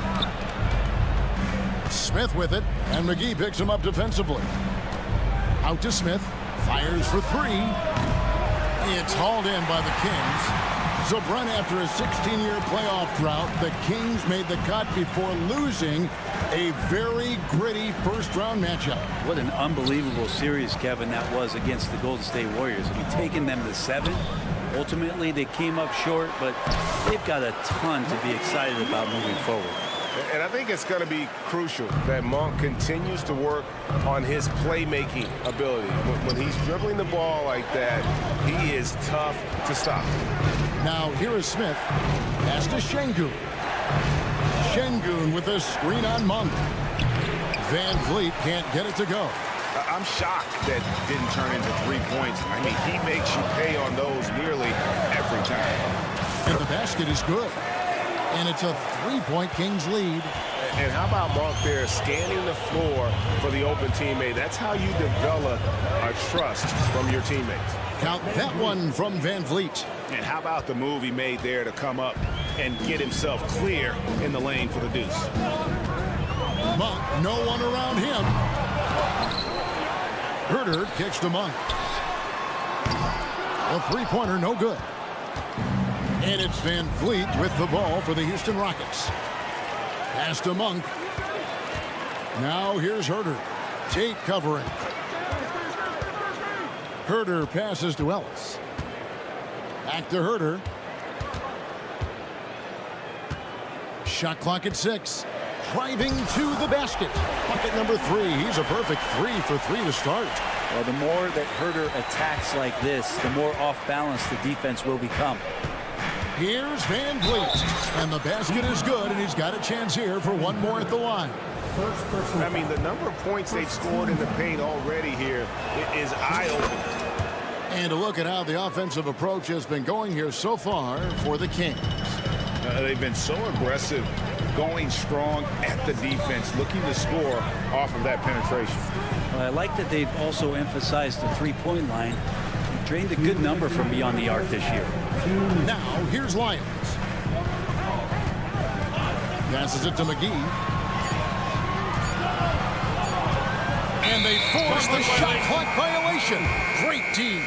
Smith with it, and McGee picks him up defensively. Out to Smith, fires for 3. It's hauled in by the Kings. So, Brent, after a 16-year playoff drought, the Kings made the cut before losing a very gritty first-round matchup. What an unbelievable series, Kevin, that was against the Golden State Warriors. I mean, taking them to 7. Ultimately, they came up short, but they've got a ton to be excited about moving forward. And I think it's going to be crucial that Monk continues to work on his playmaking ability. When he's dribbling the ball like that, he is tough to stop. Now, here is Smith. Pass to Şengün. Şengün with a screen on Monk. Van Vliet can't get it to go. I'm shocked that didn't turn into 3 points. I mean, he makes you pay on those nearly every time. And the basket is good. And it's a 3-point Kings lead. And how about Monk there scanning the floor for the open teammate? That's how you develop a trust from your teammates. Count that one from Van Vliet. And how about the move he made there to come up and get himself clear in the lane for the deuce? Monk, no one around him. Huerter kicks to Monk. A 3-pointer, no good. And it's Van Vliet with the ball for the Houston Rockets. Pass to Monk. Now here's Huerter. Tate covering. Huerter passes to Ellis. Back to Huerter. Shot clock at 6. Driving to the basket. Bucket number 3. He's a perfect 3 for 3 to start. Well, the more that Huerter attacks like this, the more off balance the defense will become. Here's Van Vliet, and the basket is good, and he's got a chance here for one more at the line. I mean, the number of points they've scored in the paint already here is eye-opening. And a look at how the offensive approach has been going here so far for the Kings. They've been so aggressive, going strong at the defense, looking to score off of that penetration. Well, I like that they've also emphasized the three-point line. Drained a good number from beyond the arc this year. Now, here's Lyons. Passes it to McGee. And they force the shot clock violation. Great team.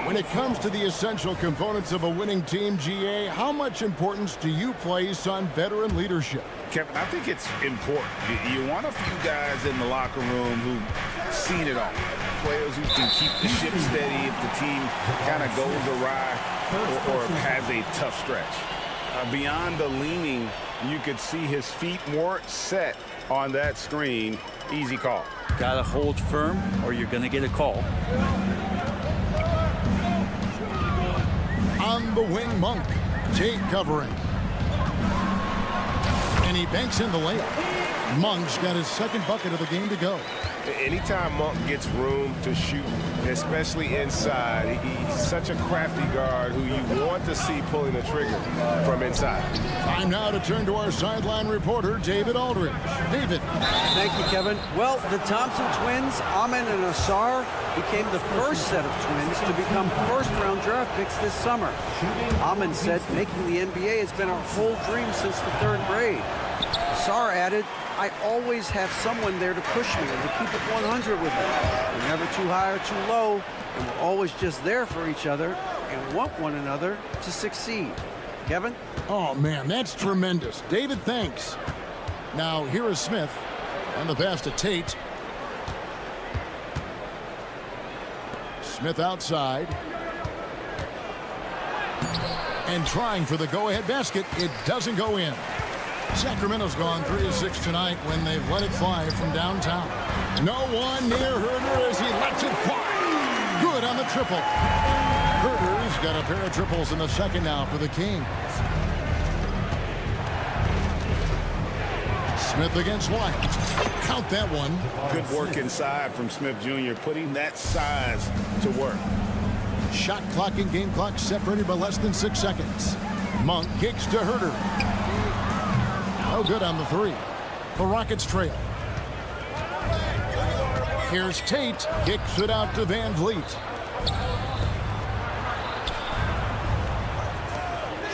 When it comes to the essential components of a winning team, GA, how much importance do you place on veteran leadership? Kevin, I think it's important. You want a few guys in the locker room who've seen it all. Players who can keep the ship steady if the team kind of goes awry or has a tough stretch. Beyond the leaning, you could see his feet more set on that screen. Easy call. Got to hold firm or you're going to get a call. On the wing, Monk. Tate covering. And he banks in the layup. Monk's got his second bucket of the game to go. Anytime Monk gets room to shoot, especially inside, he's such a crafty guard who you want to see pulling the trigger from inside. Time now to turn to our sideline reporter, David Aldridge. David. Thank you, Kevin. Well, the Thompson twins, Amin and Asar, became the first set of twins to become first-round draft picks this summer. Amin said making the NBA has been our whole dream since the 3rd grade. Asar added, I always have someone there to push me and to keep it 100 with me. We're never too high or too low, and we're always just there for each other and want one another to succeed. Kevin? Oh, man, that's tremendous. David, thanks. Now, here is Smith on the pass to Tate. Smith outside. And trying for the go-ahead basket. It doesn't go in. Sacramento's gone 3 of 6 tonight when they've let it fly from downtown. No one near Herder as he lets it fly. Good on the triple. Herder's got a pair of triples in the second now for the Kings. Smith against White. Count that one. Good work inside from Smith Jr., putting that size to work. Shot clock and game clock separated by less than 6 seconds. Monk kicks to Herder. No good on the 3. The Rockets trail. Here's Tate. Kicks it out to Van Vliet.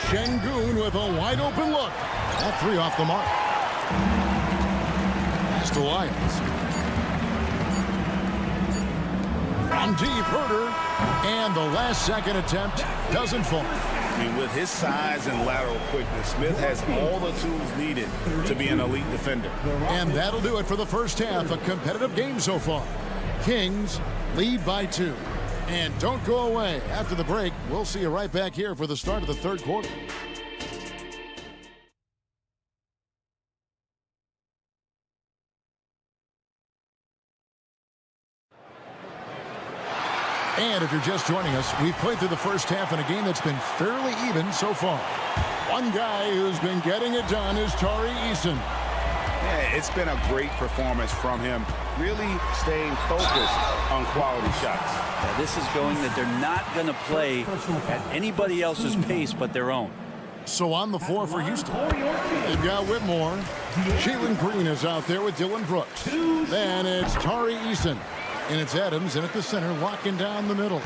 Şengün with a wide open look. That 3 off the mark. Pass to Lyons. From deep, Herder. And the last second attempt doesn't fall. I mean, with his size and lateral quickness, Smith has all the tools needed to be an elite defender. And that'll do it for the first half. A competitive game so far. Kings lead by 2. And don't go away. After the break, we'll see you right back here for the start of the 3rd quarter. And if you're just joining us, we've played through the first half in a game that's been fairly even so far. One guy who's been getting it done is Tari Eason. Yeah, it's been a great performance from him, really staying focused on quality shots. Yeah, this is showing that they're not going to play at anybody else's pace but their own. So on the floor for Houston, they've got Whitmore. Jalen Green is out there with Dylan Brooks. Then it's Tari Eason. And it's Adams in at the center, locking down the middle.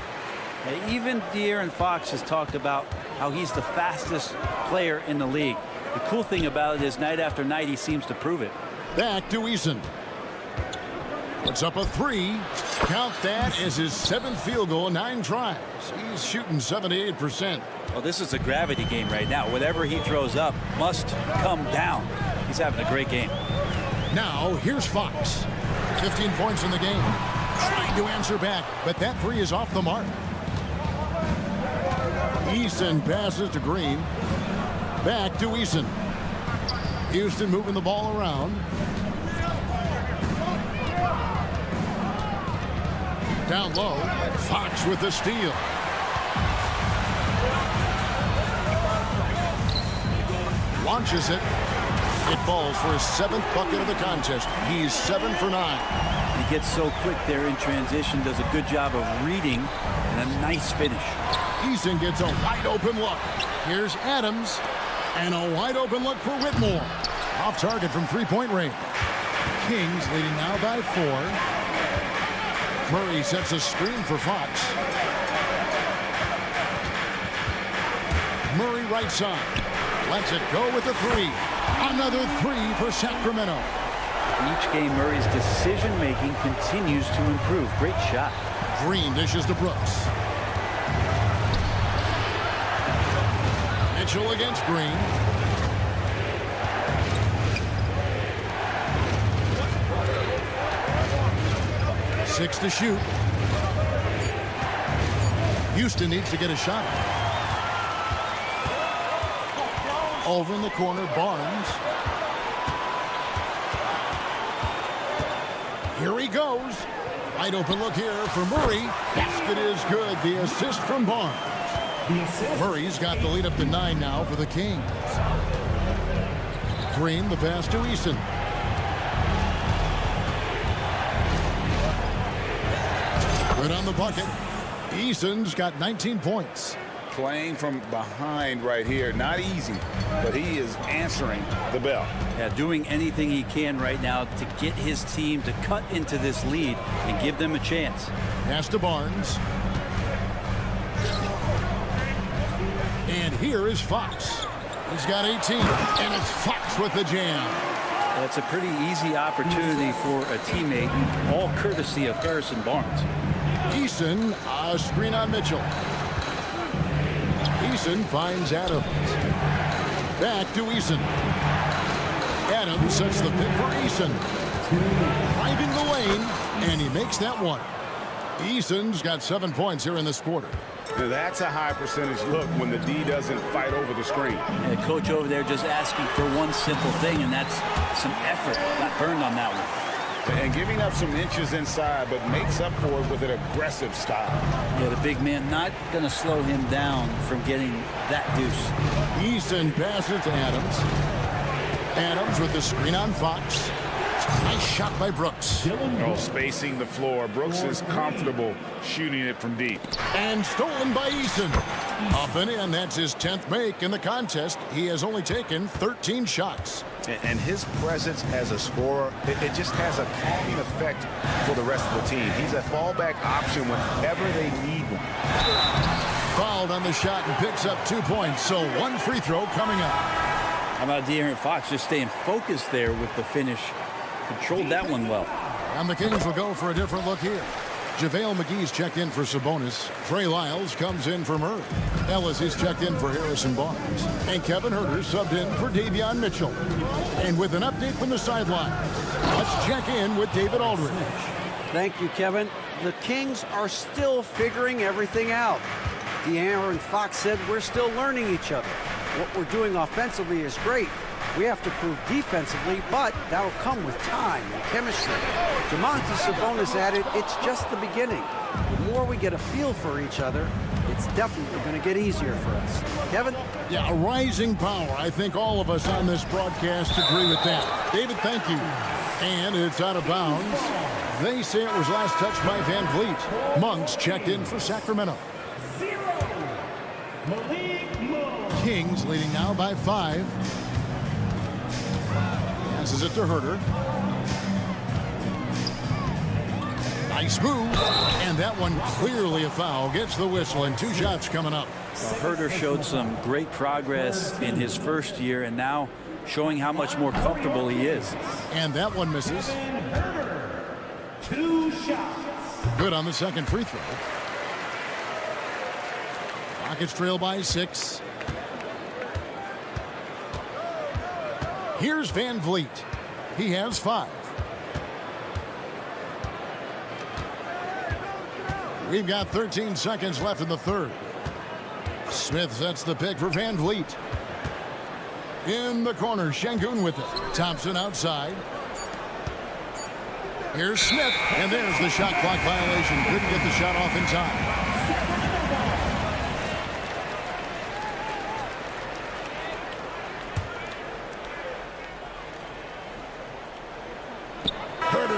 Even De'Aaron Fox has talked about how he's the fastest player in the league. The cool thing about it is night after night he seems to prove it. Back to Eason. Puts up a 3. Count that as his 7th field goal, 9 tries. He's shooting 78%. Well, this is a gravity game right now. Whatever he throws up must come down. He's having a great game. Now, here's Fox. 15 points in the game. Trying to answer back, but that 3 is off the mark. Eason passes to Green. Back to Eason. Houston moving the ball around. Down low, Fox with the steal. Launches it. It falls for his 7th bucket of the contest. He's 7 for 9. He gets so quick there in transition, does a good job of reading, and a nice finish. Eason gets a wide open look. Here's Adams, and a wide open look for Whitmore. Off target from 3-point range. Kings leading now by 4. Murray sets a screen for Fox. Murray right side. Lets it go with the 3. Another 3 for Sacramento. Each game, Murray's decision-making continues to improve. Great shot. Green dishes to Brooks. Mitchell against Green. Six to shoot. Houston needs to get a shot. Over in the corner, Barnes. Here he goes. Wide open look here for Murray. Basket is good. The assist from Barnes. Murray's got the lead up to 9 now for the Kings. Green, the pass to Eason. Good on the bucket. Eason's got 19 points. Playing from behind right here. Not easy, but he is answering the bell. Yeah, doing anything he can right now to get his team to cut into this lead and give them a chance. Pass to Barnes. And here is Fox. He's got 18, and it's Fox with the jam. That's a pretty easy opportunity for a teammate, all courtesy of Harrison Barnes. Eason, a screen on Mitchell. Eason finds Adams. Back to Eason. Adams sets the pick for Eason. Driving the lane, and he makes that one. Eason's got 7 points here in this quarter. Now that's a high percentage look when the D doesn't fight over the screen. Yeah, coach over there just asking for one simple thing, and that's some effort. Got burned on that one. And giving up some inches inside, but makes up for it with an aggressive style. Yeah, the big man not going to slow him down from getting that deuce. Eason passes to Adams. Adams with the screen on Fox. Nice shot by Brooks. Oh, spacing the floor. Brooks is comfortable shooting it from deep. And stolen by Eason. Up and in. That's his 10th make in the contest. He has only taken 13 shots. And his presence as a scorer, it just has a calming effect for the rest of the team. He's a fallback option whenever they need one. Fouled on the shot and picks up 2 points. So one free throw coming up. How about De'Aaron Fox just staying focused there with the finish? Controlled that one well. And the Kings will go for a different look here. JaVale McGee's checked in for Sabonis. Trey Lyles comes in for Murray. Ellis is checked in for Harrison Barnes. And Kevin Huerter subbed in for Davion Mitchell. And with an update from the sideline, let's check in with David Aldridge. Thank you, Kevin. The Kings are still figuring everything out. De'Aaron Fox said we're still learning each other. What we're doing offensively is great. We have to prove defensively, but that'll come with time and chemistry. Domantas Sabonis added, it's just the beginning. The more we get a feel for each other, it's definitely going to get easier for us. Kevin? Yeah, a rising power. I think all of us on this broadcast agree with that. David, thank you. And it's out of bounds. They say it was last touched by Van Vliet. Monk's checked in for Sacramento. Kings leading now by 5. Passes it to Huerter. Nice move. And that one clearly a foul. Gets the whistle and 2 shots coming up. Huerter showed some great progress in his first year and now showing how much more comfortable he is. And that one misses. 2 shots. Good on the second free throw. Rockets trail by 6. Here's Van Vliet. He has 5. We've got 13 seconds left in the third. Smith sets the pick for Van Vliet. In the corner, Şengün with it. Thompson outside. Here's Smith, and there's the shot clock violation. Couldn't get the shot off in time.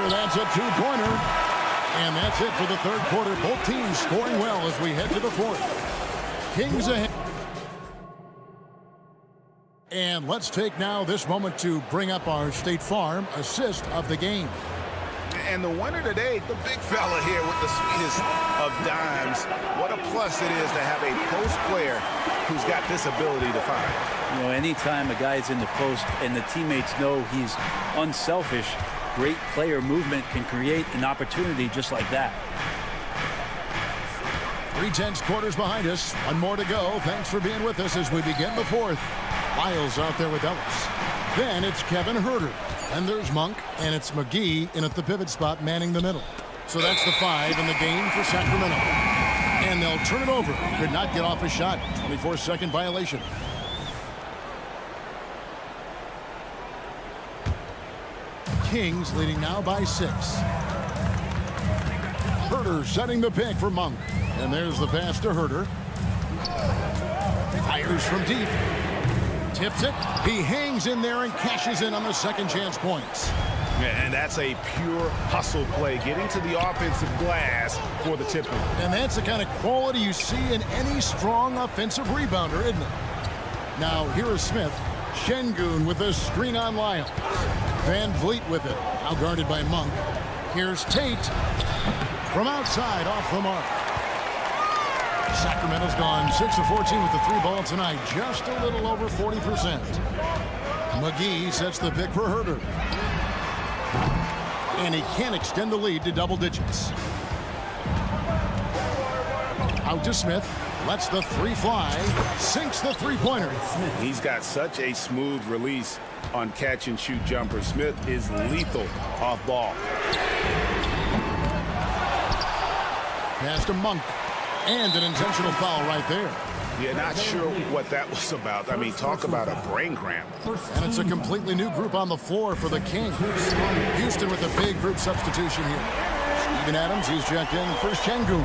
That's a 2-pointer. And that's it for the third quarter. Both teams scoring well as we head to the fourth. Kings ahead. And let's take now this moment to bring up our State Farm assist of the game. And the winner today, the big fella here with the sweetest of dimes. What a plus it is to have a post player who's got this ability to find. You know, anytime a guy's in the post and the teammates know he's unselfish, great player movement can create an opportunity just like that. 3/10 quarters behind us. One more to go. Thanks for being with us as we begin the fourth. Lyles out there with Ellis. Then it's Kevin Huerter. And there's Monk. And it's McGee in at the pivot spot manning the middle. So that's the 5 in the game for Sacramento. And they'll turn it over. Could not get off a shot. 24-second violation. Kings leading now by 6. Huerter setting the pick for Monk. And there's the pass to Huerter. Fires from deep. Tips it. He hangs in there and cashes in on the second chance points. And that's a pure hustle play, getting to the offensive glass for the tip-in. And that's the kind of quality you see in any strong offensive rebounder, isn't it? Now, here is Smith. Şengün with a screen on Lyles. Van Vliet with it. Now guarded by Monk. Here's Tate. From outside, off the mark. Sacramento's gone 6 of 14 with the 3-ball tonight. Just a little over 40%. McGee sets the pick for Herter. And he can't extend the lead to double digits. Out to Smith. Lets the 3 fly. Sinks the 3-pointer. He's got such a smooth release on catch-and-shoot jumpers. Smith is lethal off ball. Pass to Monk. And an intentional foul right there. Yeah, not sure what that was about. I mean, talk about a brain cramp. And it's a completely new group on the floor for the Kings. Houston with a big group substitution here. Steven Adams, he's checked in for Şengün.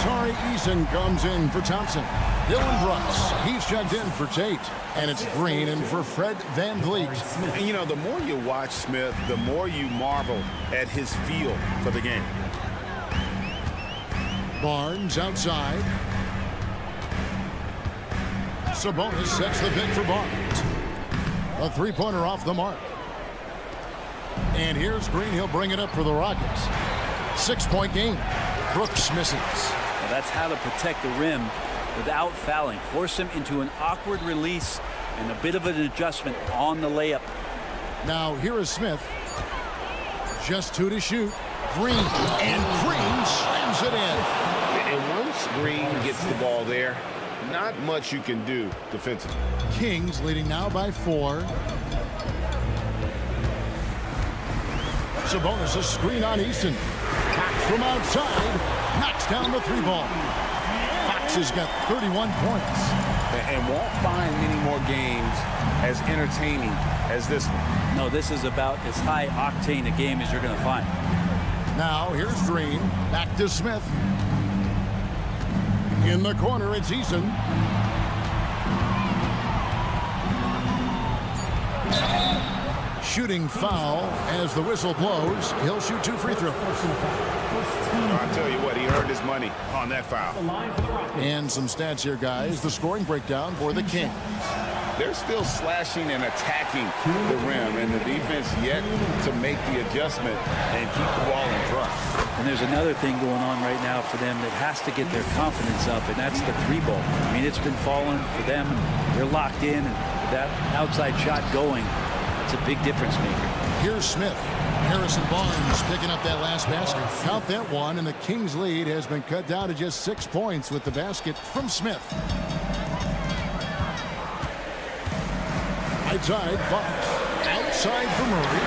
Tari Eason comes in for Thompson. Dylan Brooks, he's checked in for Tate. And it's Green in for Fred Van Vliet. And, you know, the more you watch Smith, the more you marvel at his feel for the game. Barnes outside. Sabonis sets the pick for Barnes. A 3-pointer off the mark. And here's Green. He'll bring it up for the Rockets. 6-point game. Brooks misses. Well, that's how to protect the rim without fouling. Force him into an awkward release and a bit of an adjustment on the layup. Now here is Smith. Just 2 to shoot. Green. And Green slams it in. And once Green gets the ball there, not much you can do defensively. Kings leading now by 4. Sabonis a screen on Easton. Fox from outside. Knocks down the 3-ball. Fox has got 31 points. And won't find many more games as entertaining as this one. No, this is about as high octane a game as you're going to find. Now here's Green. Back to Smith. In the corner, it's Eason. Shooting foul as the whistle blows. He'll shoot 2 free throws. I'll tell you what, he earned his money on that foul. And some stats here, guys. The scoring breakdown for the Kings. They're still slashing and attacking the rim, and the defense yet to make the adjustment and keep the ball in front. And there's another thing going on right now for them that has to get their confidence up, and that's the 3-ball. I mean, it's been falling for them. They're locked in, and that outside shot going, that's a big difference maker. Here's Smith. Harrison Barnes picking up that last basket. Count that one, and the Kings' lead has been cut down to just 6 points with the basket from Smith. Outside, Fox. Outside for Murray.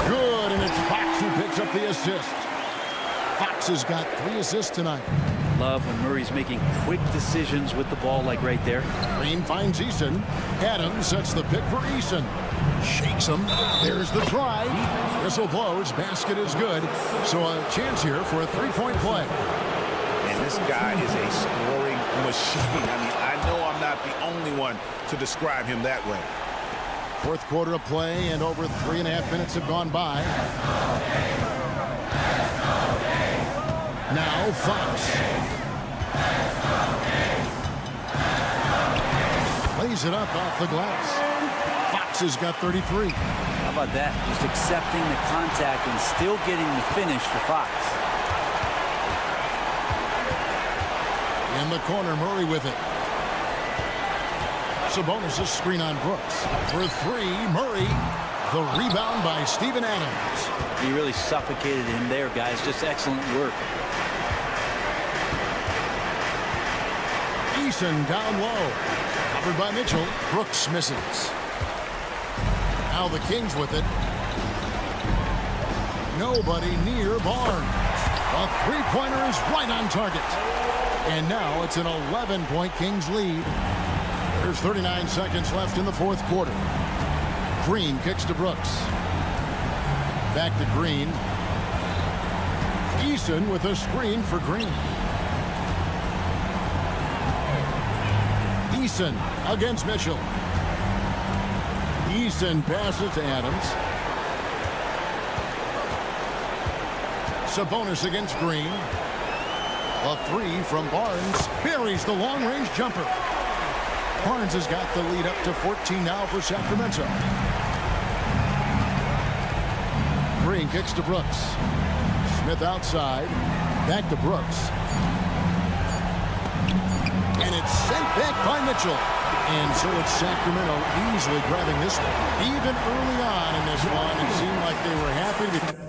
Good, and it's Fox who picks up the assist. Fox has got 3 assists tonight. Love when Murray's making quick decisions with the ball like right there. Green finds Eason. Adams sets the pick for Eason. Shakes him. There's the drive. Whistle blows. Basket is good. So a chance here for a 3-point play. And this guy is a scoring machine. I mean, I know I'm not the only one to describe him that way. 4th quarter of play, and over 3.5 minutes have gone by. Now Fox. Lays it up off the glass. Fox has got 33. How about that? Just accepting the contact and still getting the finish for Fox. In the corner, Murray with it. Sabonis' screen on Brooks. For 3, Murray. The rebound by Steven Adams. He really suffocated him there, guys. Just excellent work. Eason down low. Covered by Mitchell. Brooks misses. Now the Kings with it. Nobody near Barnes. A 3-pointer is right on target. And now it's an 11-point Kings lead. There's 39 seconds left in the 4th quarter. Green kicks to Brooks. Back to Green. Eason with a screen for Green. Eason against Mitchell. Eason passes to Adams. Sabonis against Green. A three from Barnes. Buries the long-range jumper. Barnes has got the lead up to 14 now for Sacramento. Green kicks to Brooks. Smith outside. Back to Brooks. And it's sent back by Mitchell. And so it's Sacramento easily grabbing this one. Even early on in this one, it seemed like they were happy to...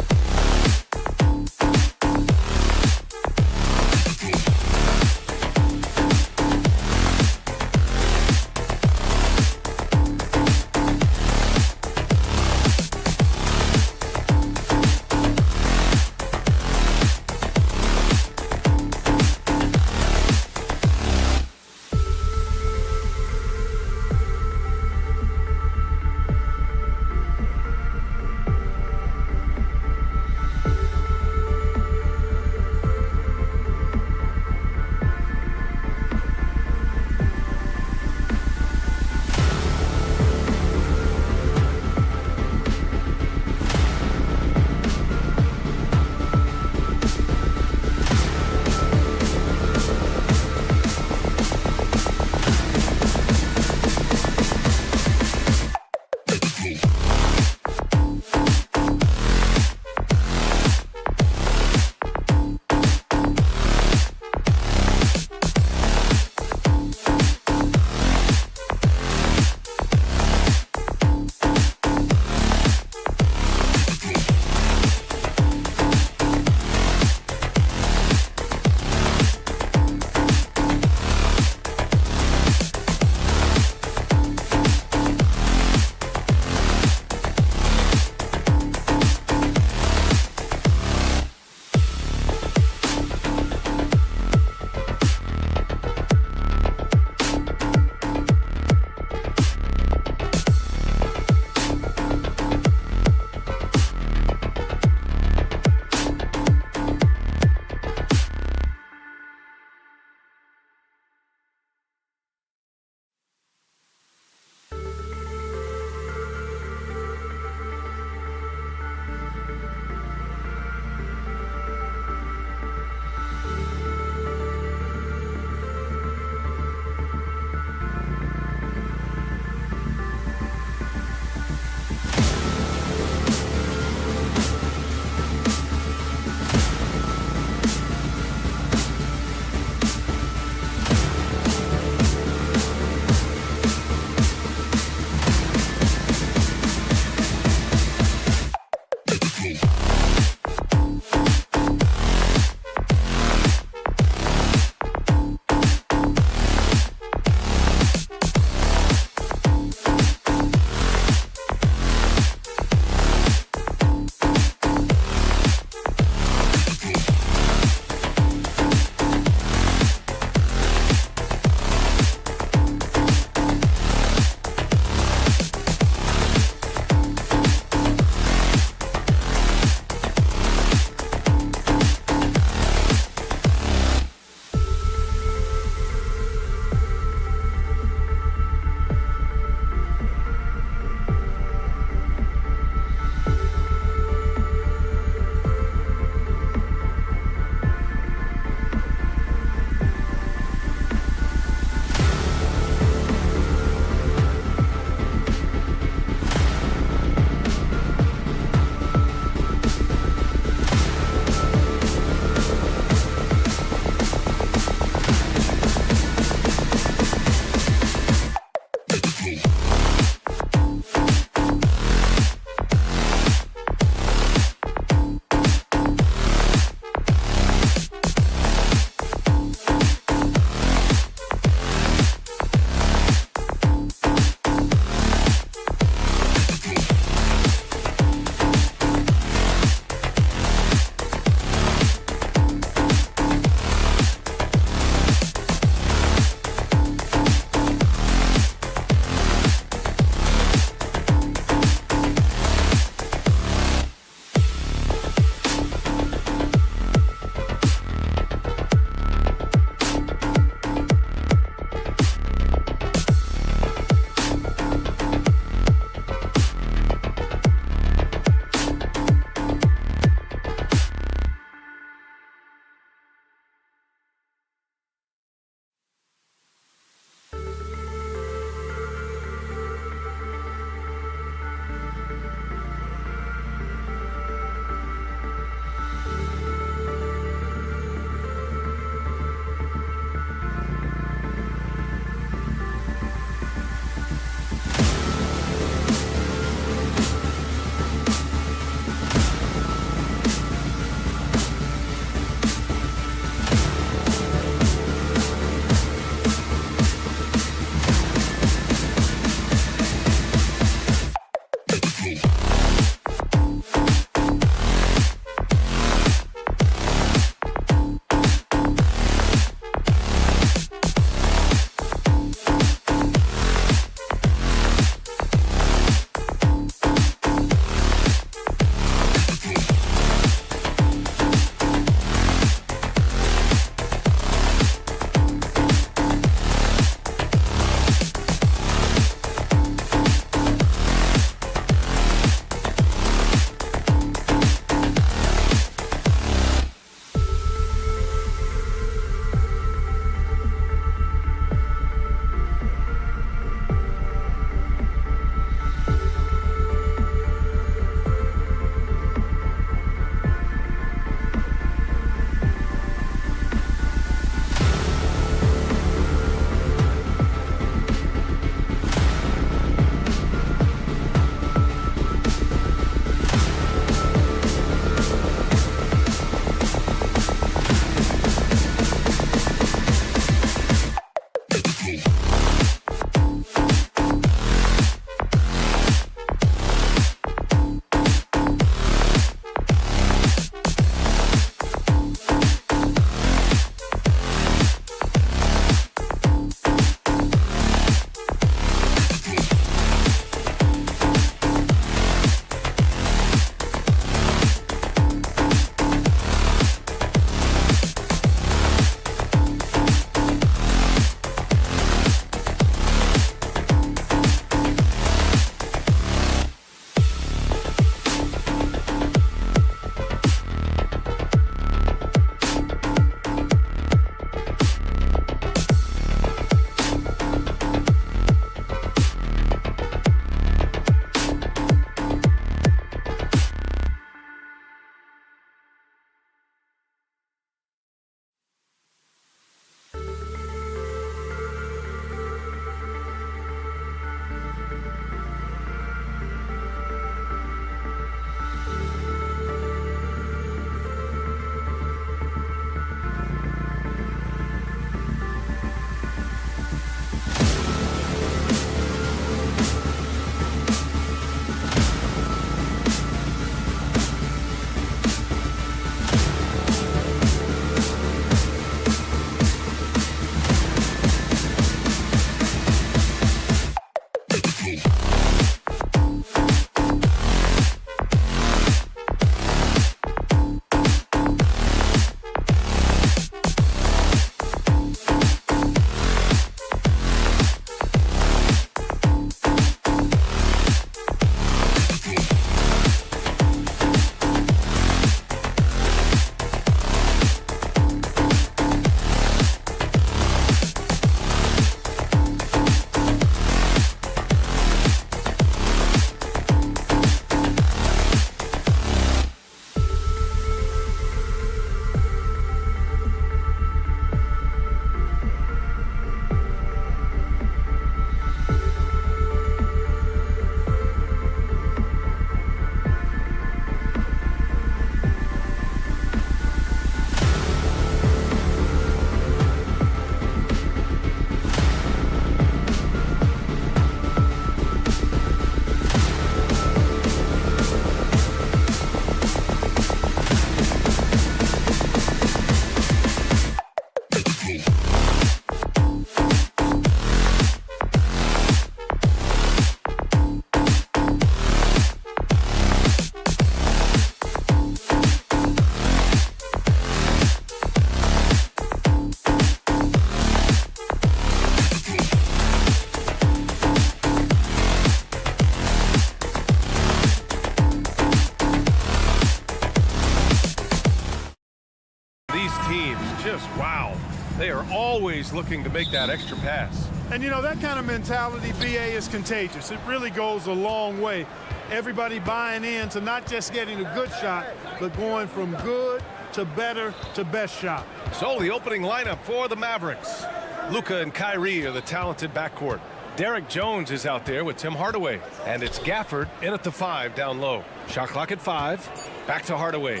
these teams, just wow. They are always looking to make that extra pass. And, you know, that kind of mentality, BA, is contagious. It really goes a long way. Everybody buying in to not just getting a good shot, but going from good to better to best shot. So the opening lineup for the Mavericks. Luka and Kyrie are the talented backcourt. Derek Jones is out there with Tim Hardaway. And it's Gafford in at the 5 down low. Shot clock at 5. Back to Hardaway.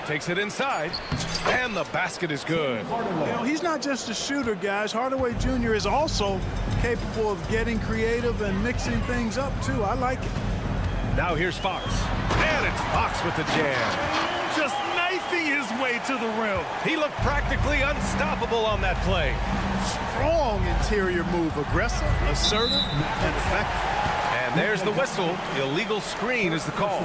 Takes it inside, and the basket is good. You know, he's not just a shooter, guys. Hardaway Jr. is also capable of getting creative and mixing things up, too. I like it. Now here's Fox, and it's Fox with the jam. Just knifing his way to the rim. He looked practically unstoppable on that play. Strong interior move, aggressive, assertive, and effective. And there's the whistle. Illegal screen is the call.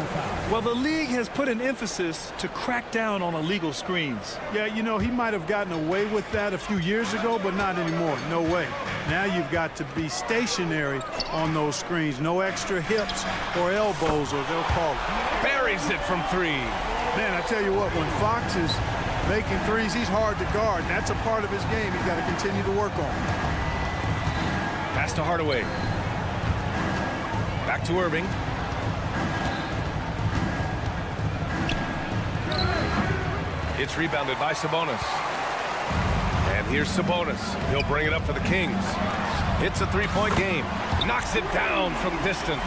Well, the league has put an emphasis to crack down on illegal screens. Yeah, you know, he might have gotten away with that a few years ago, but not anymore. No way. Now you've got to be stationary on those screens. No extra hips or elbows, or they'll call it. Buries it from 3. Man, I tell you what, when Fox is making threes, he's hard to guard. That's a part of his game he's got to continue to work on. Pass to Hardaway. Back to Irving. It's rebounded by Sabonis. And here's Sabonis. He'll bring it up for the Kings. It's a 3-point game. Knocks it down from distance.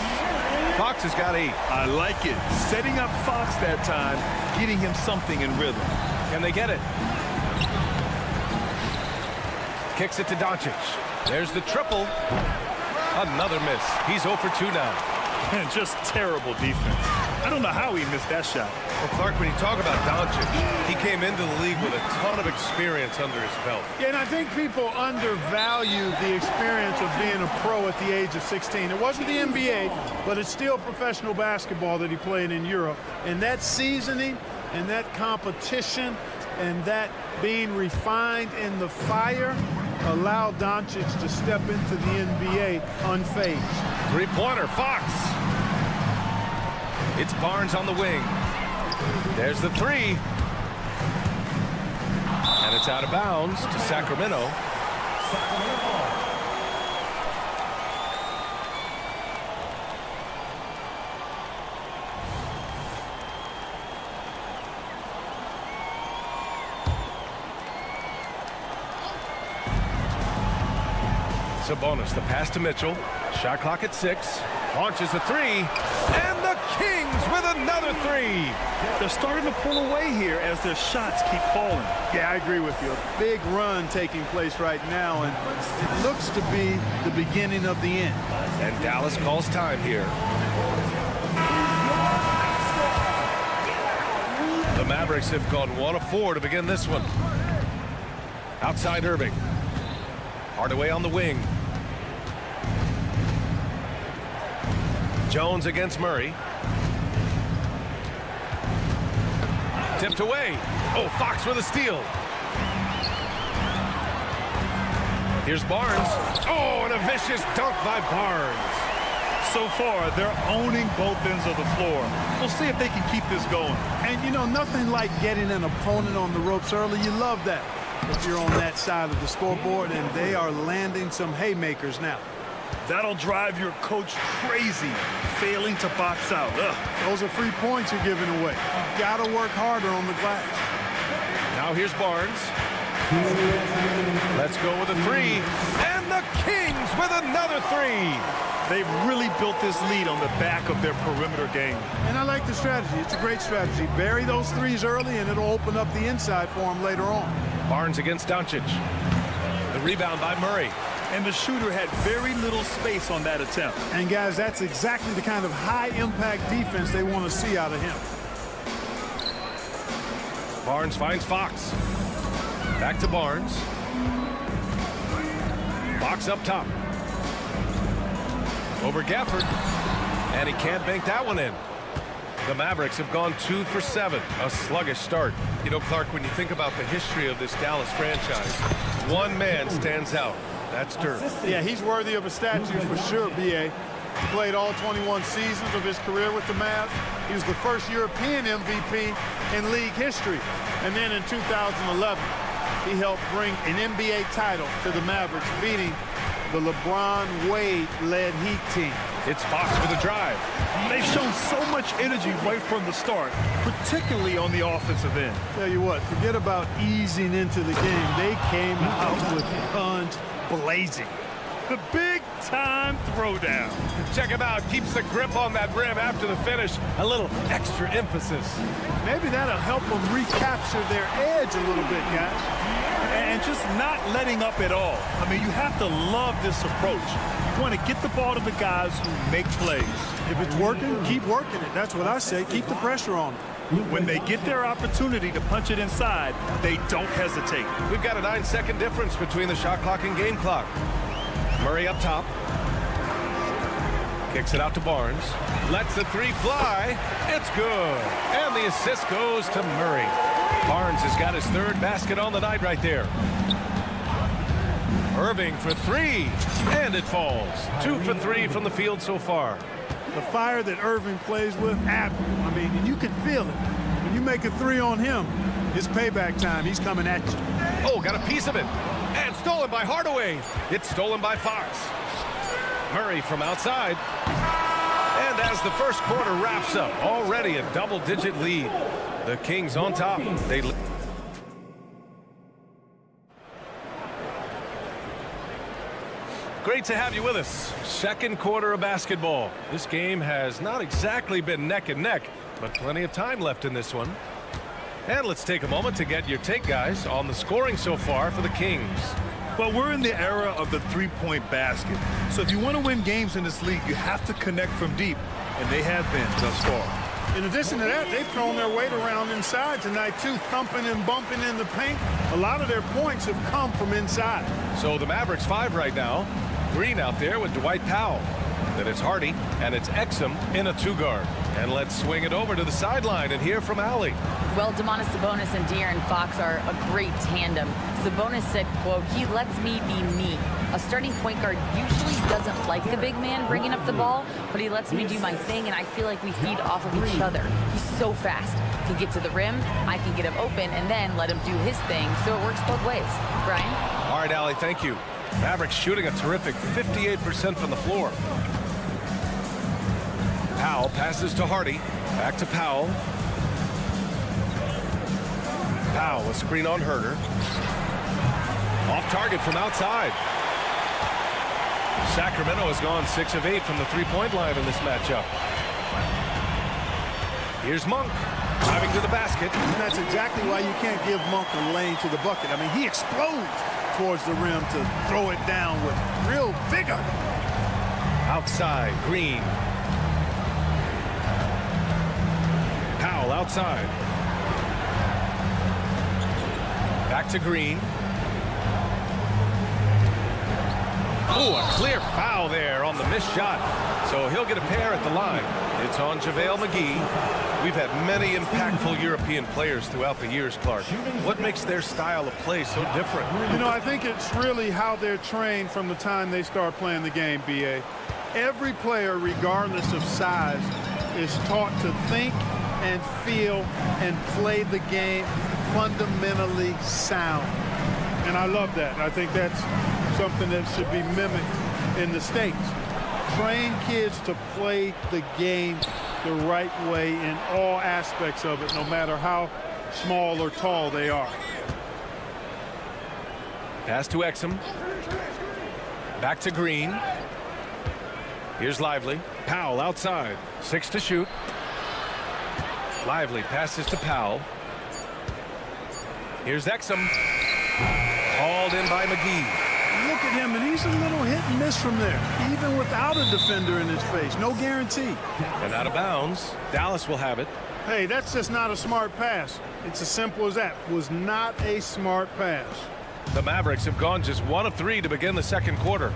Fox has got 8. I like it. Setting up Fox that time, getting him something in rhythm. Can they get it? Kicks it to Doncic. There's the triple. Another miss. He's 0 for 2 now. And just terrible defense. I don't know how he missed that shot. Well, Clark, when you talk about Doncic, he came into the league with a ton of experience under his belt. Yeah, and I think people undervalue the experience of being a pro at the age of 16. It wasn't the NBA, but it's still professional basketball that he played in Europe. And that seasoning and that competition and that being refined in the fire allowed Doncic to step into the NBA unfazed. Three-pointer, Fox. It's Barnes on the wing. There's the 3. And it's out of bounds to Sacramento. Sabonis, the pass to Mitchell. Shot clock at 6. Launches a 3. And the Kings with another 3. They're starting to pull away here as their shots keep falling. Yeah, I agree with you. A big run taking place right now, and it looks to be the beginning of the end. And Dallas calls time here. The Mavericks have gone 1 of 4 to begin this one. Outside Irving. Hardaway on the wing. Jones against Murray. Tipped away. Oh, Fox with a steal. Here's Barnes. Oh, and a vicious dunk by Barnes. So far, they're owning both ends of the floor. We'll see if they can keep this going. And, you know, nothing like getting an opponent on the ropes early. You love that if you're on that side of the scoreboard, and they are landing some haymakers now. That'll drive your coach crazy, failing to box out. Ugh. Those are free points you're giving away. You've got to work harder on the glass. Now here's Barnes. Let's go with a 3. And the Kings with another 3. They've really built this lead on the back of their perimeter game. And I like the strategy. It's a great strategy. Bury those 3s early, and it'll open up the inside for them later on. Barnes against Doncic. The rebound by Murray. And the shooter had very little space on that attempt. And, guys, that's exactly the kind of high-impact defense they want to see out of him. Barnes finds Fox. Back to Barnes. Fox up top. Over Gafford. And he can't bank that one in. The Mavericks have gone 2 for 7. A sluggish start. You know, Clark, when you think about the history of this Dallas franchise, one man stands out. That's Dirk. Yeah, he's worthy of a statue for sure, B.A. He played all 21 seasons of his career with the Mavs. He was the first European MVP in league history. And then in 2011, he helped bring an NBA title to the Mavericks, beating the LeBron Wade-led Heat team. It's Fox for the drive. They've shown so much energy right from the start, particularly on the offensive end. Tell you what, forget about easing into the game. They came out with guns blazing. The big-time throwdown. Check him out. Keeps the grip on that rim after the finish. A little extra emphasis. Maybe that'll help them recapture their edge a little bit, guys. And just not letting up at all. I mean, you have to love this approach. You want to get the ball to the guys who make plays. If it's working, keep working it. That's what I say. Keep the pressure on them. When they get their opportunity to punch it inside, they don't hesitate. We've got a 9-second difference between the shot clock and game clock. Murray up top. Kicks it out to Barnes. Lets the three fly. It's good. And the assist goes to Murray. Barnes has got his third basket on the night right there. Irving for three. And it falls. 2 for 3 from the field so far. The fire that Irving plays with, I mean, you can feel it. When you make a three on him, it's payback time. He's coming at you. Oh, got a piece of it. And stolen by Hardaway. It's stolen by Fox. Murray from outside. And as the first quarter wraps up, already a double-digit lead. The Kings on top. Great to have you with us. Second quarter of basketball. This game has not exactly been neck and neck, but plenty of time left in this one. And let's take a moment to get your take, guys, on the scoring so far for the Kings. Well, we're in the era of the three-point basket. So if you want to win games in this league, you have to connect from deep, and they have been thus far. In addition to that, they've thrown their weight around inside tonight, too, thumping and bumping in the paint. A lot of their points have come from inside. So the Mavericks 5 right now. Green out there with Dwight Powell. Then it's Hardy, and it's Exum in a 2-guard. And let's swing it over to the sideline and hear from Allie. Well, Domantas Sabonis and De'Aaron Fox are a great tandem. Sabonis said, quote, "He lets me be me. A starting point guard usually doesn't like the big man bringing up the ball, but he lets me do my thing, and I feel like we feed off of each other. He's so fast. He can get to the rim, I can get him open, and then let him do his thing, so it works both ways." Brian? All right, Allie, thank you. Mavericks shooting a terrific 58% from the floor. Powell passes to Hardy. Back to Powell. Powell, a screen on Herter. Off target from outside. Sacramento has gone 6 of 8 from the three-point line in this matchup. Here's Monk driving to the basket. And that's exactly why you can't give Monk a lane to the bucket. I mean, he explodes towards the rim to throw it down with real vigor. Outside, Green. Powell outside. Back to Green. Oh, a clear foul there on the missed shot. So he'll get a pair at the line. It's on JaVale McGee. We've had many impactful European players throughout the years, Clark. What makes their style of play so different? You know, I think it's really how they're trained from the time they start playing the game, B.A. Every player, regardless of size, is taught to think and feel and play the game fundamentally sound. And I love that. I think that's something that should be mimicked in the States. Train kids to play the game the right way in all aspects of it, no matter how small or tall they are. Pass to Exum. Back to Green. Here's Lively. Powell outside. 6 to shoot. Lively passes to Powell. Here's Exum. Hauled in by McGee. Look at him, and he's a little hit and miss from there, even without a defender in his face. No guarantee. And out of bounds. Dallas will have it. Hey, that's just not a smart pass. It's as simple as that. Was not a smart pass. The Mavericks have gone just 1 of 3 to begin the second quarter.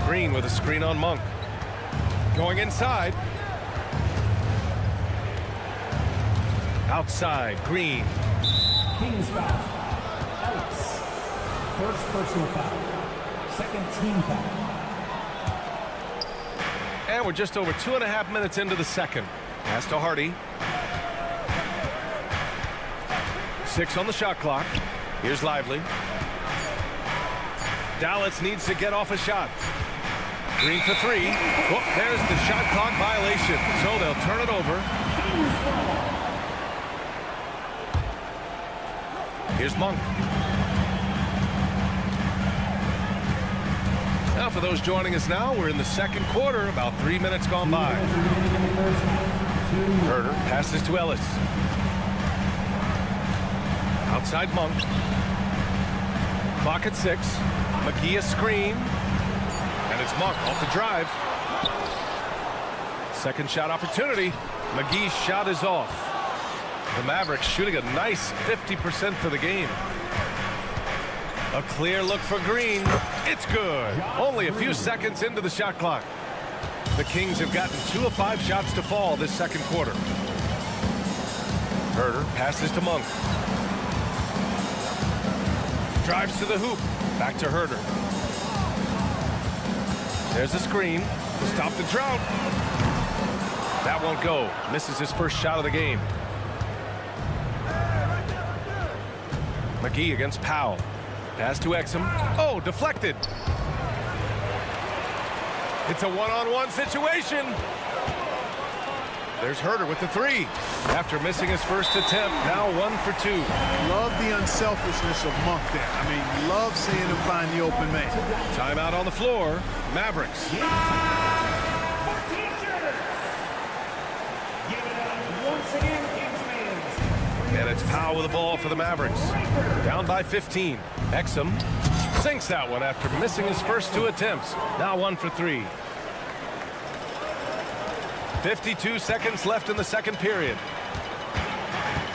Green with a screen on Monk. Going inside. Outside, Green. Kings foul. Alex. First personal foul. Second team foul. And we're just over 2.5 minutes into the second. Pass to Hardy. 6 on the shot clock. Here's Lively. Dallas needs to get off a shot. Green for 3. Whoop, there's the shot clock violation. So they'll turn it over. Here's Monk. Now for those joining us now, we're in the second quarter, about 3 minutes gone by. Herder passes to Ellis. Outside Monk. Clock at 6. McGee a screen. And it's Monk off the drive. Second shot opportunity. McGee's shot is off. The Mavericks shooting a nice 50% for the game. A clear look for Green. It's good. Only a few seconds into the shot clock. The Kings have gotten 2 of 5 shots to fall this second quarter. Herder passes to Monk. Drives to the hoop. Back to Herder. There's a screen to stop the drought. That won't go. Misses his first shot of the game. McGee against Powell. Pass to Exum. Oh, deflected. It's a one-on-one situation. There's Herder with the 3. After missing his first attempt, now 1 for 2. Love the unselfishness of Monk there. I mean, love seeing him find the open man. Timeout on the floor. Mavericks. And it's Powell with the ball for the Mavericks. Down by 15. Exum sinks that one after missing his first 2 attempts. Now 1 for 3. 52 seconds left in the second period.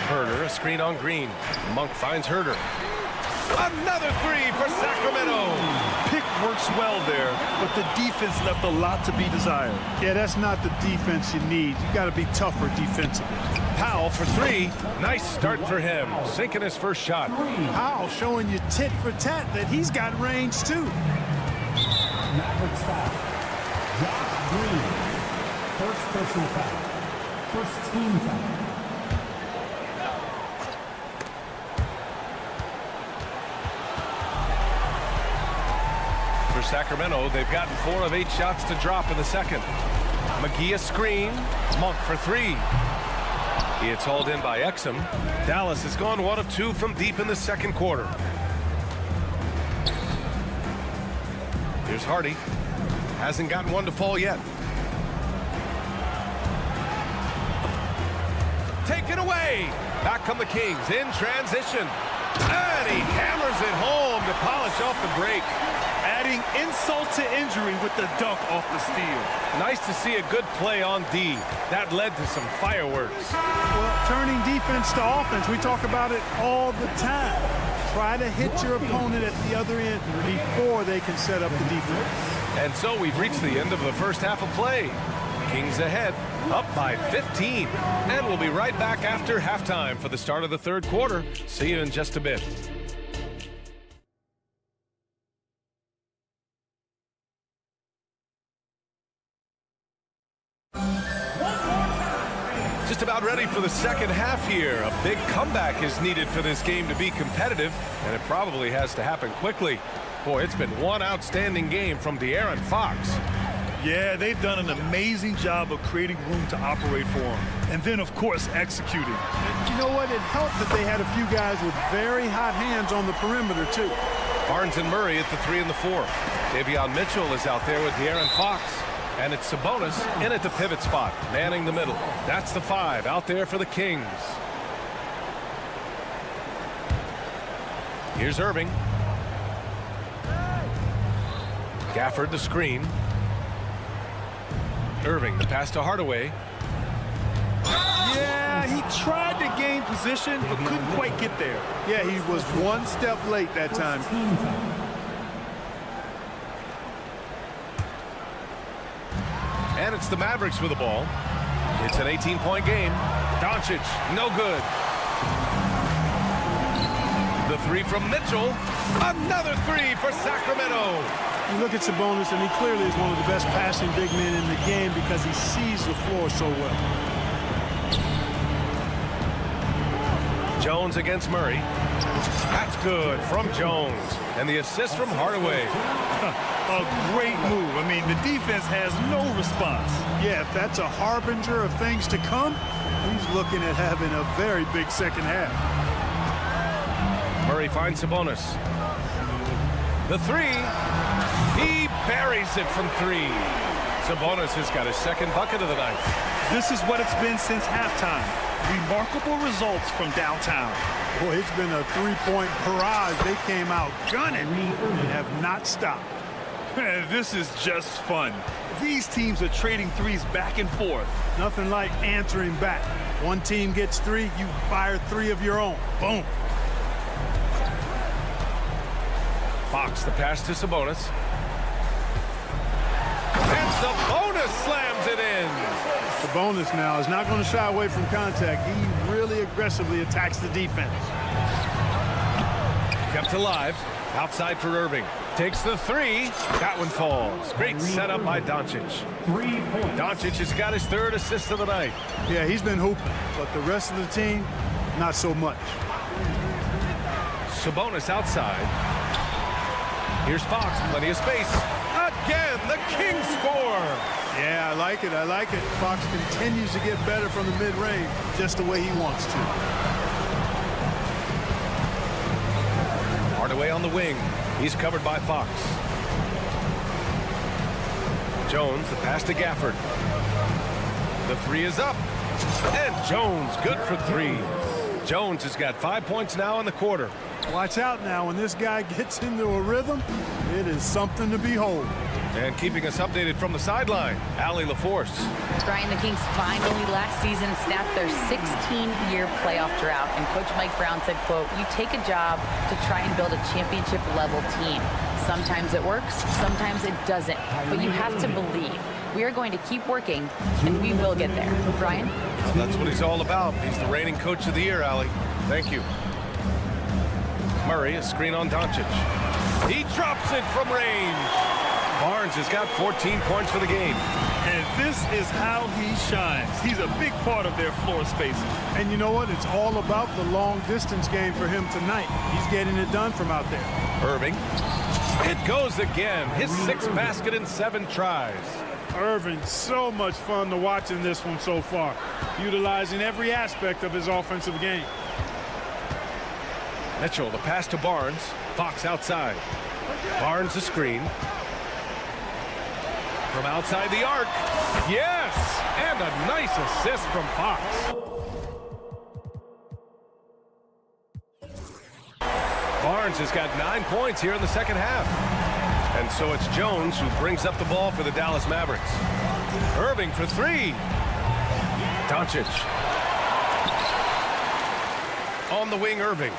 Herder, a screen on Green. Monk finds Herder. Another 3 for Sacramento. Pick works well there, but the defense left a lot to be desired. Yeah, that's not the defense you need. You got to be tougher defensively. Powell for 3. Nice start for him. Sinking his first shot. Powell showing you tit for tat that he's got range too. Mavericks foul. Josh Green. First personal foul. First team foul. For Sacramento, they've gotten 4 of 8 shots to drop in the second. McGee a screen. Monk for 3. It's hauled in by Exum. Dallas has gone 1 of 2 from deep in the second quarter. Here's Hardy. Hasn't gotten one to fall yet. Taken away. Back come the Kings in transition. And he hammers it home to polish off the break. Adding insult to injury with the dunk off the steal. Nice to see a good play on D. That led to some fireworks. Well, turning defense to offense, we talk about it all the time. Try to hit your opponent at the other end before they can set up the defense. And so we've reached the end of the first half of play. Kings ahead, up by 15. And we'll be right back after halftime for the start of the third quarter. See you in just a bit. Just about ready for the second half here. A big comeback is needed for this game to be competitive, and it probably has to happen quickly. Boy, it's been one outstanding game from De'Aaron Fox. Yeah, they've done an amazing job of creating room to operate for him. And then, of course, executing. You know what? It helped that they had a few guys with very hot hands on the perimeter, too. Barnes and Murray at the 3 and the 4. Davion Mitchell is out there with De'Aaron Fox. And it's Sabonis in at the pivot spot, manning the middle. That's the 5 out there for the Kings. Here's Irving. Gafford the screen. Irving the pass to Hardaway. Yeah, he tried to gain position, but couldn't quite get there. Yeah, he was one step late that time. And it's the Mavericks with the ball. It's an 18-point game. Doncic, no good. The 3 from Mitchell. Another 3 for Sacramento. You look at Sabonis, and he clearly is one of the best passing big men in the game because he sees the floor so well. Jones against Murray. That's good from Jones. And the assist from Hardaway. A great move. I mean, the defense has no response. Yeah, if that's a harbinger of things to come, he's looking at having a very big second half. Murray finds Sabonis. The three. He buries it from three. Sabonis has got his second bucket of the night. This is what it's been since halftime. Remarkable results from downtown. Boy, it's been a three-point barrage. They came out gunning and have not stopped. This is just fun. These teams are trading threes back and forth. Nothing like answering back. One team gets three, you fire three of your own. Boom. Fox, the pass to Sabonis. And Sabonis slams it in. Sabonis now is not going to shy away from contact. He really aggressively attacks the defense. Kept alive. Outside for Irving. Takes the three. That one falls. Great setup by Doncic. Doncic has got his third assist of the night. Yeah, he's been hooping, but the rest of the team, not so much. Sabonis outside. Here's Fox, plenty of space. Again, the Kings score. Yeah, I like it. I like it. Fox continues to get better from the mid-range, just the way he wants to. Hardaway on the wing. He's covered by Fox. Jones, the pass to Gafford. The three is up. And Jones, good for three. Jones has got 5 points now in the quarter. Watch out now. When this guy gets into a rhythm, it is something to behold. And keeping us updated from the sideline, Allie LaForce. Brian, the Kings finally last season snapped their 16-year playoff drought. And Coach Mike Brown said, quote, "You take a job to try and build a championship-level team. Sometimes it works, sometimes it doesn't. But you have to believe. We are going to keep working, and we will get there." Brian? Well, that's what he's all about. He's the reigning coach of the year, Allie. Thank you. Murray, a screen on Doncic. He drops it from range. Barnes has got 14 points for the game. And this is how he shines. He's a big part of their floor spacing. And you know what? It's all about the long-distance game for him tonight. He's getting it done from out there. Irving. It goes again. His sixth basket in 7 tries. Irving, so much fun to watch in this one so far, utilizing every aspect of his offensive game. Mitchell, the pass to Barnes. Fox outside. Barnes, the screen. From outside the arc. Yes! And a nice assist from Fox. Barnes has got 9 points here in the second half. And so it's Jones who brings up the ball for the Dallas Mavericks. Irving for three. Doncic. On the wing, Irving.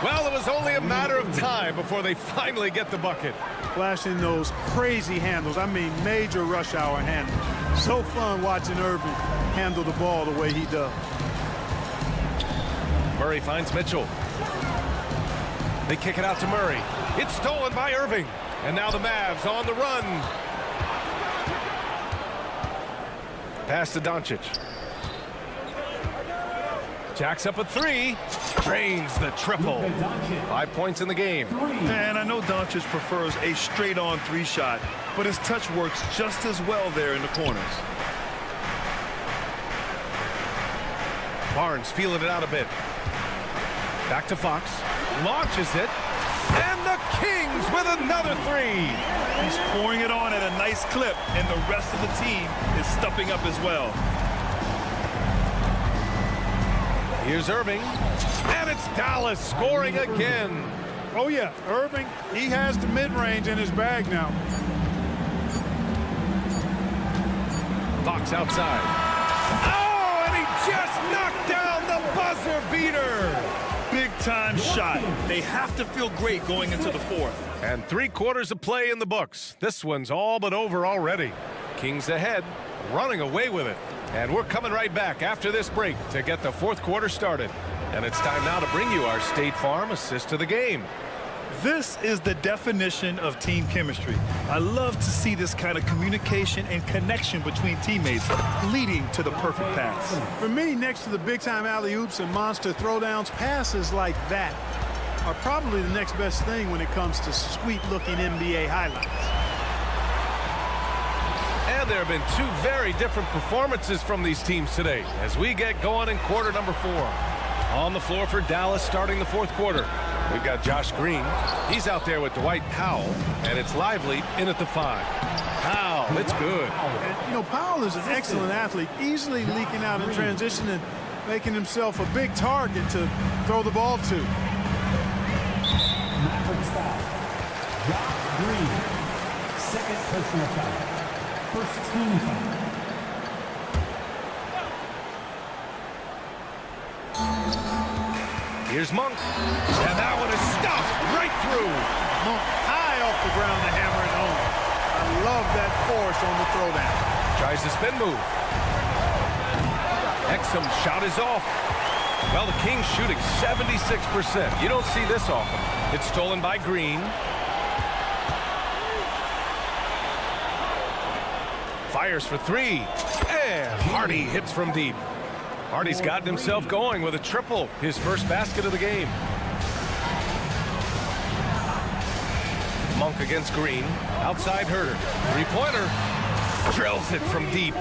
Well, it was only a matter of time before they finally get the bucket. Flashing those crazy handles. I mean, major rush hour handles. So fun watching Irving handle the ball the way he does. Murray finds Mitchell. They kick it out to Murray. It's stolen by Irving. And now the Mavs on the run. Pass to Doncic. Jacks up a three. Drains the triple. 5 points in the game. And I know Doncic prefers a straight-on three shot, but his touch works just as well there in the corners. Barnes feeling it out a bit. Back to Fox. Launches it. And the Kings with another three. He's pouring it on at a nice clip, and the rest of the team is stepping up as well. Here's Irving. And it's Dallas scoring again. Oh, yeah. Irving, he has the mid-range in his bag now. Fox outside. Oh, and he just knocked down the buzzer beater. Big-time shot. They have to feel great going into the fourth. And 3/4 of play in the books. This one's all but over already. Kings ahead, running away with it. And we're coming right back after this break to get the fourth quarter started. And it's time now to bring you our State Farm assist of the game. This is the definition of team chemistry. I love to see this kind of communication and connection between teammates leading to the perfect pass. For me, next to the big-time alley-oops and monster throwdowns, passes like that are probably the next best thing when it comes to sweet-looking NBA highlights. And there have been two very different performances from these teams today as we get going in quarter number 4. On the floor for Dallas starting the fourth quarter. We've got Josh Green. He's out there with Dwight Powell, and it's Lively in at the 5. Powell, it's good. And, you know, Powell is an excellent athlete, easily leaking out in transition and making himself a big target to throw the ball to. Mavericks foul. Josh Green, second personal foul. First team foul. Here's Monk, and that one is stuffed right through. Monk high off the ground to hammer it home. I love that force on the throwdown. Tries the spin move. Exum shot is off. Well, the Kings shooting 76%. You don't see this often. It's stolen by Green. Fires for 3, and Hardy hits from deep. Hardy's gotten himself going with a triple, his first basket of the game. Monk against Green, outside Herter, three-pointer, drills it from deep.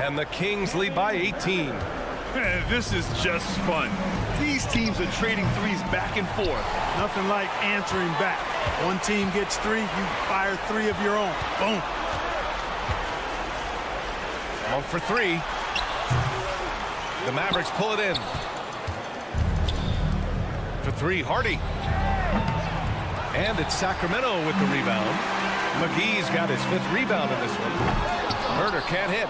And the Kings lead by 18. This is just fun. These teams are trading threes back and forth. Nothing like answering back. One team gets 3, you fire 3 of your own. Boom. Monk for 3. The Mavericks pull it in. For 3, Hardy. And it's Sacramento with the rebound. McGee's got his 5th rebound in this one. Herter can't hit.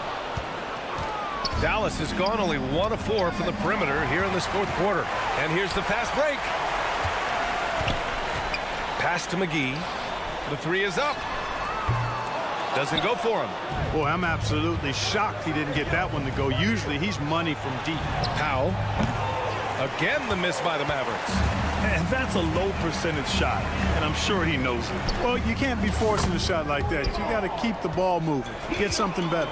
Dallas has gone only 1 of 4 from the perimeter here in this fourth quarter. And here's the fast break. Pass to McGee. The 3 is up. Doesn't go for him. Boy, I'm absolutely shocked he didn't get that one to go. Usually he's money from deep. Powell. Again the miss by the Mavericks. And that's a low percentage shot, and I'm sure he knows it. Well, you can't be forcing a shot like that. You got to keep the ball moving. Get something better.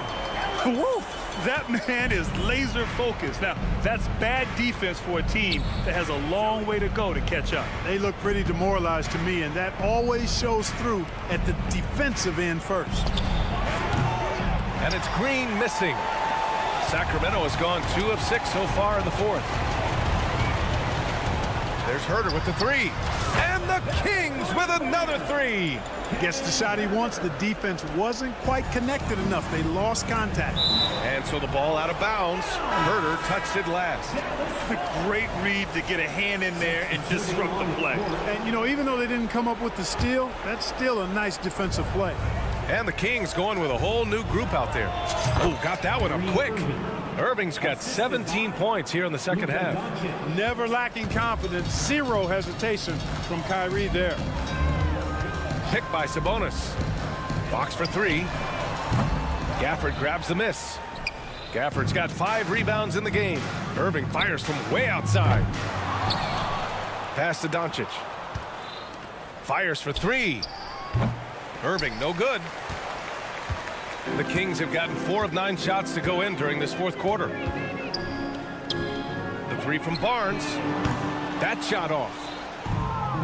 Woo! That man is laser focused. Now, that's bad defense for a team that has a long way to go to catch up. They look pretty demoralized to me, and that always shows through at the defensive end first. And it's Green missing. Sacramento has gone 2 of 6 so far in the fourth. There's Herter with the 3. And the Kings with another 3. Gets the shot he wants. The defense wasn't quite connected enough. They lost contact. And so the ball out of bounds. Herter touched it last. A great read to get a hand in there and disrupt the play. And, you know, even though they didn't come up with the steal, that's still a nice defensive play. And the Kings going with a whole new group out there. Oh, got that one up quick. Irving's got 17 points here in the second half. Never lacking confidence. 0 hesitation from Kyrie there. Picked by Sabonis. Box for 3. Gafford grabs the miss. Gafford's got 5 rebounds in the game. Irving fires from way outside. Pass to Doncic. Fires for 3. Irving, no good. The Kings have gotten 4 of 9 shots to go in during this fourth quarter. The 3 from Barnes. That shot off.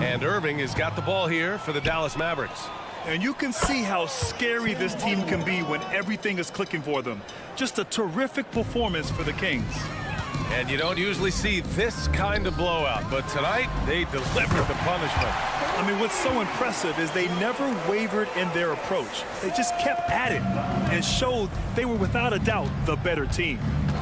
And Irving has got the ball here for the Dallas Mavericks. And you can see how scary this team can be when everything is clicking for them. Just a terrific performance for the Kings. And you don't usually see this kind of blowout, but tonight they delivered the punishment. I mean, what's so impressive is they never wavered in their approach. They just kept at it and showed they were without a doubt the better team.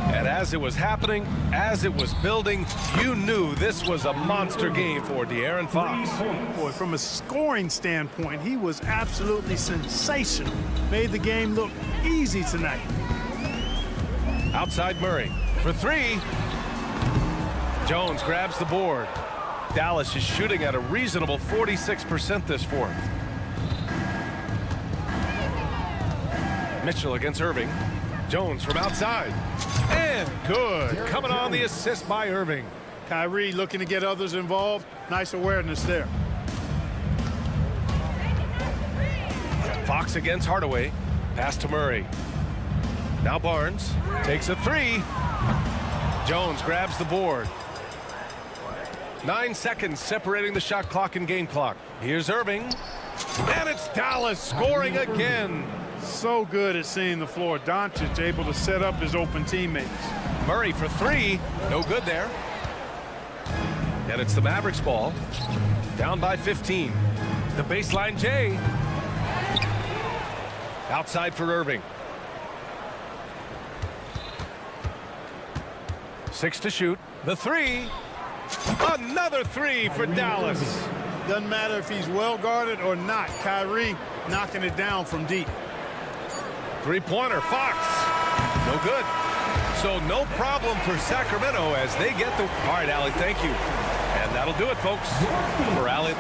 And as it was happening, as it was building, you knew this was a monster game for De'Aaron Fox. Boy, from a scoring standpoint, he was absolutely sensational. Made the game look easy tonight. Outside Murray for 3. Jones grabs the board. Dallas is shooting at a reasonable 46% this fourth. Mitchell against Irving. Jones from outside. And good. Coming on the assist by Irving. Kyrie looking to get others involved. Nice awareness there. Fox against Hardaway. Pass to Murray. Now Barnes takes a three. Jones grabs the board. 9 seconds separating the shot clock and game clock. Here's Irving. And it's Dallas scoring again. So good at seeing the floor. Doncic able to set up his open teammates. Murray for three. No good there. And it's the Mavericks ball. Down by 15. The baseline J. Outside for Irving. 6 to shoot. The three. Another three for Dallas. Doesn't matter if he's well guarded or not. Kyrie knocking it down from deep. Three-pointer, Fox. No good. So no problem for Sacramento as they get the... All right, Allie, thank you. And that'll do it, folks. For Allie.